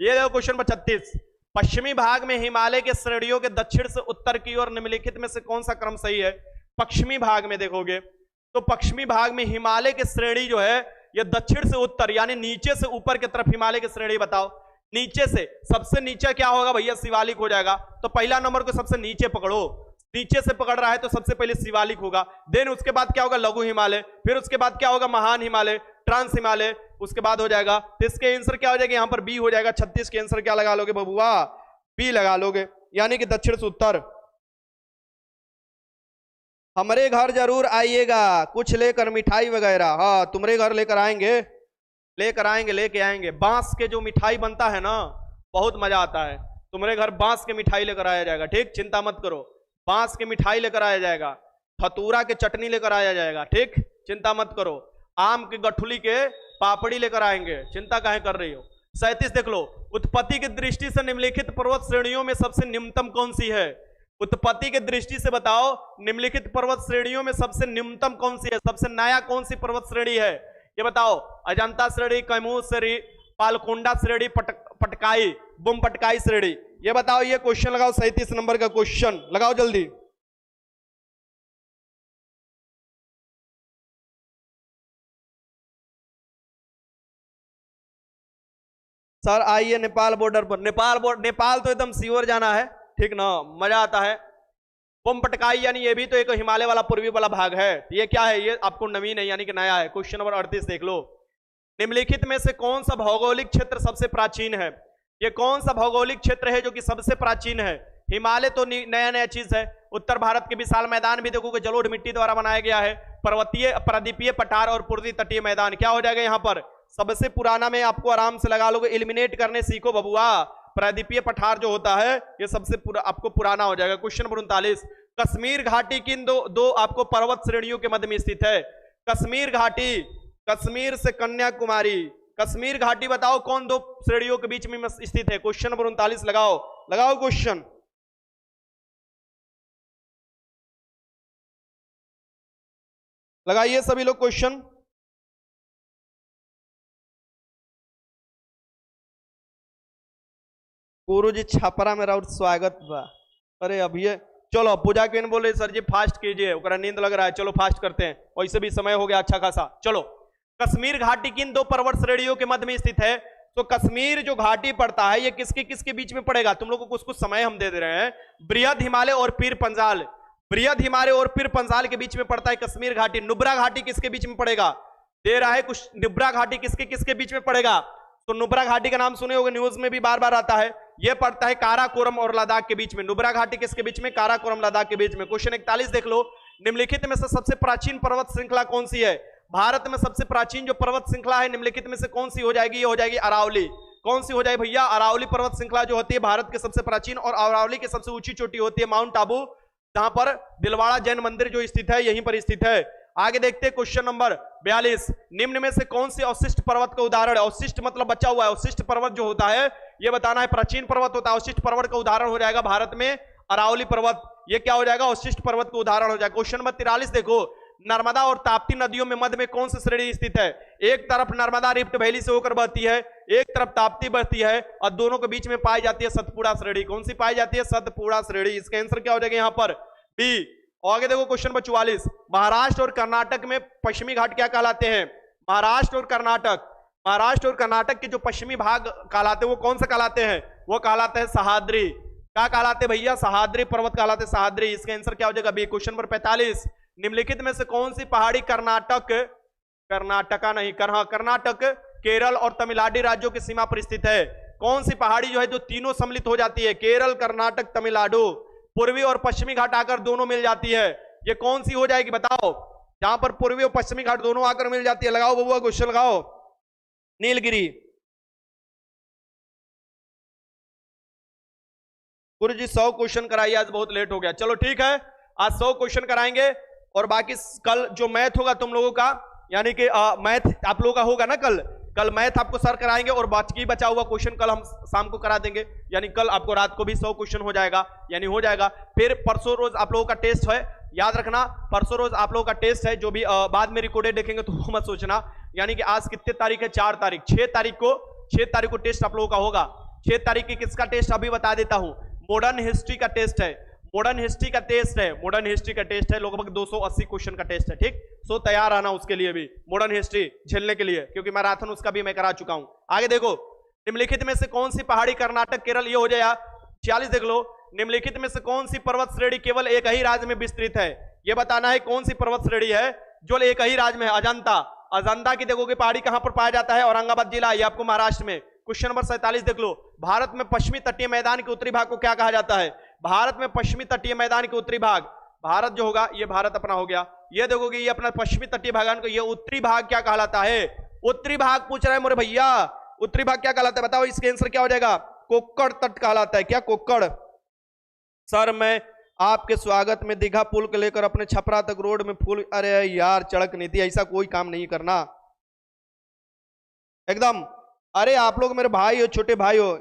ये देखो क्वेश्चन नंबर 36, पश्चिमी भाग में हिमालय के श्रेणियों के दक्षिण से उत्तर की ओर निम्नलिखित में से कौन सा क्रम सही है? पश्चिमी भाग में देखोगे तो पश्चिमी भाग में हिमालय के श्रेणी जो है ये दक्षिण से उत्तर, यानी नीचे से ऊपर की तरफ हिमालय की श्रेणी बताओ। नीचे से सबसे नीचे क्या होगा भैया, शिवालिक हो जाएगा। तो पहला नंबर को सबसे नीचे पकड़ो, नीचे से पकड़ रहा है तो सबसे पहले शिवालिक होगा, देन उसके बाद क्या होगा, लघु हिमालय, फिर उसके बाद क्या होगा, महान हिमालय, ट्रांस हिमालय, उसके बाद हो जाएगा। तो इसके आंसर क्या हो जाएगा, यहाँ पर बी हो जाएगा। 36 के आंसर क्या लगा लोगे बबुआ, बी लगा लोगे, यानी कि दक्षिण से उत्तर। हमारे घर जरूर आइएगा, कुछ लेकर मिठाई वगैरह, हाँ तुम्हारे घर लेकर आएंगे, लेके आएंगे। बांस के जो मिठाई बनता है ना, बहुत मजा आता है, तुम्हारे घर बांस के मिठाई लेकर आया जाएगा, ठीक, चिंता मत करो, बांस के मिठाई लेकर आया जाएगा, फतूरा के चटनी लेकर आया जाएगा, ठीक, चिंता मत करो, आम की गठुली के पापड़ी लेकर आएंगे, चिंता काहे कर रही हो। 37 देख लो, उत्पत्ति की दृष्टि से निम्नलिखित पर्वत श्रेणियों में सबसे निम्नतम कौन सी है? उत्पत्ति की दृष्टि से बताओ, निम्नलिखित पर्वत श्रेणियों में सबसे निम्नतम कौन सी है, सबसे नया कौन सी पर्वत श्रेणी है? ये बताओ, अजंता श्रेणी, कैमूर श्रेणी, पालकोंडा श्रेणी, पटकाई, बुम पटकाई श्रेणी। ये बताओ, ये क्वेश्चन लगाओ, 37 नंबर का क्वेश्चन लगाओ जल्दी। सर आइए नेपाल बॉर्डर पर। नेपाल तो एकदम सीवर जाना है, ठीक ना, मजा आता है। बुम पटकाई यानी ये भी तो एक हिमालय वाला पूर्वी वाला भाग है। ये क्या है? ये आपको नवीन है यानी कि नया है। क्वेश्चन नंबर 38 देख लो। निम्नलिखित में से कौन सा भौगोलिक क्षेत्र सबसे प्राचीन है? ये कौन सा भौगोलिक क्षेत्र है जो कि सबसे प्राचीन है? हिमालय तो नया नया चीज है। उत्तर भारत के विशाल मैदान भी देखोगे जलोढ़ मिट्टी द्वारा बनाया गया है। पर्वतीय, प्रादीपीय पठार और पूर्वी तटीय मैदान। क्या हो जाएगा यहाँ पर? सबसे पुराना में आपको आराम से लगा लोगे, एलिमिनेट करने सीखो बबुआ। प्रादीपीय पठार जो होता है ये सबसे आपको पुराना हो जाएगा। क्वेश्चन नंबर 39, कश्मीर घाटी किन दो आपको पर्वत श्रेणियों के मध्य में स्थित है? कश्मीर घाटी, कश्मीर से कन्याकुमारी, कश्मीर घाटी बताओ कौन दो श्रेणियों के बीच में स्थित है? क्वेश्चन नंबर 39 लगाओ, लगाओ क्वेश्चन। लगाइए सभी लोग क्वेश्चन। गुरु जी छापरा में राउत स्वागत बा। अरे अभी चलो, पूजा के बोले सर जी फास्ट कीजिए, ओकरा नींद लग रहा है, चलो फास्ट करते हैं, वैसे भी समय हो गया अच्छा खासा। चलो, कश्मीर घाटी किन दो पर्वत श्रेणियों के मध्य में स्थित है? तो कश्मीर जो घाटी पड़ता है ये किसके किसके बीच में पड़ेगा? तुम लोगों को कुछ कुछ समय हम दे दे रहे हैं। बृहद हिमालय और पीर पंजाल, बृहद हिमालय और पीर पंजाल के बीच में पड़ता है कश्मीर घाटी। नुब्रा घाटी किसके बीच में पड़ेगा? दे रहा है कुछ। नुब्रा घाटी किसके किसके बीच में पड़ेगा? तो नुब्रा घाटी का नाम सुने होंगे, न्यूज में भी बार बार आता है। यह पड़ता है काराकोरम और लद्दाख के बीच में। नुब्रा घाटी किसके बीच में? काराकोरम लद्दाख के बीच में। क्वेश्चन 41 देख लो। निम्नलिखित में से सबसे प्राचीन पर्वत श्रृंखला कौन सी है? भारत में सबसे प्राचीन जो पर्वत श्रृंखला है निम्नलिखित में से कौन सी हो जाएगी? ये हो जाएगी अरावली। कौन सी हो जाए भैया? अरावली पर्वत श्रृंखला जो होती है भारत के सबसे प्राचीन, और अरावली की सबसे ऊंची चोटी होती है माउंट आबू, जहां पर दिलवाड़ा जैन मंदिर जो स्थित है यहीं पर स्थित है। आगे देखते हैं क्वेश्चन नंबर 42, निम्न में से कौन से अवशिष्ट पर्वत का उदाहरण है? अवशिष्ट मतलब बचा हुआ है। अवशिष्ट पर्वत जो होता है ये बताना है, प्राचीन पर्वत होता है। अवशिष्ट पर्वत का उदाहरण हो जाएगा भारत में अरावली पर्वत। ये क्या हो जाएगा? अवशिष्ट पर्वत का उदाहरण हो जाएगा। क्वेश्चन नंबर 43 देखो, नर्मदा और ताप्ती नदियों में मध्य में कौन सी श्रेणी स्थित है? एक तरफ नर्मदा रिफ्ट वैली से होकर बहती है, एक तरफ ताप्ती बहती है, और दोनों के बीच में पाई जाती है सतपुड़ा श्रेणी। कौन सी पाई जाती है? सतपुड़ा श्रेणी। इसका आंसर क्या हो जाएगा यहाँ पर? बी। आगे देखो क्वेश्चन नंबर 44, महाराष्ट्र और कर्नाटक में पश्चिमी घाट क्या कहलाते हैं? महाराष्ट्र और कर्नाटक, महाराष्ट्र और कर्नाटक के जो पश्चिमी भाग कहलाते हैं वो कौन सा कहलाते हैं? वो कहलाते हैं सह्याद्री। क्या कहलाते भैया? सह्याद्री पर्वत कहलाते, सह्याद्री। इसका आंसर क्या हो जाएगा? बी। क्वेश्चन नंबर 45, निम्नलिखित में से कौन सी पहाड़ी कर्नाटक, केरल और तमिलनाडु राज्यों की सीमा पर स्थित है? कौन सी पहाड़ी जो है जो तीनों सम्मिलित हो जाती है? केरल, कर्नाटक, तमिलनाडु, पूर्वी और पश्चिमी घाट आकर दोनों मिल जाती है। ये कौन सी हो जाएगी बताओ? जहां पर पूर्वी और पश्चिमी घाट दोनों आकर मिल जाती है। लगाओ बबुआ क्वेश्चन, लगाओ। नीलगिरी। गुरु जी 100 क्वेश्चन कराइए, आज बहुत लेट हो गया। चलो ठीक है, आज 100 क्वेश्चन कराएंगे, और बाकी कल जो मैथ होगा तुम लोगों का, यानी कि मैथ आप लोगों का होगा ना कल मैथ आपको सर कराएंगे, और बाकी बचा हुआ क्वेश्चन कल हम शाम को करा देंगे। यानी कल आपको रात को भी 100 क्वेश्चन हो जाएगा, यानी हो जाएगा। फिर परसों रोज आप लोगों का टेस्ट है, याद रखना, परसों रोज आप लोगों का टेस्ट है। जो भी बाद में रिकॉर्डेड देखेंगे तो वो मत सोचना। यानी कि आज कितने तारीख है? 4 तारीख। 6 तारीख को टेस्ट आप लोगों का होगा। 6 तारीख की किसका टेस्ट अभी बता देता हूं। मॉडर्न हिस्ट्री का टेस्ट है, मॉडर्न हिस्ट्री का टेस्ट है, मॉडर्न हिस्ट्री का टेस्ट है। लगभग 280 क्वेश्चन का टेस्ट है, ठीक। सो तैयार आना उसके लिए भी, मॉडर्न हिस्ट्री झेलने के लिए, क्योंकि मैराथन उसका भी मैं करा चुका हूं। आगे देखो, निम्नलिखित में से कौन सी पहाड़ी कर्नाटक, केरल, ये हो जाएगा। 46 देख लो, निम्नलिखित में से कौन सी पर्वत श्रेणी केवल एक ही राज्य में विस्तृत है? यह बताना है कौन सी पर्वत श्रेणी है जो एक ही राज्य में है। अजंता, अजंता की देखोगे पहाड़ी कहां पर पाया जाता है? औरंगाबाद जिला, ये आपको महाराष्ट्र में। क्वेश्चन नंबर 47 देख लो, भारत में पश्चिमी तटीय मैदान के उत्तरी भाग को क्या कहा जाता है? भारत में पश्चिमी तटीय मैदान के उत्तरी भाग, भारत जो होगा ये भारत अपना हो गया। ये देखोगे ये अपना पश्चिमी तटीय भाग को, ये उत्तरी भाग क्या कहलाता है? उत्तरी भाग पूछ रहा है मोरे भैया, उत्तरी भाग क्या कहलाता है बताओ? इसका आंसर क्या हो जाएगा? कोक्कड़ तट कहलाता है। क्या कोक्कड़? सर मैं आपके स्वागत में दीघा पुल को लेकर अपने छपरा तक रोड में फूल, अरे यार चड़क नीति, ऐसा कोई काम नहीं करना एकदम। अरे आप लोग मेरे भाई हो, छोटे भाई हो।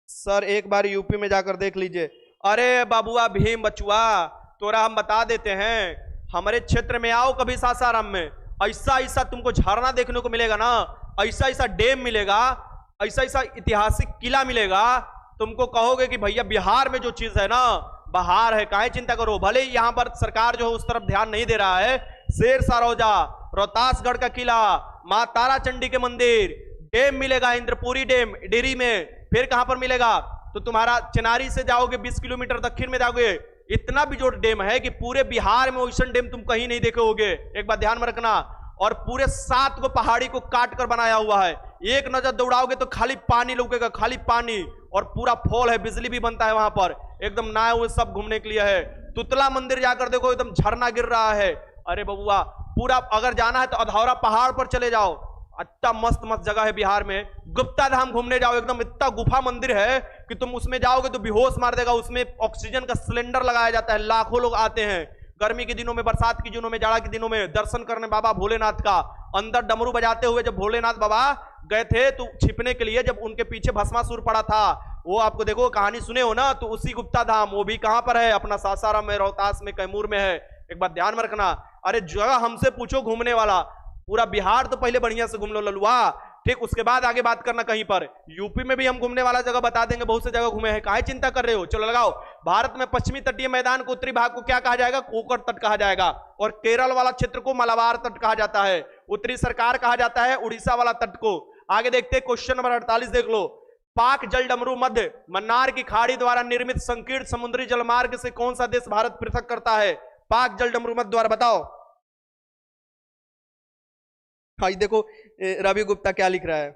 सर एक बार यूपी में जाकर देख लीजिए। अरे बाबुआ भीम बचुआ, तोरा हम बता देते हैं, हमारे क्षेत्र में आओ कभी सासाराम में, ऐसा ऐसा तुमको झरना देखने को मिलेगा ना, ऐसा ऐसा डैम मिलेगा, ऐसा ऐसा ऐतिहासिक किला मिलेगा, तुमको कहोगे कि भैया बिहार में जो चीज है ना बहार है, काहे चिंता करो। भले ही यहां पर सरकार जो है उस तरफ ध्यान नहीं दे रहा है, शेर सरोजा, रोहतासगढ़ का किला, मां तारा चंडी के मंदिर, डैम मिलेगा इंद्रपुरी डैम डेरी में, फिर कहां पर मिलेगा तो तुम्हारा चिनारी से जाओगे 20 किलोमीटर दक्षिण में जाओगे, इतना भी जो डैम है कि पूरे बिहार में ओशन डैम तुम कहीं नहीं देखे होगे, एक बात ध्यान में रखना। और पूरे 7 को पहाड़ी को काट कर बनाया हुआ है, एक नजर दौड़ाओगे तो खाली पानी लौकेगा, खाली पानी, और पूरा फॉल है, बिजली भी बनता है वहां पर, एकदम नया हुए सब घूमने के लिए है। तुतला मंदिर जाकर देखो एकदम झरना गिर रहा है, अरे बबुआ पूरा अगर जाना है तो अधौरा पहाड़ पर चले जाओ, अच्छा मस्त मस्त जगह है बिहार में। गुप्ता धाम घूमने जाओ, एकदम इतना गुफा मंदिर है कि तुम उसमें जाओगे तो बेहोश मार देगा, उसमें ऑक्सीजन का सिलेंडर लगाया जाता है, लाखों लोग आते हैं गर्मी के दिनों में, बरसात के दिनों में, जाड़ा के दिनों में दर्शन करने बाबा भोलेनाथ का। अंदर डमरू बजाते हुए जब भोलेनाथ बाबा गए थे तो छिपने के लिए, जब उनके पीछे भस्मासुर पड़ा था, वो आपको देखो कहानी सुने हो ना, तो उसी गुप्ता धाम, वो भी कहां पर है, अपना सासाराम में, रोहतास में, कैमूर में है। एक बात ध्यान में रखना, अरे जगह हमसे पूछो घूमने वाला, पूरा बिहार तो पहले बढ़िया से घूम लो ललुआ, ठीक, उसके बाद आगे बात करना। कहीं पर यूपी में भी हम घूमने वाला जगह बता देंगे, बहुत से जगह घूमे हैं, काहे चिंता कर रहे हो, चलो लगाओ। भारत में पश्चिमी तटीय मैदान को, उत्तरी भाग को क्या कहा जाएगा, कोकर तट कहा जाएगा, और केरल वाला क्षेत्र को मलाबार तट कहा जाता है, उत्तरी सरकार कहा जाता है उड़ीसा वाला तट को। आगे देखते हैं क्वेश्चन नंबर 48 देख लो। पाक जल डमरू मध्य मन्नार की खाड़ी द्वारा निर्मित संकीर्ण समुद्री जलमार्ग से कौन सा देश भारत पृथक करता है, पाक जल डमरू मध्य द्वारा बताओ। हाँ देखो रवि गुप्ता क्या लिख रहा है,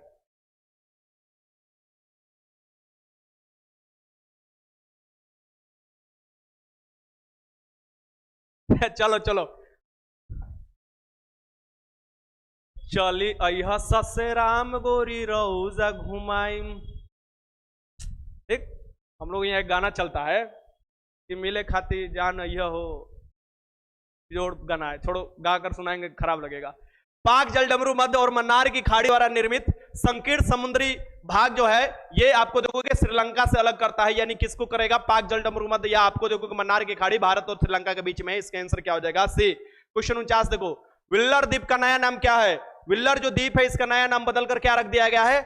चलो चलो चली अहा ससे राम गोरी रौजा घुमाई। ठीक, हम लोग यहाँ एक गाना चलता है कि मिले खाती जान यह हो, जोड़ गाना है, छोड़ो गा कर सुनाएंगे खराब लगेगा। पाक जल डमरू मध्य और मन्नार की खाड़ी द्वारा निर्मित संकीर्ण समुद्री भाग जो है, ये आपको देखोगे श्रीलंका से अलग करता है, यानी किसको करेगा, पाक जल डमरू मध्य, या आपको देखोगे मन्नार की खाड़ी भारत और श्रीलंका के बीच में है। इसका आंसर क्या हो जाएगा, सी। क्वेश्चन 49 देखो, विल्लर द्वीप का नया नाम क्या है, विल्लर जो द्वीप है इसका नया नाम बदलकर क्या रख दिया गया है,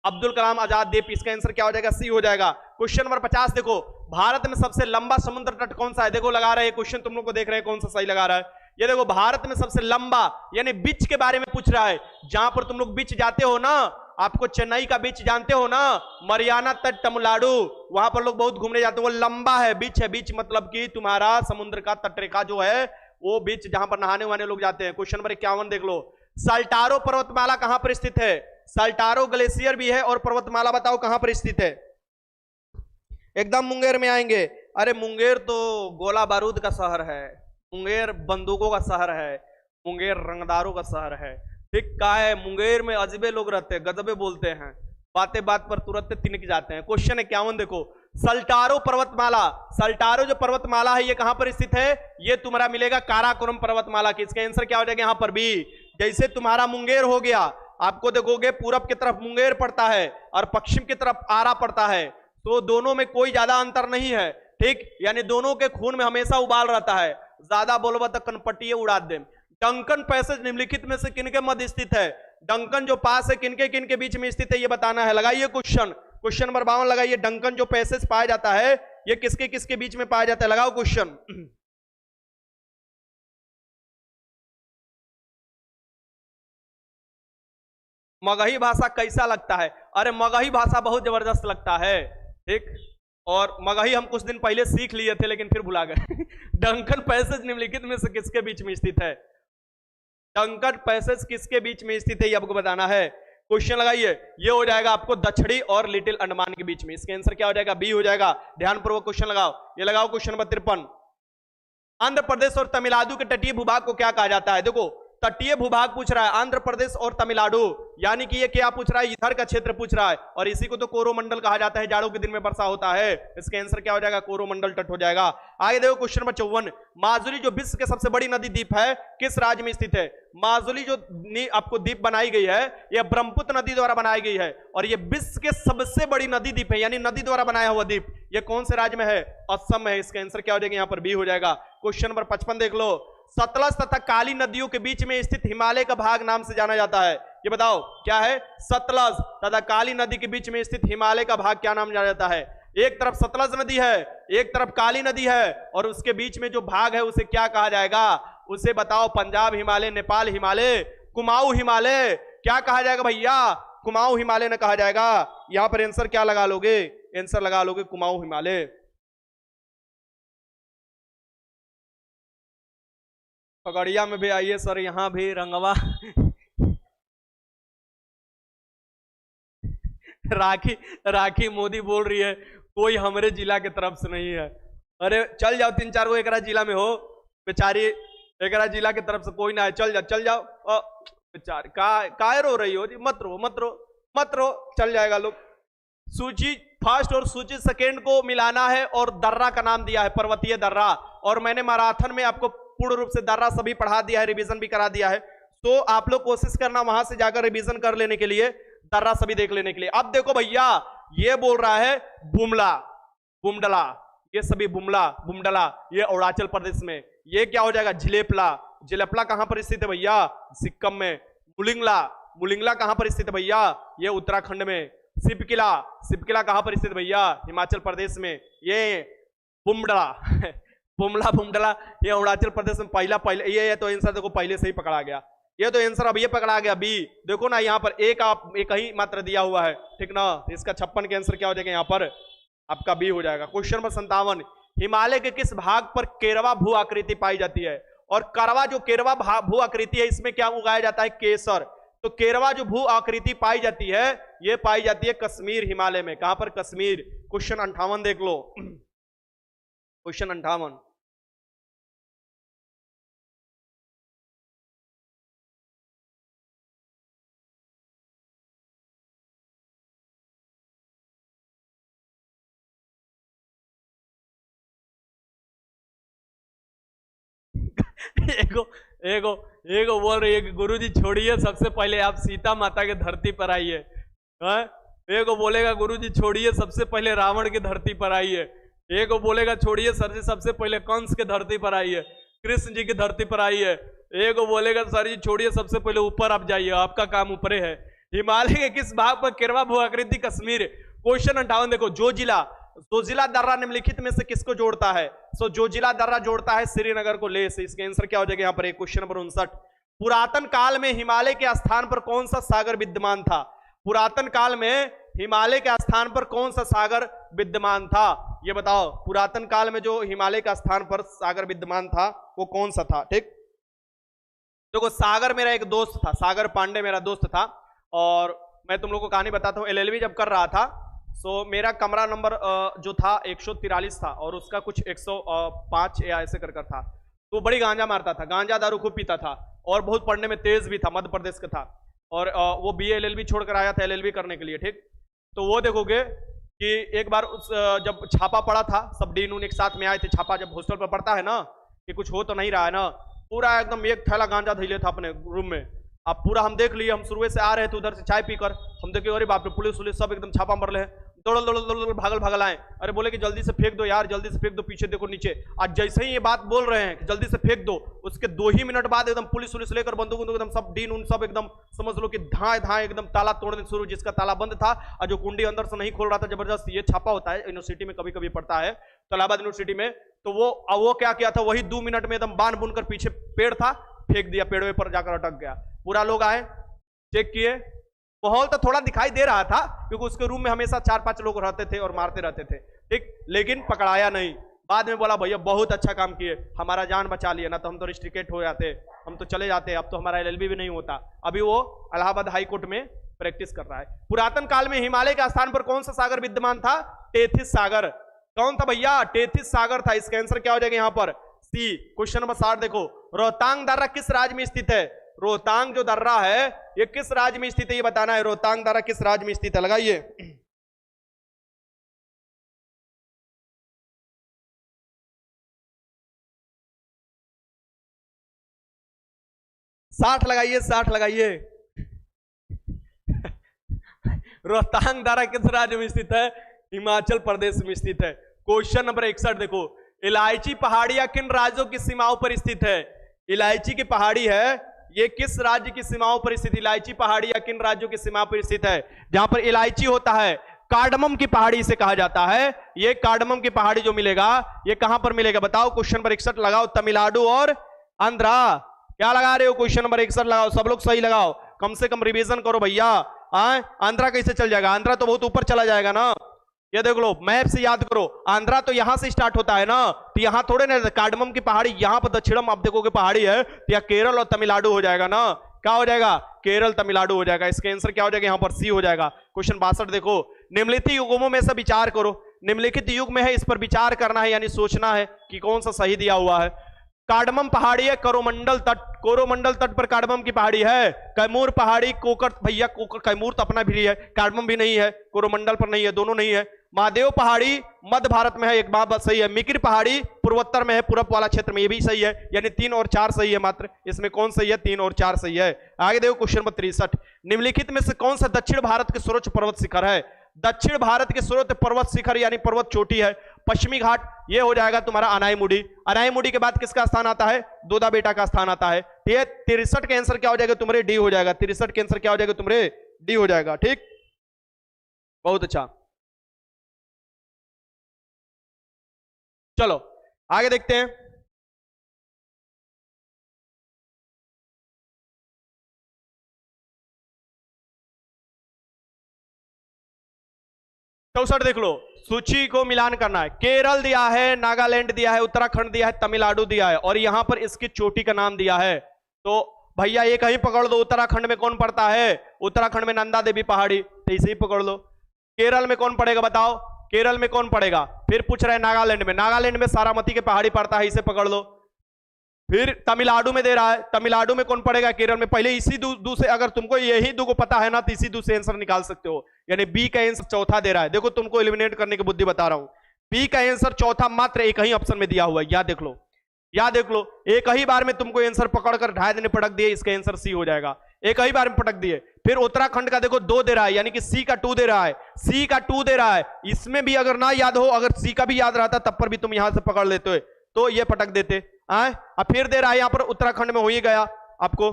अब्दुल कलाम आजाद द्वीप। इसका आंसर क्या हो जाएगा, सी हो जाएगा। क्वेश्चन नंबर 50 देखो, भारत में सबसे लंबा समुद्र तट कौन सा है, देखो लगा रहे हैं क्वेश्चन, तुम लोग को देख रहे हैं कौन सा सही लगा रहा है। ये देखो भारत में सबसे लंबा, यानी बीच के बारे में पूछ रहा है, जहां पर तुम लोग बीच जाते हो ना, आपको चेन्नई का बीच जानते हो ना, मरियाना तट तमिलनाडु, वहां पर लोग बहुत घूमने जाते हैं, वो लंबा है, बीच है, बीच मतलब कि तुम्हारा समुद्र का तटरेखा जो है वो बीच, जहां पर नहाने वाने लोग जाते हैं। क्वेश्चन नंबर 51 देख लो, साल्टारो पर्वतमाला कहां पर स्थित है, साल्टारो ग्लेशियर भी है और पर्वतमाला बताओ कहां पर स्थित है। एकदम मुंगेर में आएंगे, अरे मुंगेर तो गोला बारूद का शहर है, मुंगेर बंदूकों का शहर है, मुंगेर रंगदारों का शहर है। ठीक कहा है, मुंगेर में अजबे लोग रहते हैं, गजबे बोलते हैं, बातें बात पर तुरंत तिनक जाते हैं। क्वेश्चन 51 देखो, सल्टारो पर्वतमाला, सल्टारो जो पर्वतमाला है ये कहां पर स्थित है, ये तुम्हारा मिलेगा काराकोरम पर्वतमाला की। इसका आंसर क्या हो जाएगा यहाँ पर बी। जैसे तुम्हारा मुंगेर हो गया, आपको देखोगे पूरब की तरफ मुंगेर पड़ता है और पश्चिम की तरफ आरा पड़ता है, तो दोनों में कोई ज्यादा अंतर नहीं है। ठीक, यानी दोनों के खून में हमेशा उबाल रहता है, ज्यादा बोलबा तो कनपटिए उड़ा दे। डंकन पैसेज निम्नलिखित में से किनके मध्य स्थित है, डंकन जो पास है किनके किनके बीच में स्थित है ये बताना है। लगाइए क्वेश्चन, क्वेश्चन नंबर 52 लगाइए, डंकन जो पैसेज पाया जाता है ये किसके किसके बीच में पाया जाता है, लगाओ क्वेश्चन। मगही भाषा कैसा लगता है, अरे मगही भाषा बहुत जबरदस्त लगता है। ठीक, और मगही हम कुछ दिन पहले सीख लिए थे लेकिन फिर भुला गए। डंकन पैसेज निम्नलिखित में से किसके बीच में स्थित है, डंकन पैसेज किसके बीच में स्थित है ये आपको बताना है। क्वेश्चन लगाइए, ये हो जाएगा आपको दक्षिणी और लिटिल अंडमान के बीच में। इसका आंसर क्या हो जाएगा, बी हो जाएगा। ध्यानपूर्वक क्वेश्चन लगाओ, ये लगाओ क्वेश्चन नंबर 53। आंध्र प्रदेश और तमिलनाडु के तटीय भूभाग को क्या कहा जाता है, देखो तटीय भूभाग पूछ रहा है, आंध्र प्रदेश और तमिलनाडु, यानी कि ये क्या पूछ रहा है, इधर का क्षेत्र पूछ रहा है, और इसी को तो कोरोमंडल कहा जाता है, जाड़ों के दिन में वर्षा होता है। इसका आंसर क्या हो जाएगा, कोरोमंडल तट हो जाएगा। आगे देखो क्वेश्चन नंबर 54, माजुली जो विश्व के सबसे बड़ी नदी द्वीप है किस राज्य में स्थित है। माजुली जो आपको द्वीप बनाई गई है यह ब्रह्मपुत्र नदी द्वारा बनाई गई है, और यह विश्व के सबसे बड़ी नदी द्वीप है, यानी नदी द्वारा बनाया हुआ द्वीप, यह कौन से राज्य में है, असम में है। इसका आंसर क्या हो जाएगा, यहाँ पर बी हो जाएगा। क्वेश्चन नंबर 55 देख लो, सतलज तथा काली नदियों के बीच में स्थित हिमालय का भाग नाम से जाना जाता है? ये बताओ क्या है? सतलज तथा काली नदी के बीच में स्थित हिमालय का भाग क्या नाम जाना जाता है? एक तरफ सतलज नदी है, एक तरफ काली नदी है, और उसके बीच में जो भाग है उसे क्या कहा जाएगा? उसे बताओ। पंजाब हिमालय, नेपाल हिमालय, कुमाऊं हिमालय, क्या कहा जाएगा भैया? कुमाऊं हिमालय न कहा जाएगा। यहां पर आंसर क्या लगा लोगे? आंसर लगा लोगे कुमाऊं हिमालय। पगड़िया में भी आइए सर, यहां भी रंगवा। राखी राखी मोदी बोल रही है कोई हमारे जिला के तरफ से नहीं है। अरे चल जाओ, 3-4 गो एकरा जिला में हो बेचारी, एकरा जिला के तरफ से कोई ना है, चल जाओ चल जाओ। बेचारी काय रो रही हो जी? मत रो मत रो मत रो, चल जाएगा लोग। सूची फर्स्ट और सूची सेकेंड को मिलाना है, और दर्रा का नाम दिया है पर्वतीय दर्रा, और मैंने मैराथन में आपको पूर्ण रूप से दर्रा सभी पढ़ा दिया है, रिवीजन भी करा दिया है। तो आप लोग कोशिश करना वहां से जाकर रिवीजन कर लेने के लिए, दर्रा सभी देख लेने के लिए। अब देखो भैया, ये बोल रहा है बुमला बुमडला, ये सभी बुमला बुमडला, ये अरुणाचल प्रदेश में। ये क्या हो जाएगा? झिलेपला। झिलेपला कहां पर स्थित है भैया? सिक्किम में। मुलिंगला, मुलिंगला कहां पर स्थित है भैया? ये उत्तराखंड में। सिपकिला, सिपकिला कहां पर स्थित भैया? हिमाचल प्रदेश में। ये बुमडला बुमला बुमडला, ये अरुणाचल प्रदेश में। पहले ये तो आंसर देखो पहले से ही पकड़ा गया, ये तो आंसर अब ये पकड़ा गया बी। देखो ना यहाँ पर एक ही मात्र दिया हुआ है, ठीक ना? इसका 56 के आंसर क्या हो जाएगा? यहाँ पर आपका बी हो जाएगा। क्वेश्चन नंबर 57, हिमालय के किस भाग पर केरवा भू आकृति पाई जाती है? और करवा जो केरवा भू आकृति है, इसमें क्या उगाया जाता है? केसर। तो केरवा जो भू आकृति पाई जाती है, ये पाई जाती है कश्मीर हिमालय में। कहां पर? कश्मीर। क्वेश्चन 58 देख लो, क्वेश्चन 58। एगो एगो एगो बोल रही है कि गुरुजी छोड़िए, सबसे पहले आप सीता माता के धरती पर आइए। एगो बोलेगा गुरुजी छोड़िए, सबसे पहले रावण की धरती पर आइए। एगो बोलेगा छोड़िए सर जी, सबसे पहले कंस के धरती पर आइए, कृष्ण जी की धरती पर आइए। एगो बोलेगा सर जी छोड़िए, सबसे पहले ऊपर आप जाइए, आपका काम ऊपरे है। हिमालय के किस भाग पर केरवा भू आकृति? कश्मीर। क्वेश्चन 58 देखो, जोजिला दर्रा निम्नलिखित में से किसको जोड़ता है? जोजिला दर्रा जोड़ता है श्रीनगर को लेह से। इसके आंसर क्या हो जाएगा यहाँ पर? क्वेश्चन नंबर 59, पुरातन काल में हिमालय के स्थान पर कौन सा सागर विद्यमान था? पुरातन काल में हिमालय के स्थान पर कौन सा सागर विद्यमान था? ये बताओ, पुरातन काल में जो हिमालय का स्थान पर सागर विद्यमान था वो कौन सा था? ठीक, देखो सागर मेरा एक दोस्त था, सागर पांडे मेरा दोस्त था, और मैं तुम लोगों को कहानी बताता हूँ। एलएलबी जब कर रहा था, मेरा कमरा नंबर जो था 143 था, और उसका कुछ 105 या ऐसे कर था। तो बड़ी गांजा मारता था, गांजा दारू खूब पीता था, और बहुत पढ़ने में तेज भी था, मध्य प्रदेश का था। और वो बीए एलएलबी छोड़कर आया था एलएलबी करने के लिए। ठीक, तो वो देखोगे कि एक बार जब छापा पड़ा था, सब डीन उन एक साथ में आए थे। छापा जब हॉस्टल पर पड़ता है ना कि कुछ हो तो नहीं रहा है ना, पूरा एकदम एक थैला गांजा धैले था अपने रूम में। अब पूरा हम देख लिए, हम शुरू से आ रहे थे उधर से चाय पीकर, हम देखे अरे बाप रे, पुलिस सब एकदम छापा मर रहे हैं, दौड़ भागल आए। अरे बोले कि जल्दी से फेंक दो यार, जल्दी से फेंक दो, पीछे देखो नीचे। आज जैसे ही ये बात बोल रहे हैं कि जल्दी से फेंक दो, उसके 2 ही मिनट बाद एकदम पुलिस लेकर बंदूक एकदम सब डीन उन सब एकदम समझ लो कि धाए एकदम ताला तोड़ने शुरू। जिसका ताला बंद था और जो कुंडी अंदर से नहीं खोल रहा था, जबरदस्त ये छापा होता है यूनिवर्सिटी में, कभी कभी पड़ता है तो इलाहाबाद यूनिवर्सिटी में। तो वो क्या किया था, वही 2 मिनट में एकदम बांध बुनकर, पीछे पेड़ था, फेंक दिया, पेड़ पर जाकर अटक गया। पूरा लोग आए, चेक किए, माहौल तो थोड़ा दिखाई दे रहा था क्योंकि उसके रूम में हमेशा 4-5 लोग रहते थे और मारते रहते थे। ठीक, लेकिन पकड़ाया नहीं। बाद में बोला भैया बहुत अच्छा काम किए, हमारा जान बचा लिया, ना तो हम तो रिस्ट्रिकेट हो जाते, हम तो चले जाते, अब तो हमारा एलएलबी भी नहीं होता। अभी वो इलाहाबाद हाई कोर्ट में प्रैक्टिस कर रहा है। पुरातन काल में हिमालय के स्थान पर कौन सा सागर विद्यमान था? टेथिस सागर। कौन था भैया? टेथिस सागर था। इसका आंसर क्या हो जाएगा यहाँ पर? सी। क्वेश्चन नंबर 60 देखो, रोहतांग दर्रा किस राज्य में स्थित है? रोहतांग जो दर्रा है ये किस राज्य में स्थित है, ये बताना है। रोहतांग दर्रा किस राज्य में स्थित है? लगाइए। 60 लगाइए, 60 लगाइए। रोहतांग दर्रा किस राज्य में स्थित है? हिमाचल प्रदेश में स्थित है। क्वेश्चन नंबर 61 देखो, इलायची पहाड़ियां किन राज्यों की सीमाओं पर स्थित है? इलायची की पहाड़ी है, ये किस राज्य की सीमाओं पर स्थित इलायची पहाड़ी या किन राज्यों की सीमा पर स्थित है? जहां पर इलायची होता है, कार्डमम की पहाड़ी से कहा जाता है। ये कार्डमम की पहाड़ी जो मिलेगा ये कहां पर मिलेगा बताओ? क्वेश्चन नंबर 61 लगाओ, तमिलनाडु और आंध्रा। क्या लगा रहे हो? क्वेश्चन नंबर 61 लगाओ, सब लोग सही लगाओ, कम से कम रिवीजन करो भैया। आंध्रा कैसे चल जाएगा? आंध्रा तो बहुत ऊपर चला जाएगा ना। ये देख लो, मैप से याद करो, आंध्रा तो यहां से स्टार्ट होता है ना, तो यहां थोड़े ना, कार्डमम की पहाड़ी यहां पर दक्षिणम आप देखोगे पहाड़ी है, तो यह केरल और तमिलनाडु हो जाएगा ना। क्या हो जाएगा? केरल तमिलनाडु हो जाएगा। इसका आंसर क्या हो जाएगा? यहां पर सी हो जाएगा। क्वेश्चन 62 देखो, निम्नलिखित युग्मों में से विचार करो। निम्नलिखित युग में है, इस पर विचार करना है, यानी सोचना है कि कौन सा सही दिया हुआ है। कार्डमम पहाड़ी है, कोरोमंडल तट, कोरोमंडल तट पर कार्डमम की पहाड़ी है। कैमूर पहाड़ी, कोकर, भैया कोकर, कैमूर तो अपना भी है, कार्डमम भी नहीं है, कोरोमंडल पर नहीं है, दोनों नहीं है। महादेव पहाड़ी मध्य भारत में है, एक बात सही है। मिकिर पहाड़ी पूर्वोत्तर में है, पूर्व वाला क्षेत्र में, ये भी सही है, यानी 3 और 4 सही है मात्र। इसमें कौन सही है? 3 और 4 सही है। आगे देखो क्वेश्चन नंबर 63, निम्नलिखित में से कौन सा दक्षिण भारत के सर्वोच्च पर्वत शिखर है? दक्षिण भारत के सर्वोच्च पर्वत शिखर यानी पर्वत चोटी है पश्चिमी घाट, ये हो जाएगा तुम्हारा अनाईमुडी। अनाईमुडी के बाद किसका स्थान आता है? दोदा बेटा का स्थान आता है। ये 63 के आंसर क्या हो जाएगा तुम्हारे? डी हो जाएगा। 63 के आंसर क्या हो जाएगा तुम्हारे? डी हो जाएगा। ठीक, बहुत अच्छा। चलो आगे देखते हैं। चौसठ देख लो, सूची को मिलान करना है। केरल दिया है, नागालैंड दिया है, उत्तराखंड दिया है, तमिलनाडु दिया है, और यहां पर इसकी चोटी का नाम दिया है। तो भैया ये कहीं पकड़ लो, उत्तराखंड में कौन पड़ता है? उत्तराखंड में नंदा देवी पहाड़ी, तो इसे ही पकड़ लो। केरल में कौन पड़ेगा बताओ? केरल में कौन पड़ेगा? फिर पूछ रहे हैं नागालैंड में, नागालैंड में सारामती की पहाड़ी पड़ता है, इसे पकड़ लो। फिर तमिलनाडु में दे रहा है, तमिलनाडु में कौन पड़ेगा? केरल में। पहले इसी दू से, अगर तुमको यही दो को पता है ना, तो इसी दो से आंसर निकाल सकते हो, यानी बी का आंसर चौथा दे रहा है। देखो तुमको एलिमिनेट करने की बुद्धि बता रहा हूं। बी का आंसर चौथा मात्र एक ही ऑप्शन में दिया हुआ है, याद देख लो, याद देख लो। एक ही बार में तुमको आंसर पकड़कर ढाई दिन पटक दिए, इसका आंसर सी हो जाएगा। एक ही बार में पटक दिए। फिर उत्तराखंड का देखो 2 दे रहा है, यानी कि सी का 2 दे रहा है, सी का 2 दे रहा है। इसमें भी अगर ना याद हो, अगर सी का भी याद रहता तब पर भी तुम यहां से पकड़ लेते हो, तो ये पटक देते। अब फिर दे रहा है यहां पर उत्तराखंड में हो ही गया आपको।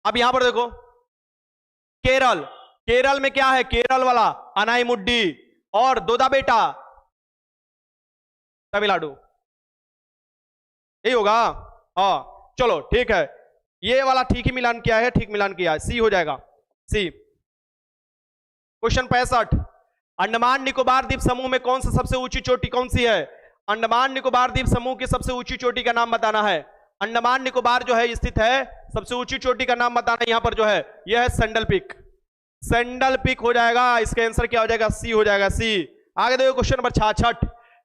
अब यहां पर देखो केरल, केरल में क्या है? केरल वाला अनाईमुड्डी और दोदा बेटा तमिलनाडु, यही होगा। हाँ चलो ठीक है, ये वाला ठीक ही मिलान किया है, ठीक मिलान किया है, सी हो जाएगा, सी। क्वेश्चन 65, अंडमान निकोबार द्वीप समूह में कौन सा सबसे ऊंची चोटी कौन सी है? अंडमान निकोबार द्वीप समूह की सबसे ऊंची चोटी का नाम बताना है। अंडमान निकोबार जो है स्थित है, सबसे ऊंची चोटी का नाम बताना है। यहां पर जो है यह है सैंडल पीक, सैंडल पीक हो जाएगा। इसका आंसर क्या हो जाएगा? सी हो जाएगा, सी। आगे देखो क्वेश्चन नंबर 66,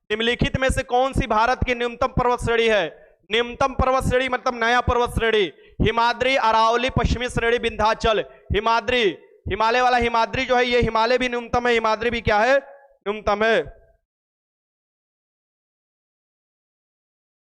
निम्नलिखित में से कौन सी भारत की न्यूनतम पर्वत श्रेणी है? न्यूनतम पर्वत श्रेणी मतलब नया पर्वत श्रेणी। हिमाद्री, अरावली, पश्चिमी श्रेणी, विंध्याचल। हिमाद्री, हिमालय वाला हिमाद्री जो है, ये हिमालय भी न्यूनतम है, हिमाद्री भी क्या है? न्यूनतम है।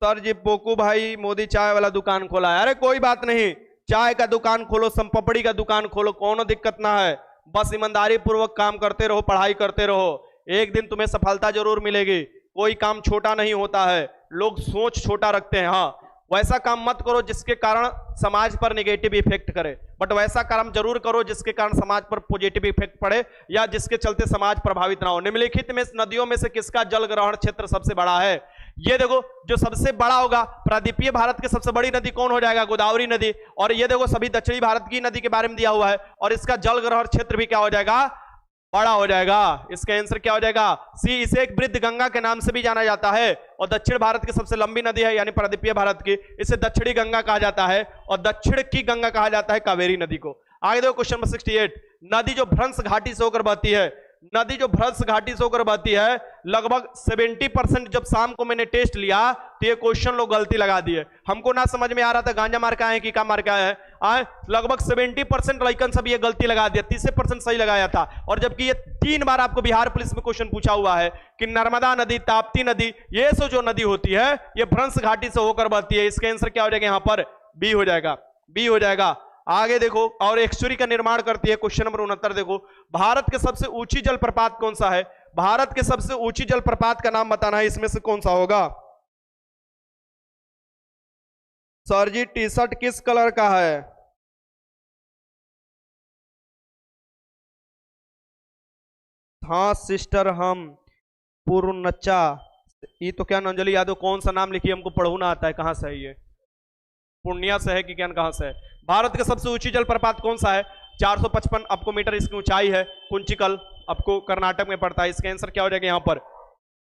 सर जी पोकू भाई मोदी चाय वाला दुकान खोला है। अरे कोई बात नहीं, चाय का दुकान खोलो, संपपड़ी का दुकान खोलो, कोनो दिक्कत ना है। बस ईमानदारी पूर्वक काम करते रहो, पढ़ाई करते रहो, एक दिन तुम्हें सफलता जरूर मिलेगी। कोई काम छोटा नहीं होता है, लोग सोच छोटा रखते हैं। हाँ, वैसा काम मत करो जिसके कारण समाज पर नेगेटिव इफेक्ट करे, बट वैसा काम जरूर करो जिसके कारण समाज पर पॉजिटिव इफेक्ट पड़े या जिसके चलते समाज प्रभावित ना हो। निम्नलिखित में नदियों में से किसका जल ग्रहण क्षेत्र सबसे बड़ा है? ये देखो, जो सबसे बड़ा होगा प्रायद्वीपीय भारत की सबसे बड़ी नदी कौन हो जाएगा? गोदावरी नदी। और ये देखो सभी दक्षिणी भारत की नदी के बारे में दिया हुआ है, और इसका जल ग्रहण क्षेत्र भी क्या हो जाएगा? बड़ा हो जाएगा। इसका आंसर क्या हो जाएगा? सी। इसे एक वृद्ध गंगा के नाम से भी जाना जाता है, और दक्षिण भारत की सबसे लंबी नदी है, यानी प्रायद्वीपीय भारत की, इसे दक्षिणी गंगा कहा जाता है, और दक्षिण की गंगा कहा जाता है कावेरी नदी को। आगे देखो क्वेश्चन नंबर 68, नदी जो भ्रंश घाटी से होकर बहती है, नदी जो भ्रंश घाटी से होकर बहती है, लगभग 70% जब शाम को मैंने टेस्ट लिया तो ये क्वेश्चन लोग गलती लगा दिए। हमको ना समझ में आ रहा था गांजा मार के आए कि क्या मार के आए हैं। लगभग 70% लड़कन सब ये गलती लगा दिया, 30% सही लगाया था। और जबकि ये 3 बार आपको बिहार पुलिस में क्वेश्चन पूछा हुआ है कि नर्मदा नदी, ताप्ती नदी, ये सब जो नदी होती है ये भ्रंश घाटी से होकर बहती है। इसका आंसर क्या हो जाएगा? यहां पर बी हो जाएगा, बी हो जाएगा। आगे देखो, और एक्सुरी का निर्माण करती है। क्वेश्चन नंबर 69 देखो, भारत के सबसे ऊंची जलप्रपात कौन सा है? भारत के सबसे ऊंची जलप्रपात का नाम बताना है, इसमें से कौन सा होगा? सर जी टी शर्ट किस कलर का है? हाँ सिस्टर हम पूर्णचा। ये तो क्या अंजलि यादव कौन सा नाम लिखी, हमको पढ़ू ना आता है, कहाँ से है ये? पूर्णिया से है कि क्या, कहाँ से है? भारत का सबसे ऊंची जलप्रपात कौन सा है? 455 आपको मीटर इसकी ऊंचाई है, कुंचिकल, आपको कर्नाटक में पड़ता है। इसका आंसर क्या हो जाएगा यहाँ पर?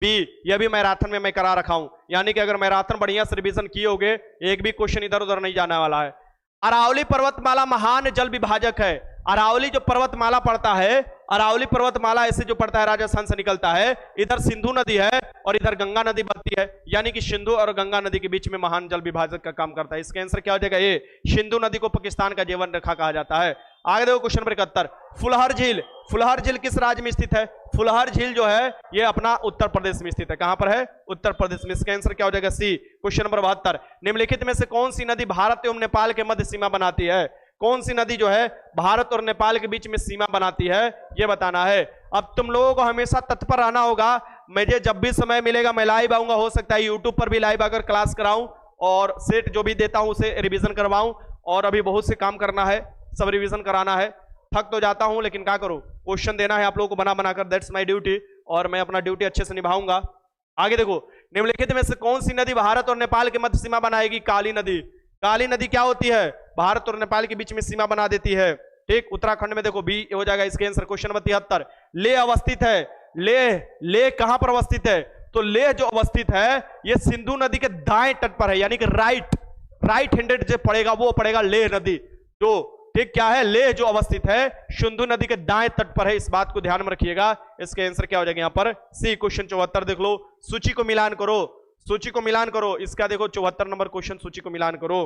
बी। यह भी मैराथन में मैं करा रखा हूं, यानी कि अगर मैराथन बढ़िया से रिवीजन किए होगे एक भी क्वेश्चन इधर उधर नहीं जाने वाला है। अरावली पर्वतमाला महान जल विभाजक है। अरावली जो पर्वतमाला पड़ता है, अरावली पर्वतमाला ऐसे जो पड़ता है राजस्थान से निकलता है, इधर सिंधु नदी है और इधर गंगा नदी बहती है, यानी कि सिंधु और गंगा नदी के बीच में महान जल विभाजक का काम करता है। इसका आंसर क्या हो जाएगा? ये सिंधु नदी को पाकिस्तान का जीवन रेखा कहा जाता है। आगे देखो क्वेश्चन नंबर 71। फुलहर झील, फुलहर झील किस राज्य में स्थित है? फुलहर झील जो है ये अपना उत्तर प्रदेश में स्थित है। कहां पर है? उत्तर प्रदेश में। इसका आंसर क्या हो जाएगा? सी। Question number 72। निम्नलिखित में से कौन सी नदी भारत एवं नेपाल के मध्य सीमा बनाती है? कौन सी नदी जो है भारत और नेपाल के बीच में सीमा बनाती है, ये बताना है। अब तुम लोगों को हमेशा तत्पर रहना होगा। मुझे जब भी समय मिलेगा मैं लाइव आऊंगा, हो सकता है यूट्यूब पर भी लाइव अगर क्लास कराऊं और सेट जो भी देता हूं उसे रिवीजन करवाऊं, और अभी बहुत से काम करना है, सब रिवीजन कराना है। थक तो जाता हूं लेकिन क्या करूं, क्वेश्चन देना है आप लोगों को बना बनाकर, दैट्स माय ड्यूटी, और मैं अपना ड्यूटी अच्छे से निभाऊंगा। आगे देखो, निम्नलिखित में से कौन सी नदी भारत और नेपाल के मध्य सीमा बनाएगी? काली नदी। काली नदी क्या होती है? भारत और नेपाल के बीच में सीमा बना देती है। ठीक, उत्तराखंड में देखो बी हो जाएगा इसका आंसर। Question number 73। लेह अवस्थित है। लेह, लेह कहां पर अवस्थित है? तो लेह जो अवस्थित है ये सिंधु नदी के दाएं तट पर है, यानी कि राइट हैंडेड जो पड़ेगा वो पड़ेगा लेह नदी। तो ठीक क्या है? लेह जो अवस्थित है सिंधु नदी के दाएं तट पर है, इस बात को ध्यान में रखिएगा। इसका आंसर क्या हो जाएगा यहाँ पर? सी। क्वेश्चन 74 देख लो, सूची को मिलान करो, सूची को मिलान करो। इसका देखो 74 नंबर क्वेश्चन, सूची को मिलान करो।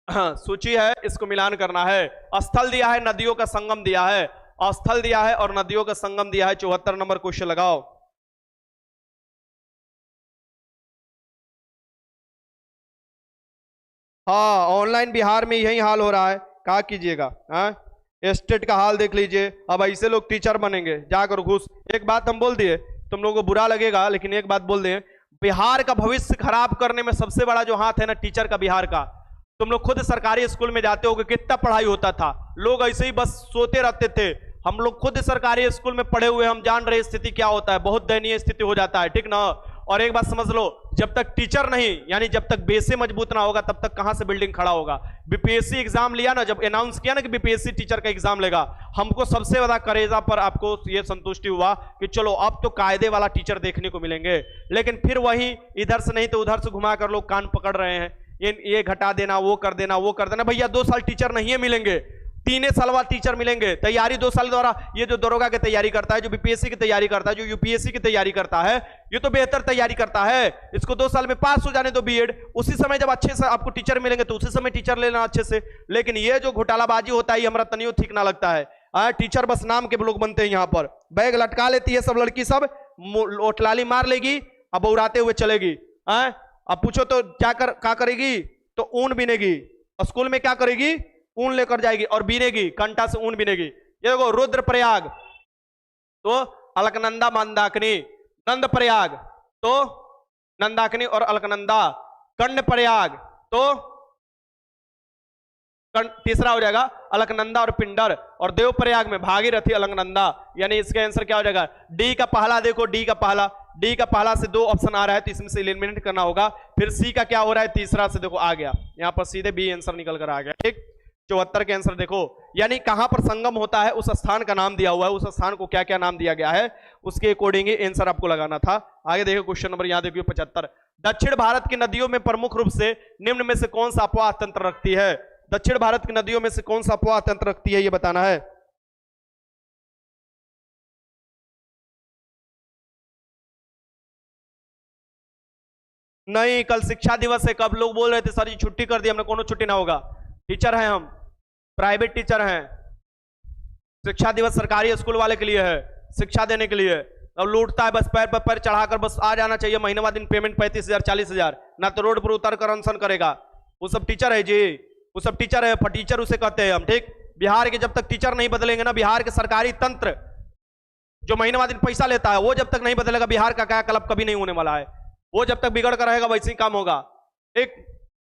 हाँ, सूची है, इसको मिलान करना है। स्थल दिया है, नदियों का संगम दिया है, स्थल दिया है और नदियों का संगम दिया है। 74 नंबर क्वेश्चन लगाओ। हाँ, ऑनलाइन बिहार में यही हाल हो रहा है, क्या कीजिएगा। हाँ, स्टेट का हाल देख लीजिए। अब ऐसे लोग टीचर बनेंगे, जाकर घूस। एक बात हम बोल दिए, तुम लोगों को बुरा लगेगा लेकिन एक बात बोल दें, बिहार का भविष्य खराब करने में सबसे बड़ा जो हाथ है ना टीचर का, बिहार का। तुम लोग खुद सरकारी स्कूल में जाते होगे, कितना पढ़ाई होता था, लोग ऐसे ही बस सोते रहते थे। हम लोग खुद सरकारी स्कूल में पढ़े हुए, हम जान रहे स्थिति क्या होता है, बहुत दयनीय स्थिति हो जाता है, ठीक ना। और एक बात समझ लो, जब तक टीचर नहीं, यानी जब तक बेसे मजबूत ना होगा तब तक कहां से बिल्डिंग खड़ा होगा। बीपीएससी एग्जाम लिया ना, जब अनाउंस किया ना कि बीपीएससी टीचर का एग्जाम लेगा, हमको सबसे ज्यादा करेजा पर आपको ये संतुष्टि हुआ कि चलो अब तो कायदे वाला टीचर देखने को मिलेंगे। लेकिन फिर वही इधर से नहीं तो उधर से घुमा कर लोग कान पकड़ रहे हैं, ये घटा देना, वो कर देना, वो कर देना। भैया 2 साल टीचर नहीं मिलेंगे, 3 साल बाद टीचर मिलेंगे। तैयारी 2 साल द्वारा, ये जो दरोगा की तैयारी करता है, जो बीपीएससी की तैयारी करता है, जो यूपीएससी की तैयारी करता है, ये तो बेहतर तैयारी करता है। इसको 2 साल में पास हो जाने दो बीएड, उसी समय जब अच्छे से आपको टीचर मिलेंगे तो उसी समय टीचर लेना अच्छे से। लेकिन ये जो घोटालाबाजी होता है ये हमारा तनियो ठीक ना लगता है। टीचर बस नाम के लोग बनते हैं, यहाँ पर बैग लटका लेती है सब लड़की, सब ओटलाली मार लेगी, अब उड़ाते हुए चलेगी। अब पूछो तो क्या करेगी? तो ऊन बिनेगी। स्कूल में क्या करेगी? ऊन लेकर जाएगी और बीनेगी, कंटा से ऊन बिनेगी। ये देखो, रुद्रप्रयाग तो अलकनंदा मंदाकिनी, नंद प्रयाग तो नंदाकिनी और अलकनंदा, कर्ण प्रयाग तो तीसरा हो जाएगा अलकनंदा और पिंडर, और देव प्रयाग में भागीरथी अलकनंदा। यानी इसका आंसर क्या हो जाएगा? डी का पहला। देखो डी का पहला से 2 ऑप्शन आ रहा है तो इसमें से एलिमिनेट करना होगा। फिर सी का क्या हो रहा है? तीसरा से देखो आ गया, यहां पर सीधे बी आंसर निकल कर आ गया। ठीक, 74 के आंसर देखो, यानी कहां पर संगम होता है उस स्थान का नाम दिया हुआ है, उस स्थान को क्या क्या नाम दिया गया है उसके अकॉर्डिंग ही आंसर आपको लगाना था। आगे देखो क्वेश्चन नंबर यहां देखिए 75। दक्षिण भारत की नदियों में प्रमुख रूप से निम्न में से कौन सा अपवाह तंत्र रखती है? दक्षिण भारत की नदियों में से कौन सा अपवाह तंत्र रखती है, ये बताना है। नहीं, कल शिक्षा दिवस है। कब लोग बोल रहे थे सर जी छुट्टी कर दी हमने, कोनो छुट्टी ना होगा। टीचर हैं हम, प्राइवेट टीचर हैं। शिक्षा दिवस सरकारी स्कूल वाले के लिए है, शिक्षा देने के लिए। अब लूटता है बस पैर पर पैर चढ़ाकर, बस आ जाना चाहिए, महीने बाद दिन पेमेंट 35,000 40,000, ना तो रोड पर उतर कर अनशन करेगा। वो सब टीचर है जी, वो सब टीचर है, फटीचर उसे कहते हैं हम। ठीक, बिहार के जब तक टीचर नहीं बदलेंगे ना, बिहार के सरकारी तंत्र जो महीने बाद दिन पैसा लेता है वो जब तक नहीं बदलेगा, बिहार का कायाकल्प कभी नहीं होने वाला है। वो जब तक बिगड़ कर रहेगा वैसे ही काम होगा। एक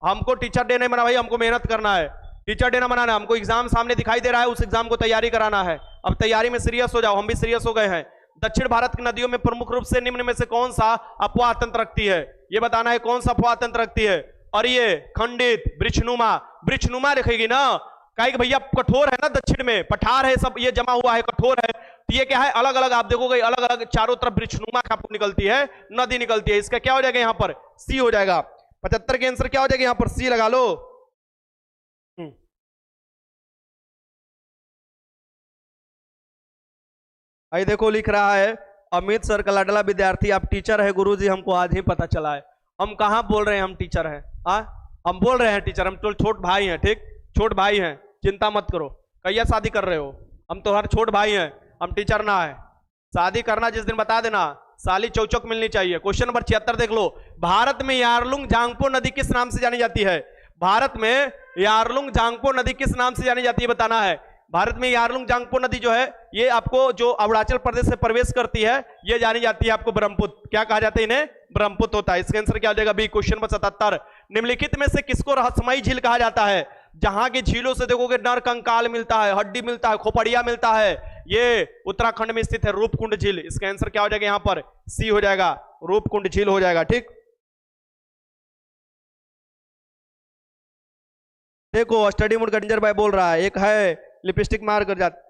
हमको टीचर डे नहीं मना भाई, हमको मेहनत करना है। टीचर डे ना मनाना, हमको एग्जाम सामने दिखाई दे रहा है, उस एग्जाम को तैयारी कराना है। अब तैयारी में सीरियस हो जाओ, हम भी सीरियस हो गए हैं। दक्षिण भारत की नदियों में प्रमुख रूप से निम्न में से कौन सा अपवाह तंत्र रखती है? ये बताना है कौन सा अपवाह तंत्र रखती है। और ये खंडित, वृक्षनुमा, वृक्षनुमा लिखेगी ना, कहे कि भैया कठोर है ना, दक्षिण में पठार है, सब ये जमा हुआ है, कठोर है। तो ये क्या है, अलग अलग आप देखोगे, अलग अलग चारों तरफ वृक्षनुमा आपको निकलती है, नदी निकलती है। इसका क्या हो जाएगा यहाँ पर? सी हो जाएगा। 75 के आंसर क्या हो जाएगा यहाँ पर? सी लगा लो। आई देखो लिख रहा है अमित सर का लाडला विद्यार्थी, आप टीचर है गुरुजी, हमको आज ही पता चला है। हम कहाँ बोल रहे हैं हम टीचर हैं? हम बोल रहे हैं टीचर, हम तो छोट भाई हैं, ठीक, छोट भाई हैं, चिंता मत करो। कैया शादी कर रहे हो? हम तो हर छोट भाई हैं, हम टीचर ना है। शादी करना जिस दिन बता देना, साली चौचक मिलनी चाहिए। क्वेश्चन नंबर 76 देख लो। भारत में यारलुंग जांगपो नदी किस नाम से जानी जाती है? भारत में यारलुंग जांगपो नदी किस नाम से जानी जाती है, बताना है। भारत में यारलुंग जांगपो नदी जो है, ये आपको जो अरुणाचल प्रदेश से प्रवेश करती है, ये जानी जाती है आपको ब्रह्मपुत्र। क्या कहा जाता है इन्हें? ब्रह्मपुत्र होता है। इसका आंसर क्या हो जाएगा? बी। क्वेश्चन नंबर 77, निम्नलिखित में से किसको रहस्यमयी झील कहा जाता है? जहां की झीलों से देखोगे नर कंकाल मिलता है, हड्डी मिलता है, खोपड़िया मिलता है, ये उत्तराखंड में स्थित है रूपकुंड झील। इसका आंसर क्या हो जाएगा यहाँ पर? सी हो जाएगा, रूपकुंड झील हो जाएगा। ठीक, देखो स्टडी मूड गंजर भाई बोल रहा है, एक है लिपस्टिक मार कर जाता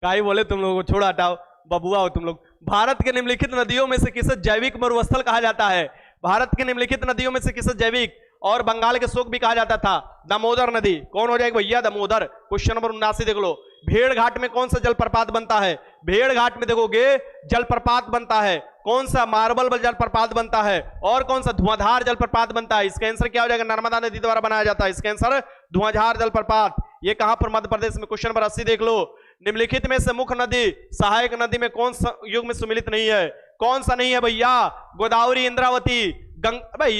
काई बोले तुम लोगों को, छोड़ हटाओ, बबुआ हो तुम लोग। भारत के निम्नलिखित नदियों में से किसे जैविक मरुस्थल कहा जाता है? भारत की निम्नलिखित नदियों में से किसे जैविक और बंगाल के शोक भी कहा जाता था? दामोदर नदी। कौन हो जाएगा भैया? दामोदर। क्वेश्चन नंबर 79 देख लो। भेड़ घाट में कौन सा जलप्रपात बनता है? भेड़ घाट में देखोगे जलप्रपात बनता है। कौन सा? मार्बल जलप्रपात बनता है। और कौन सा? धुआंधार जलप्रपात बनता है। इसका आंसर क्या हो जाएगा? नर्मदा नदी द्वारा बनाया जाता है। इसका आंसर धुआंधार जलप्रपात। ये कहां पर? मध्य प्रदेश में। क्वेश्चन नंबर 80 देख लो। निम्नलिखित में से मुख्य नदी सहायक नदी में कौन सा युग में सम्मिलित नहीं है? कौन सा नहीं है भैया? गोदावरी, इंद्रावती, भाई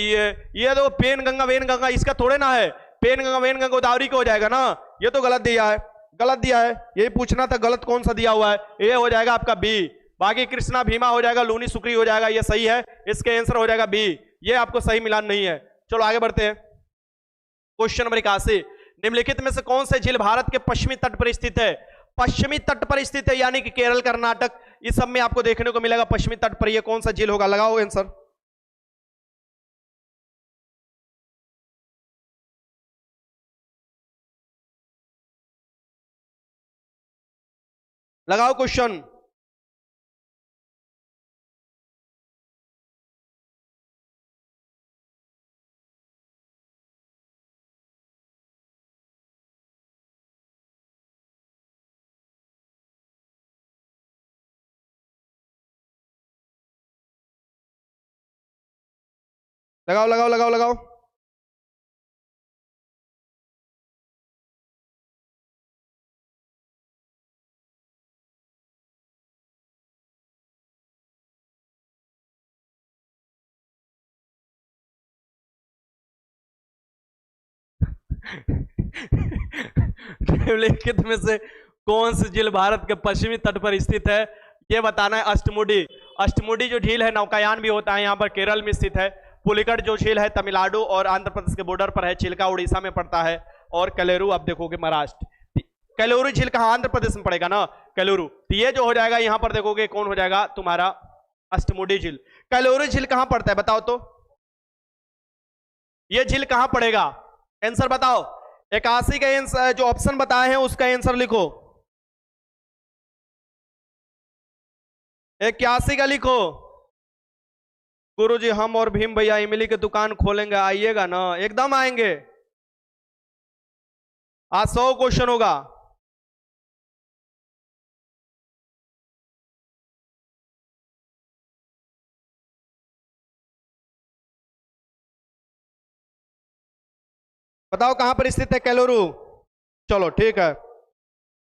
ये तो पेन गंगा वेन गंगा, इसका थोड़े ना है। पेन गंगा वेन गंगा गोदावरी को हो जाएगा ना, ये तो गलत दिया है, गलत दिया है। यही पूछना था गलत कौन सा दिया हुआ है। ये हो जाएगा आपका बी। बाकी कृष्णा भीमा हो जाएगा, लूनी सुक्री हो जाएगा, ये सही है। इसके आंसर हो जाएगा बी। ये आपको सही मिलान नहीं है। चलो आगे बढ़ते हैं। क्वेश्चन नंबर 81, निम्नलिखित में से कौन से झील भारत के पश्चिमी तट पर स्थित है? पश्चिमी तट पर स्थित है, यानी कि केरल, कर्नाटक, इस सब में आपको देखने को मिलेगा पश्चिमी तट पर। ये कौन सा झील होगा? लगाओ आंसर। लगाओ क्वेश्चन। लगाओ लगाओ लगाओ लगाओ। निम्नलिखित में से कौन सी झील भारत के पश्चिमी तट पर स्थित है? ये बताना है। अष्टमुडी। अष्टमुडी जो झील है, नौकायान भी होता है, यहाँ पर केरल में स्थित है। पुलिकट जो झील है तमिलनाडु और आंध्र प्रदेश के बॉर्डर पर है। चिल्का उड़ीसा में पड़ता है। और कलेरू आप देखोगे महाराष्ट्र। कलेरू झील कहाँ? आंध्र प्रदेश में पड़ेगा ना कलेरू। तो ये जो हो जाएगा यहाँ पर देखोगे कौन हो जाएगा तुम्हारा? अष्टमुडी झील। कलेरू झील कहाँ पड़ता है बताओ तो? ये झील कहाँ पड़ेगा? आंसर बताओ। 81 का आंसर जो ऑप्शन बताए हैं उसका आंसर लिखो। 81 का लिखो। गुरुजी हम और भीम भैया इमली की दुकान खोलेंगे, आइएगा ना? एकदम आएंगे। आज 100 क्वेश्चन होगा। बताओ कहां पर स्थित है कैलोरू? चलो ठीक है,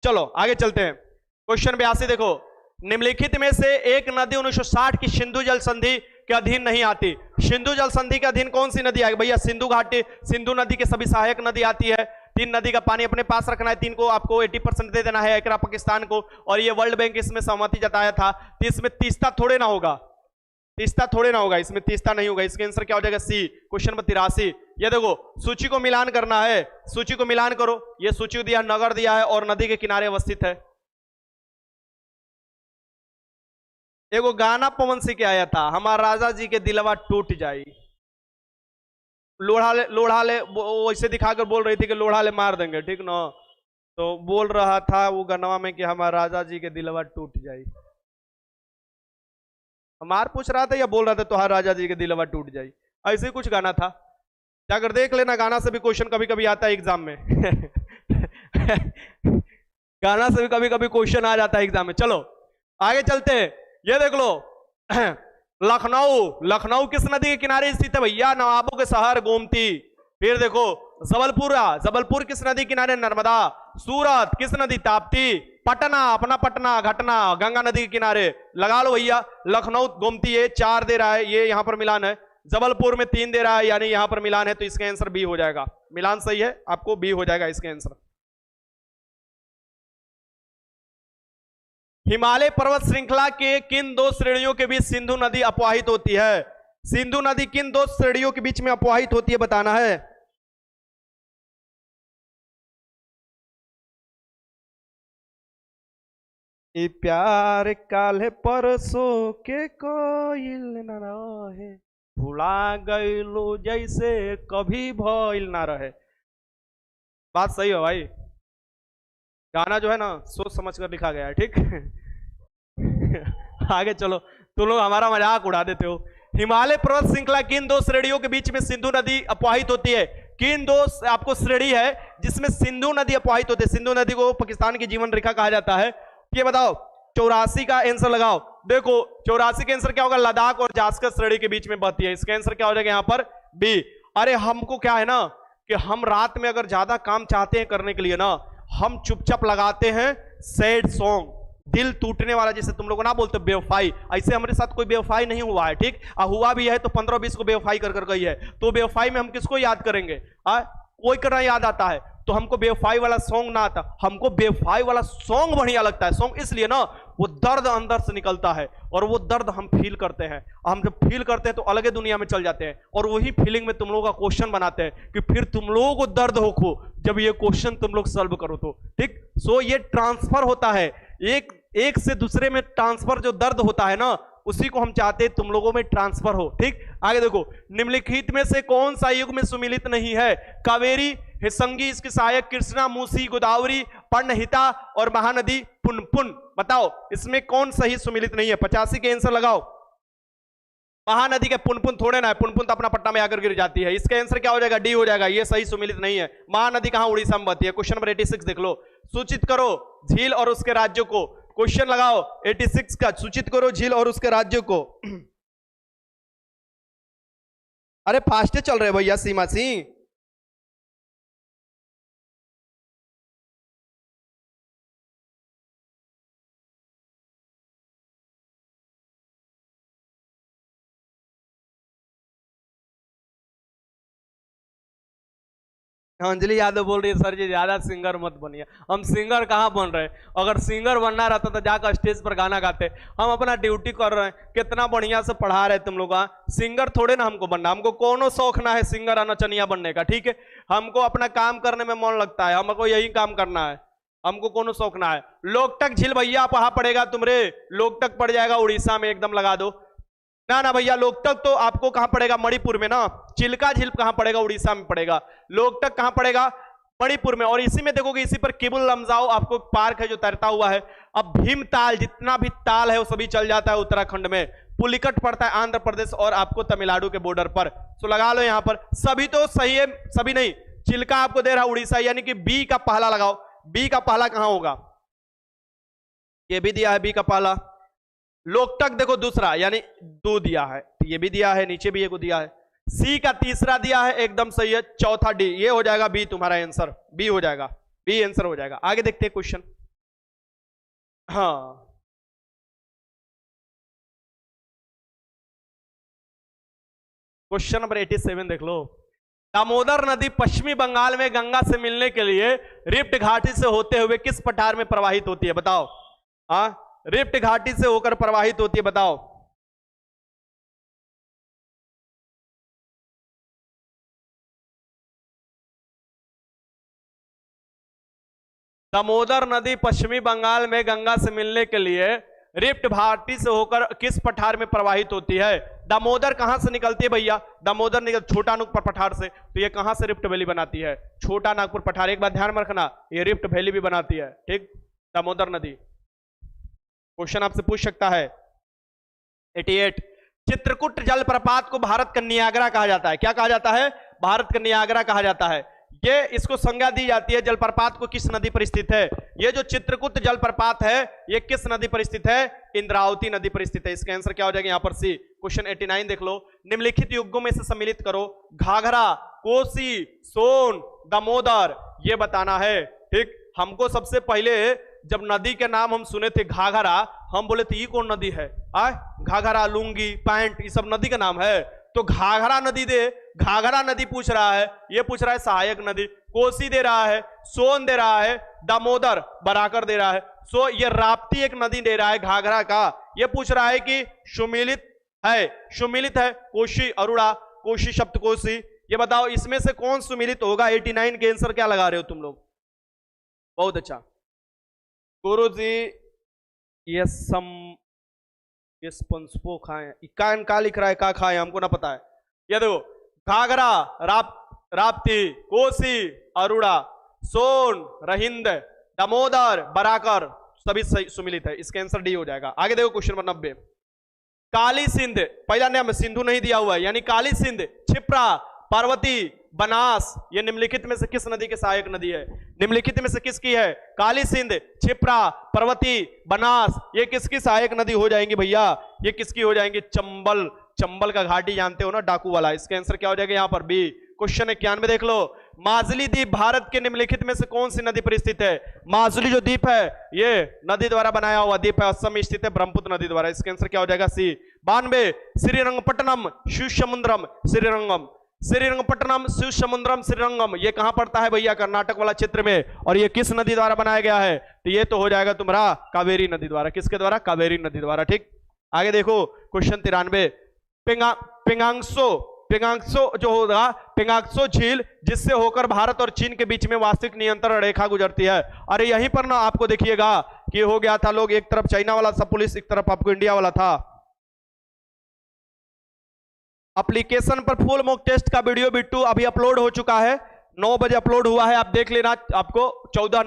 चलो आगे चलते हैं। क्वेश्चन 82 देखो। निम्नलिखित में से एक नदी 1960 की सिंधु जल संधि के अधीन नहीं आती। सिंधु जल संधि के अधीन कौन सी नदी आएगी भैया? सिंधु घाटी। सिंधु नदी के सभी सहायक नदी आती है। 3 नदी का पानी अपने पास रखना है, 3 को आपको 80% दे देना है, एकरा पाकिस्तान को। और ये वर्ल्ड बैंक इसमें सहमति जताया था। तो इसमें तीसरा थोड़े ना होगा, तीस्ता थोड़े ना होगा, इसमें तीस्ता नहीं होगा। इसका आंसर क्या हो जाएगा? C, question number 83। ये देखो सूची को मिलान करना है, सूची को मिलान करो। ये सूची दिया, नगर दिया है और नदी के किनारे अवस्थित है। एगो गाना पवन सिंह के आया था, हमारा राजा जी के दिलवा टूट जाई। लोढ़ा ले वैसे दिखाकर बोल रही थी कि लोढ़ा ले मार देंगे, ठीक ना? तो बोल रहा था वो गनवा में कि हमारा राजा जी के दिलवा टूट जाई। हमार पूछ रहा था या बोल रहा था तुम्हारा राजा जी के दिलवा टूट जाई, ऐसे ही कुछ गाना था। जाकर देख लेना, गाना से भी क्वेश्चन कभी कभी आता है एग्जाम में। गाना से भी कभी कभी क्वेश्चन आ जाता है एग्जाम में। चलो आगे चलते हैं। ये देख लो लखनऊ, लखनऊ किस नदी के किनारे स्थित है भैया? नवाबों के शहर गोमती। फिर देखो जबलपुर, जबलपुर किस नदी किनारे? नर्मदा। सूरत किस नदी? ताप्ती। पटना, अपना पटना, घटना, गंगा नदी के किनारे। लगा लो भैया, लखनऊ गोमती ये 4 दे रहा है, ये यहां पर मिलान है। जबलपुर में 3 दे रहा है, यानी यहां पर मिलान है, तो इसका आंसर बी हो जाएगा। मिलान सही है, आपको बी हो जाएगा इसका आंसर। हिमालय पर्वत श्रृंखला के किन 2 श्रेणियों के बीच सिंधु नदी अपवाहित होती है? सिंधु नदी किन 2 श्रेणियों के बीच में अपवाहित होती है, बताना है। ये प्यार काले परसों के कोइल न रहे, भुला गइलो जैसे कभी भइल ना रहे। बात सही है भाई, गाना जो है ना सोच समझ कर लिखा गया है, ठीक। आगे चलो, तुम लोग हमारा मजाक उड़ा देते हो। हिमालय पर्वत श्रृंखला किन 2 श्रेणियों के बीच में सिंधु नदी अपवाहित होती है? किन 2 आपको श्रेणी है जिसमें सिंधु नदी अपवाहित होती है? सिंधु नदी को पाकिस्तान की जीवन रेखा कहा जाता है। ये बताओ, 84 का आंसर लगाओ। देखो 84 का आंसर क्या होगा? लद्दाख और जास्कर श्रेणी के बीच में बहती है। इसका आंसर क्या हो जाएगा यहाँ पर? बी। अरे हमको क्या है ना कि हम रात में अगर ज्यादा काम चाहते हैं करने के लिए ना, हम चुपचाप लगाते हैं सैड सॉन्ग, दिल टूटने वाला, जैसे तुम लोग ना बोलते बेवफाई। ऐसे हमारे साथ कोई बेवफाई नहीं हुआ है, ठीक। हुआ भी है तो 15-20 को बेवफाई कर गई है, तो बेवफाई में हम किसको याद करेंगे? कोई करना याद आता है तो हमको बेवफाई वाला सॉन्ग ना आता, हमको बेवफाई वाला सॉन्ग बढ़िया लगता है। सॉन्ग इसलिए ना, वो दर्द अंदर से निकलता है और वो दर्द हम फील करते हैं। हम जब फील करते हैं तो अलग दुनिया में चल जाते हैं, और वही फीलिंग में तुम लोगों का क्वेश्चन बनाते हैं कि फिर तुम लोगों को दर्द हो खो जब ये क्वेश्चन तुम लोग सॉल्व करो तो, ठीक। सो ये ट्रांसफर होता है, एक से दूसरे में ट्रांसफर जो दर्द होता है ना, उसी को हम चाहते हैं तुम लोगों में ट्रांसफर हो, ठीक। आगे देखो, निम्नलिखित में से कौन सा युग में सुमिलित नहीं है? कावेरी, हिसंगी, इसकी सहायक कृष्णा, मूसी, गोदावरी, पर्णहिता और महानदी पुनपुन। बताओ इसमें कौन सही सुमिलित नहीं है? 85 के आंसर लगाओ। महानदी के पुनपुन थोड़े ना है, पुनपुन तो अपना पट्टा में आकर गिर जाती है। इसका आंसर क्या हो जाएगा? डी हो जाएगा, ये सही सुमिलित नहीं है। महानदी कहां? उड़ीसा में बहती है। क्वेश्चन नंबर 86 देख लो, सूचित करो झील और उसके राज्यों को। क्वेश्चन लगाओ 86 का, सूचित करो झील और उसके राज्यों को। अरे फास्ट चल रहे भैया सीमा सिंह। अंजलि यादव बोल रही है सर जी ज्यादा सिंगर मत बनिए। हम सिंगर कहाँ बन रहे हैं? अगर सिंगर बनना रहता तो जाकर स्टेज पर गाना गाते। हम अपना ड्यूटी कर रहे हैं, कितना बढ़िया से पढ़ा रहे तुम लोग। सिंगर थोड़े ना हमको बनना, हमको कोनो शौक ना है सिंगर नचनिया बनने का, ठीक है। हमको अपना काम करने में मन लगता है, हमको यही काम करना है, हमको कोनो शौक ना है। लोकटक झील भैया कहाँ पड़ेगा तुमरे? लोकटक पड़ जाएगा उड़ीसा में, एकदम लगा दो। ना ना भैया, लोकटक तो आपको कहां पड़ेगा? मणिपुर में ना। चिल्का झील कहां पड़ेगा? उड़ीसा में पड़ेगा। लोकटक कहां पड़ेगा? मणिपुर में। और इसी में देखोगे, इसी पर केबुल लमजाओ आपको पार्क है जो तैरता हुआ है। अब भीमताल, जितना भी ताल है वो सभी चल जाता है उत्तराखंड में। पुलिकट पड़ता है आंध्र प्रदेश और आपको तमिलनाडु के बॉर्डर पर। तो लगा लो यहां पर, सभी तो सही है, सभी नहीं। चिल्का आपको दे रहा उड़ीसा, यानी कि बी का पहला लगाओ। बी का पहला कहां होगा? ये भी दिया है बी का पहला। लोकटक देखो दूसरा, यानी 2 दिया है, ये भी दिया है, नीचे भी एक दिया है। सी का तीसरा दिया है, एकदम सही है। चौथा डी, ये हो जाएगा बी, तुम्हारा आंसर बी हो जाएगा, बी आंसर हो जाएगा। आगे देखते हैं क्वेश्चन। हाँ, क्वेश्चन नंबर 87 देख लो। दामोदर नदी पश्चिमी बंगाल में गंगा से मिलने के लिए रिफ्ट घाटी से होते हुए किस पठार में प्रवाहित होती है? बताओ। हाँ, रिफ्ट घाटी से होकर प्रवाहित होती है, बताओ। दामोदर नदी पश्चिमी बंगाल में गंगा से मिलने के लिए रिफ्ट घाटी से होकर किस पठार में प्रवाहित होती है? दामोदर कहां से निकलती है भैया? दामोदर निकल छोटा नागपुर पठार से। तो ये कहां से रिफ्ट वैली बनाती है? छोटा नागपुर पठार। एक बात ध्यान में रखना, ये रिफ्ट वैली भी बनाती है, ठीक, दामोदर नदी। क्वेश्चन आपसे पूछ सकता है 88, चित्रकूट जलप्रपात को भारत का नियाग्रा कहा जाता है। क्या कहा जाता है? भारत का नियाग्रा कहा जाता है। ये इसको संज्ञा दी जाती है जलप्रपात को किस नदी पर स्थित है? ये जो चित्रकूट जलप्रपात है ये किस नदी पर स्थित है? इंद्रावती नदी पर स्थित है। इसका आंसर क्या हो जाएगा यहां पर? सी। क्वेश्चन 89 देख लो, निम्नलिखित युग्मों में से सम्मिलित करो। घाघरा, कोसी, सोन, दामोदर, ये बताना है, ठीक। हमको सबसे पहले जब नदी के नाम हम सुने थे घाघरा, हम बोले थे ये कौन नदी है? घाघरा, लुंगी, पैंट, ये सब नदी का नाम है। तो घाघरा नदी दे, घाघरा नदी पूछ रहा है, ये पूछ रहा है सहायक नदी। कोसी दे रहा है, सोन दे रहा है, दामोदर बराकर दे रहा है। सो ये राप्ती एक नदी दे रहा है घाघरा का। ये पूछ रहा है कि सुमिलित है, सुमिलित है कोशी, अरुणा, कोशी शब्द कोशी। ये बताओ इसमें से कौन सुमिलित होगा? 89 के आंसर क्या लगा रहे हो तुम लोग? बहुत अच्छा गुरुजी। ये पंचपो खाए, कान का लिख रहा है, का खाए हमको ना पता है। ये देखो घाघरा, राप्ती, कोसी, अरुणा, सोन, रहिंद, दामोदर, बराकर, सभी सुमिलित है। इसका आंसर डी हो जाएगा। आगे देखो क्वेश्चन नंबर 90, काली सिंध, पहला नाम सिंधु नहीं दिया हुआ है, यानी काली सिंध, क्षिप्रा, पार्वती, बनास, ये निम्नलिखित में से किस नदी के सहायक नदी है? निम्नलिखित में से किसकी है? काली सिंध, क्षिप्रा, पार्वती, बनास, ये किसकी सहायक नदी हो जाएंगी भैया? ये किसकी हो जाएंगी? चंबल, चंबल का घाटी जानते हो ना, डाकू वाला। इसका आंसर क्या हो जाएगा यहां पर? बी। क्वेश्चन 91 देख लो, माजुली द्वीप भारत के निम्नलिखित में से कौन सी नदी पर स्थित है? माजुली जो द्वीप है ये नदी द्वारा बनाया हुआ द्वीप है, असम में स्थित है, ब्रह्मपुत्र नदी द्वारा। इसका आंसर क्या हो जाएगा? सी। 92, श्रीरंगपट्टनम, शिवसमुद्रम, श्रीरंगम, श्रीरंगपट्टनम, शिवसमुद्रम, श्रीरंगम, ये कहां पड़ता है भैया? कर्नाटक वाला क्षेत्र में। और ये किस नदी द्वारा बनाया गया है? तो ये तो हो जाएगा तुम्हारा कावेरी नदी द्वारा। किसके द्वारा? कावेरी नदी द्वारा, ठीक। आगे देखो क्वेश्चन 93, पिंगांगसो जो होगा, पिंगांगसो झील जिससे होकर भारत और चीन के बीच में वास्तविक नियंत्रण रेखा गुजरती है। अरे यहीं पर ना आपको देखिएगा कि हो गया था, लोग एक तरफ चाइना वाला सब पुलिस, एक तरफ आपको इंडिया वाला था। एप्लीकेशन पर फुल मॉक टेस्ट का वीडियो बिट्टू अभी अपलोड हो चुका है, 9 बजे अपलोड हुआ है, आप देख लेना। आपको 13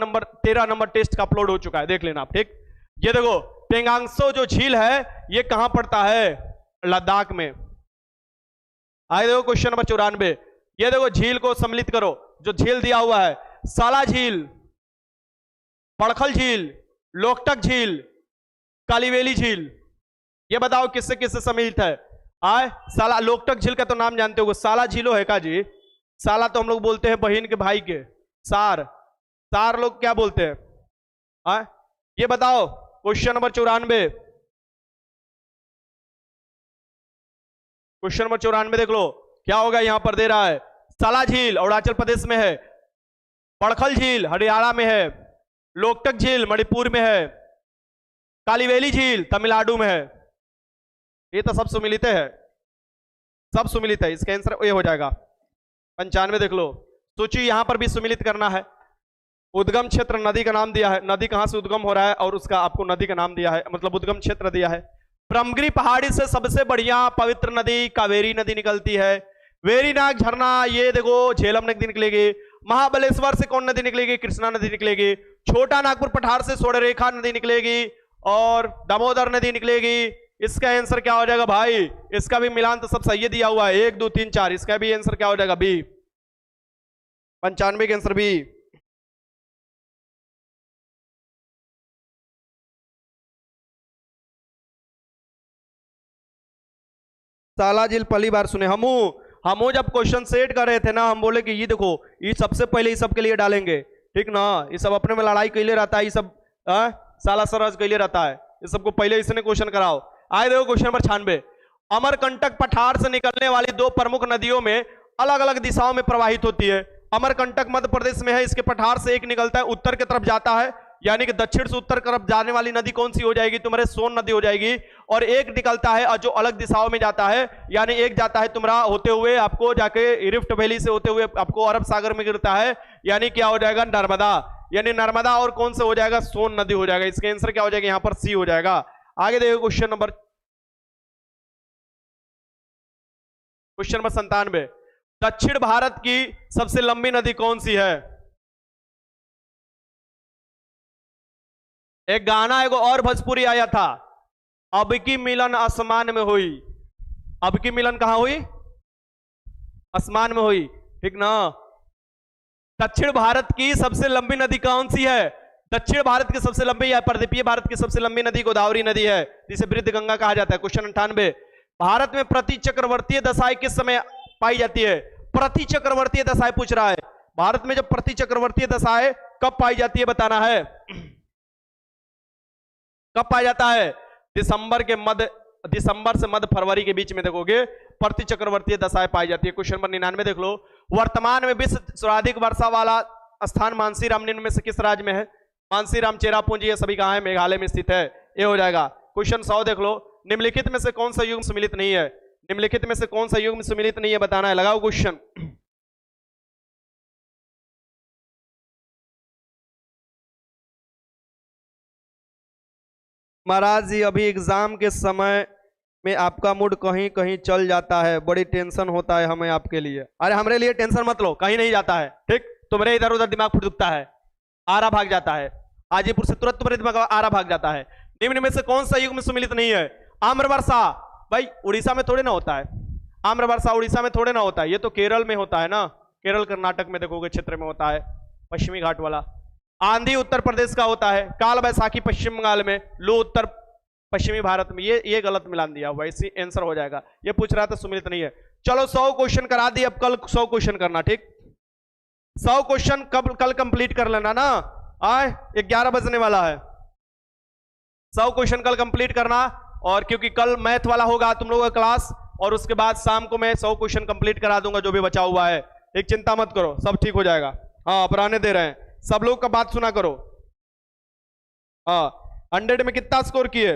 नंबर टेस्ट का अपलोड हो चुका है, देख लेना आप, ठीक। ये देखो पेंगांगसो जो झील है ये कहां पड़ता है? लद्दाख में। आगे देखो क्वेश्चन नंबर 94, ये देखो झील को सम्मिलित करो। जो झील दिया हुआ है, साला झील, पड़खल झील, लोकटक झील, कालीवेली झील, ये बताओ किससे किससे सम्मिलित है? साला, लोकटक झील का तो नाम जानते हो, साला झीलो है का जी? साला तो हम लोग बोलते हैं बहन के भाई के, सार, सार लोग क्या बोलते हैं? ये बताओ क्वेश्चन नंबर 94, क्वेश्चन नंबर 94 देख लो क्या होगा। यहां पर दे रहा है साला झील अरुणाचल प्रदेश में है, पड़खल झील हरियाणा में है, लोकटक झील मणिपुर में है, कालीवेली झील तमिलनाडु में है। ये तो सब सुमिलित है, सब सुमिलित है। इसका आंसर ये हो जाएगा 95 देख लो। सूची यहां पर भी सुमिलित करना है। उद्गम क्षेत्र नदी का नाम दिया है, नदी कहां से उद्गम हो रहा है और उसका आपको नदी का नाम दिया है, मतलब उद्गम क्षेत्र दिया है। ब्रह्मगिरी पहाड़ी से सबसे बढ़िया पवित्र नदी कावेरी नदी निकलती है। वेरीनाग झरना ये देखो झेलम नदी निकलेगी। महाबलेश्वर से कौन नदी निकलेगी? कृष्णा नदी निकलेगी। छोटा नागपुर पठार से स्वर्णरेखा नदी निकलेगी और दामोदर नदी निकलेगी। इसका आंसर क्या हो जाएगा भाई? इसका भी मिलान तो सब सही दिया हुआ है, 1 2 3 4। इसका भी आंसर क्या हो जाएगा? बी। 95 के आंसर बी। साला झील पहली बार सुने हमू जब क्वेश्चन सेट कर रहे थे ना, हम बोले कि ये देखो ये सबसे पहले इस सब के लिए डालेंगे, ठीक ना। ये सब अपने में लड़ाई कैले रहता है, ये सब साला सरज कैले रहता है, ये सबको पहले इसने क्वेश्चन कराओ। आए देखो क्वेश्चन नंबर 96, अमरकंटक पठार से निकलने वाली 2 प्रमुख नदियों में अलग अलग दिशाओं में प्रवाहित होती है। अमरकंटक मध्य प्रदेश में है, इसके पठार से एक निकलता है उत्तर की तरफ जाता है, यानी कि दक्षिण से उत्तर तरफ जाने वाली नदी कौन सी हो जाएगी? तुम्हारे सोन नदी हो जाएगी। और एक निकलता है जो अलग दिशाओं में जाता है, यानी एक जाता है तुम्हारा होते हुए आपको जाके रिफ्ट वैली से होते हुए आपको अरब सागर में गिरता है, यानी क्या हो जाएगा? नर्मदा। यानी नर्मदा और कौन से हो जाएगा, सोन नदी हो जाएगा। इसका आंसर क्या हो जाएगा, यहां पर सी हो जाएगा। आगे देखो क्वेश्चन नंबर 97। दक्षिण भारत की सबसे लंबी नदी कौन सी है? एक गाना एगो और भोजपुरी आया था, अब की मिलन आसमान में हुई। अब की मिलन कहां हुई? आसमान में हुई, ठीक ना। दक्षिण भारत की सबसे लंबी नदी कौन सी है? दक्षिण भारत की सबसे लंबी या पर्वतीय भारत की सबसे लंबी नदी गोदावरी नदी है, जिसे वृद्ध गंगा कहा जाता है। क्वेश्चन 98। भारत में प्रति चक्रवर्तीय दशाएं किस समय पाई जाती है? प्रति चक्रवर्तीय दशाएं पूछ रहा है। भारत में जब प्रति चक्रवर्तीय दशाएं कब पाई जाती है बताना है। कब पाया जाता है? दिसंबर से मध्य फरवरी के बीच में देखोगे प्रति चक्रवर्तीय दशाएं पाई जाती है। क्वेश्चन नंबर 99 देख लो। वर्तमान में विश्व सर्वाधिक वर्षा वाला स्थान मानसीराम निम्न में से किस राज्य में है? मानसीराम, चेरापूंजी, ये सभी कहां है? मेघालय में स्थित है, ये हो जाएगा। क्वेश्चन 100 देख लो। निम्नलिखित में से कौन सा युग्म सम्मिलित नहीं है? निम्नलिखित में से कौन सा युग्म सम्मिलित नहीं है बताना है। लगाओ क्वेश्चन। महाराज जी अभी एग्जाम के समय में आपका मूड कहीं कहीं चल जाता है, बड़ी टेंशन होता है हमें आपके लिए। अरे हमारे लिए टेंशन मत लो, कहीं नहीं जाता है, ठीक। तुम्हारे इधर उधर दिमाग फुट दुखता है, आरा भाग जाता है, हाजीपुर से तुरंत तुम्हारे दिमाग आरा भाग जाता है। निम्न में से कौन सा युग्म सम्मिलित नहीं है? आम्र वर्षा, भाई उड़ीसा में थोड़े ना होता है। आम्र वर्षा उड़ीसा में थोड़े ना होता है, ये तो केरल में होता है ना। केरल कर्नाटक में देखोगे क्षेत्र में होता है, पश्चिमी घाट वाला। आंधी उत्तर प्रदेश का होता है, काल बैसाखी पश्चिम बंगाल में, लू उत्तर पश्चिमी भारत में। ये गलत मिलान दिया हुआ, इसी आंसर हो जाएगा। ये पूछ रहा था सम्मिलित नहीं है। चलो 100 क्वेश्चन करा दिए, अब कल 100 क्वेश्चन करना, ठीक। 100 क्वेश्चन कल कंप्लीट कर लेना ना, आए 11 बजने वाला है। 100 क्वेश्चन कल कंप्लीट करना, और क्योंकि कल मैथ वाला होगा तुम लोगों का क्लास, और उसके बाद शाम को मैं 100 क्वेश्चन कंप्लीट करा दूंगा जो भी बचा हुआ है। एक चिंता मत करो, सब ठीक हो जाएगा। हाँ पुराने दे रहे हैं, सब लोग का बात सुना करो। हाँ 100 में कितना स्कोर किए?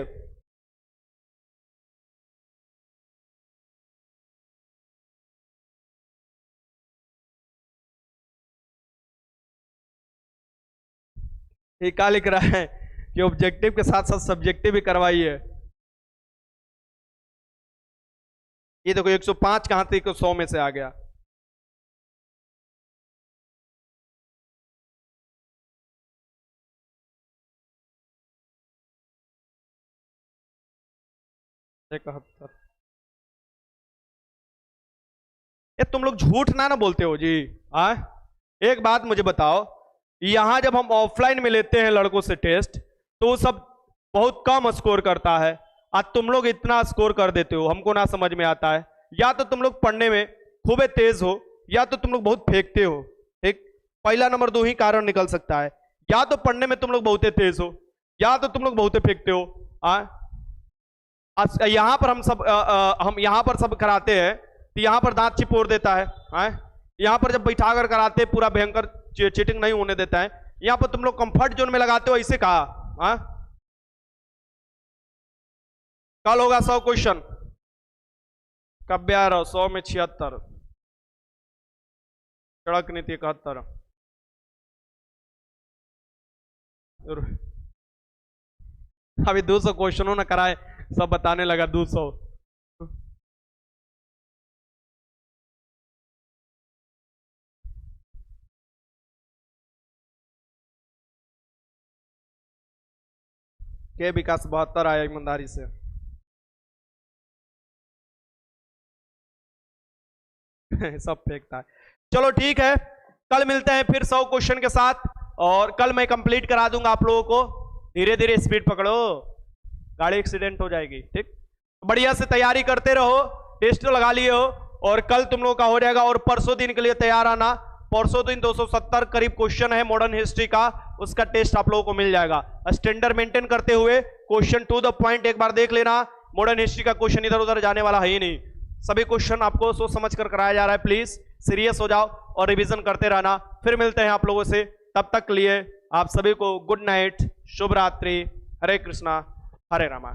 ये क्या लिख रहा है कि ऑब्जेक्टिव के साथ साथ सब्जेक्टिव भी करवाइए। ये देखो 105 कहां से 100 में से आ गया। ये तुम लोग झूठ ना बोलते हो जी। एक बात मुझे बताओ, यहां जब हम ऑफलाइन में लेते हैं लड़कों से टेस्ट तो सब बहुत कम स्कोर करता है, आज तुम लोग इतना स्कोर कर देते हो, हमको ना समझ में आता है। या तो तुम लोग पढ़ने में खूब तेज हो, या तो तुम लोग बहुत फेंकते हो, ठीक। पहला नंबर 2 ही कारण निकल सकता है, या तो पढ़ने में तुम लोग बहुत तेज हो, या तो तुम लोग बहुत फेंकते हो। यहां पर हम यहां पर सब कराते हैं तो यहां पर दांत चिपोर देता है। यहां पर जब बैठा कर कराते पूरा भयंकर चीटिंग नहीं होने देता है। यहां पर तुम लोग कंफर्ट जोन में लगाते हो, ऐसे कहा। कल होगा 100 क्वेश्चन, कब आ रहा 100 में 76, सड़क नीति 71। अभी 200 क्वेश्चनों ना कराए, सब बताने लगा 200। के विकास 72 आया ईमानदारी से। सब फेंकता है। चलो ठीक है, कल मिलते हैं फिर 100 क्वेश्चन के साथ, और कल मैं कंप्लीट करा दूंगा आप लोगों को। धीरे धीरे स्पीड पकड़ो, गाड़ी एक्सीडेंट हो जाएगी, ठीक। बढ़िया से तैयारी करते रहो, टेस्ट तो लगा लिए हो, और कल तुम लोगों का हो जाएगा। और परसों दिन के लिए तैयार आना, परसों दिन 270 करीब क्वेश्चन है मॉडर्न हिस्ट्री का, उसका टेस्ट आप लोगों को मिल जाएगा। स्टैंडर्ड मेंटेन करते हुए क्वेश्चन टू द पॉइंट एक बार देख लेना। मॉडर्न हिस्ट्री का क्वेश्चन इधर उधर जाने वाला है ही नहीं, सभी क्वेश्चन आपको सोच समझ कर कराया जा रहा है। प्लीज सीरियस हो जाओ और रिवीजन करते रहना। फिर मिलते हैं आप लोगों से, तब तक के लिए आप सभी को गुड नाइट, शुभ रात्रि, हरे कृष्णा हरे रामा।